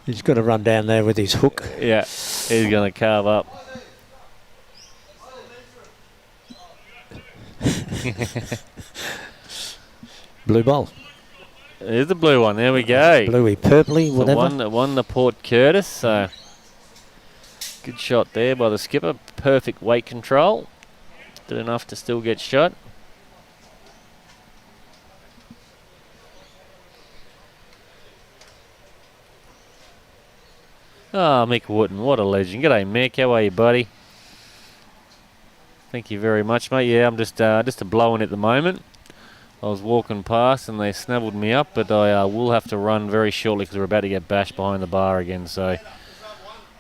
He's got to run down there with his hook. Yeah, he's going to carve up. Blue ball. There's the blue one. There we go. Bluey, purpley, whatever. The one to Port Curtis. So good shot there by the skipper. Perfect weight control. Did enough to still get shot. Oh, Mick Wooten, what a legend. G'day, Mick. How are you, buddy? Thank you very much, mate. Yeah, I'm just a blowing at the moment. I was walking past and they snabbled me up, but I will have to run very shortly because we're about to get bashed behind the bar again. So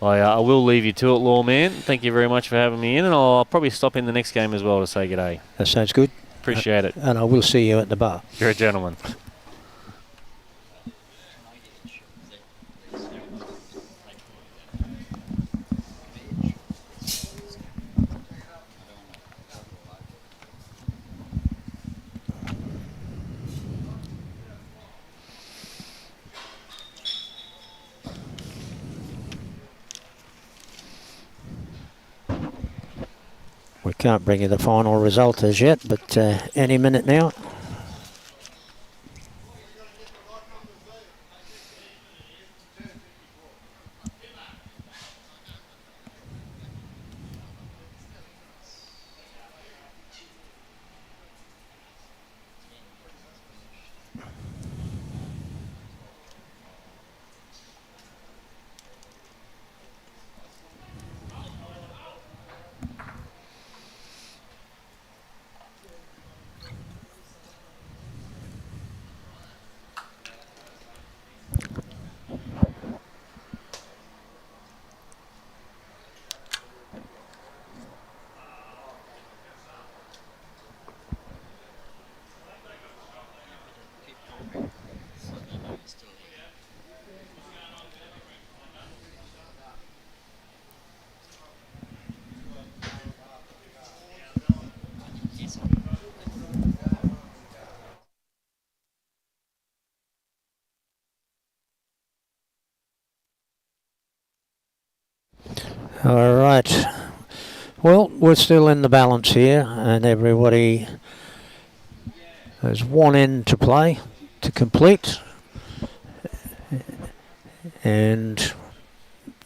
I will leave you to it, Lawman. Thank you very much for having me in, and I'll probably stop in the next game as well to say g'day. That sounds good. Appreciate it. And I will see you at the bar. You're a gentleman. We can't bring you the final result as yet, but any minute now. All right. Well, we're still in the balance here, and everybody has one end to play to complete, and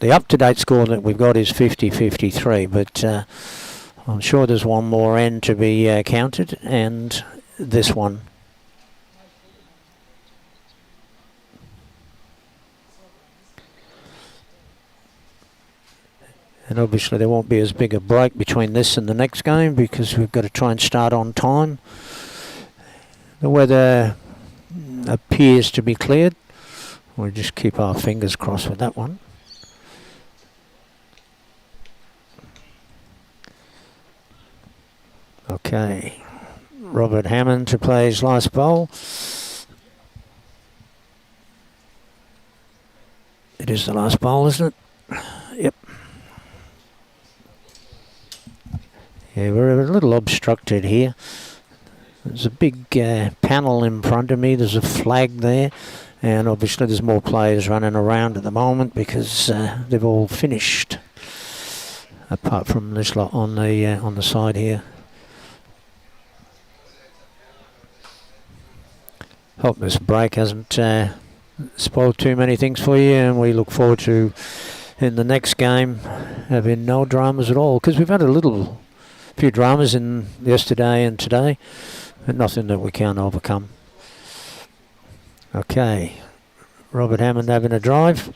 The up-to-date score that we've got is 50-53, but I'm sure there's one more end to be counted, and this one. And obviously there won't be as big a break between this and the next game because we've got to try and start on time. The weather appears to be cleared. We'll just keep our fingers crossed with that one. Okay, Robert Hammond to play his last bowl. It is the last bowl, isn't it? Yep. Yeah, we're a little obstructed here. There's a big panel in front of me. There's a flag there. And obviously there's more players running around at the moment because they've all finished. Apart from this lot on the side here. Hope this break hasn't spoiled too many things for you, and we look forward to, in the next game, having no dramas at all, because we've had a few dramas in yesterday and today, but nothing that we can't overcome. Okay, Robert Hammond having a drive.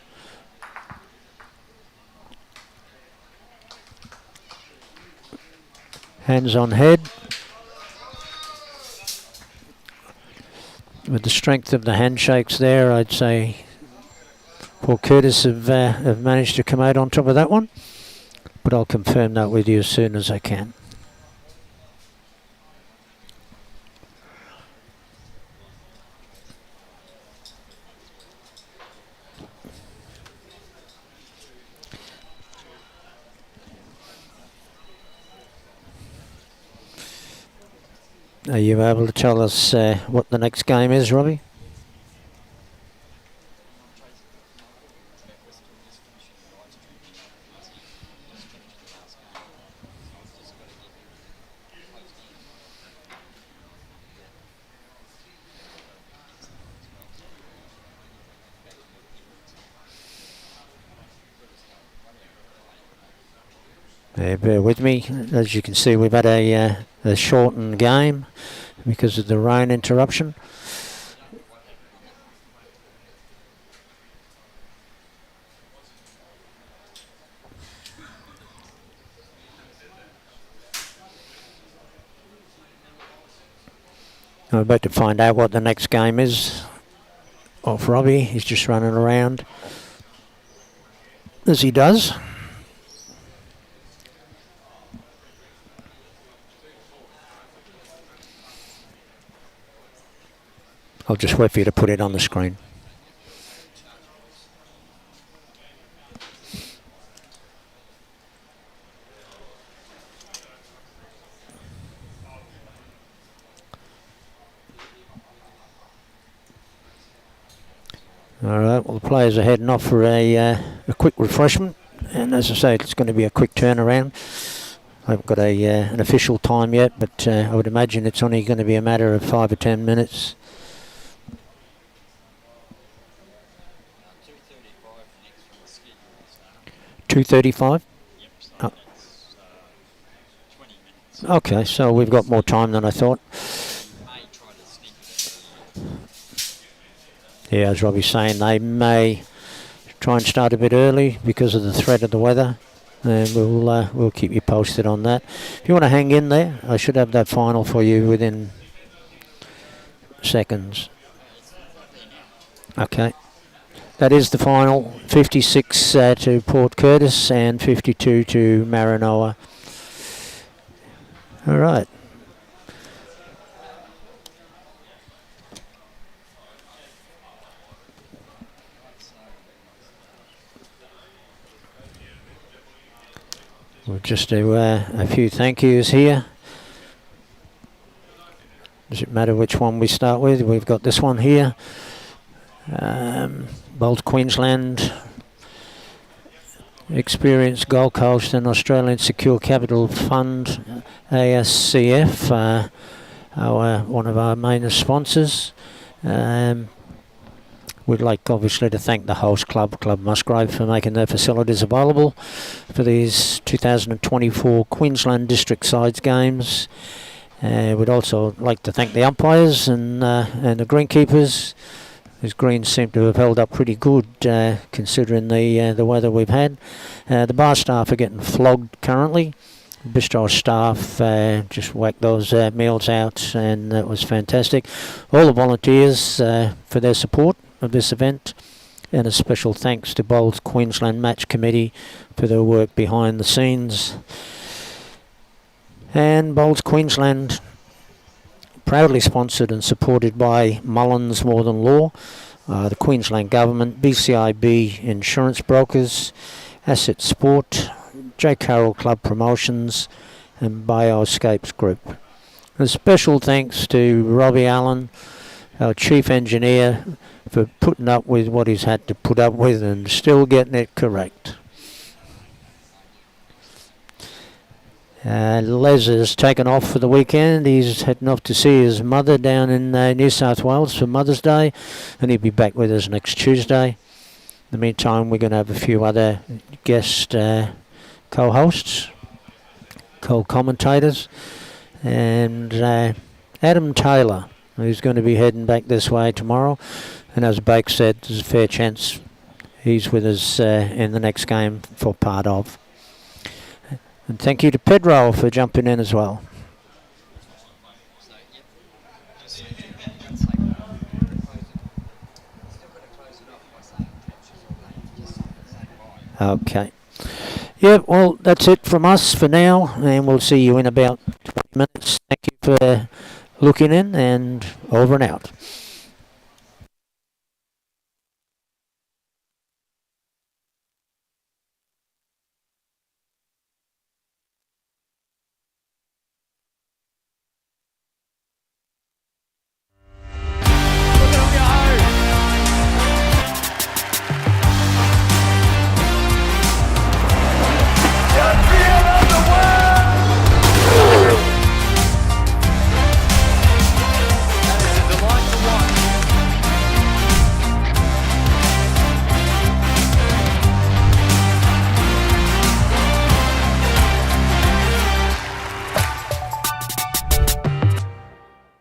Hands on head. With the strength of the handshakes there, I'd say Port Curtis have managed to come out on top of that one. But I'll confirm that with you as soon as I can. Are you able to tell us what the next game is, Robbie? Bear with me. As you can see, we've had a shortened game because of the rain interruption. I'm about to find out what the next game is of Robbie. He's just running around as he does. I'll just wait for you to put it on the screen. All right, well, the players are heading off for a quick refreshment, and as I say, it's going to be a quick turnaround. I haven't got an official time yet, but I would imagine it's only going to be a matter of 5 or 10 minutes. 2:35? Oh. Okay, so we've got more time than I thought. Yeah, as Robbie's saying, they may try and start a bit early because of the threat of the weather, and we'll keep you posted on that. If you want to hang in there, I should have that final for you within seconds. Okay. That is the final, 56 to Port Curtis and 52 to Maranoa. All right. We'll just do a few thank yous here. Does it matter which one we start with? We've got this one here. Both Queensland Experience Gold Coast and Australian Secure Capital Fund, ASCF, one of our main sponsors. We'd like obviously to thank the host club, Club Musgrave, for making their facilities available for these 2024 Queensland District Sides games. We'd also like to thank the umpires and the greenkeepers, whose greens seem to have held up pretty good considering the weather we've had. The bar staff are getting flogged currently. Bistro staff just whacked those meals out, and that was fantastic. All the volunteers for their support of this event, and a special thanks to Bowls Queensland Match Committee for their work behind the scenes. And Bowls Queensland, proudly sponsored and supported by Mullins More Than Law, the Queensland Government, BCIB Insurance Brokers, Asset Sport, J. Carroll Club Promotions, and Bioscapes Group. A special thanks to Robbie Allen, our Chief Engineer, for putting up with what he's had to put up with and still getting it correct. Les has taken off for the weekend. He's heading off to see his mother down in New South Wales for Mother's Day, and he'll be back with us next Tuesday. In the meantime, we're going to have a few other guest co-hosts, co-commentators, and Adam Taylor, who's going to be heading back this way tomorrow. And as Bake said, there's a fair chance he's with us in the next game for part of. And thank you to Pedro for jumping in as well. Okay. Yeah, well, that's it from us for now, and we'll see you in about 20 minutes. Thank you for looking in, and over and out.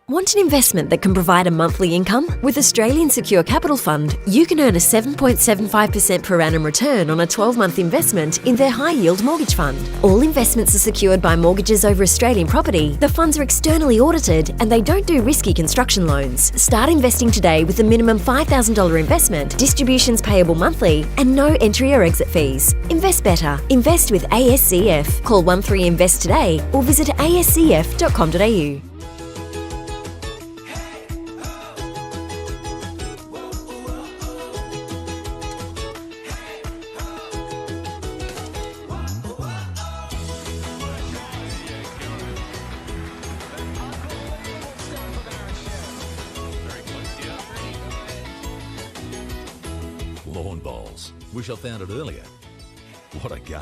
Want an investment that can provide a monthly income? With Australian Secure Capital Fund, you can earn a 7.75% per annum return on a 12-month investment in their high-yield mortgage fund. All investments are secured by mortgages over Australian property. The funds are externally audited and they don't do risky construction loans. Start investing today with a minimum $5,000 investment, distributions payable monthly, and no entry or exit fees. Invest better. Invest with ASCF. Call 13INVEST today or visit ascf.com.au. Lawn bowls. Wish I found it earlier. What a game.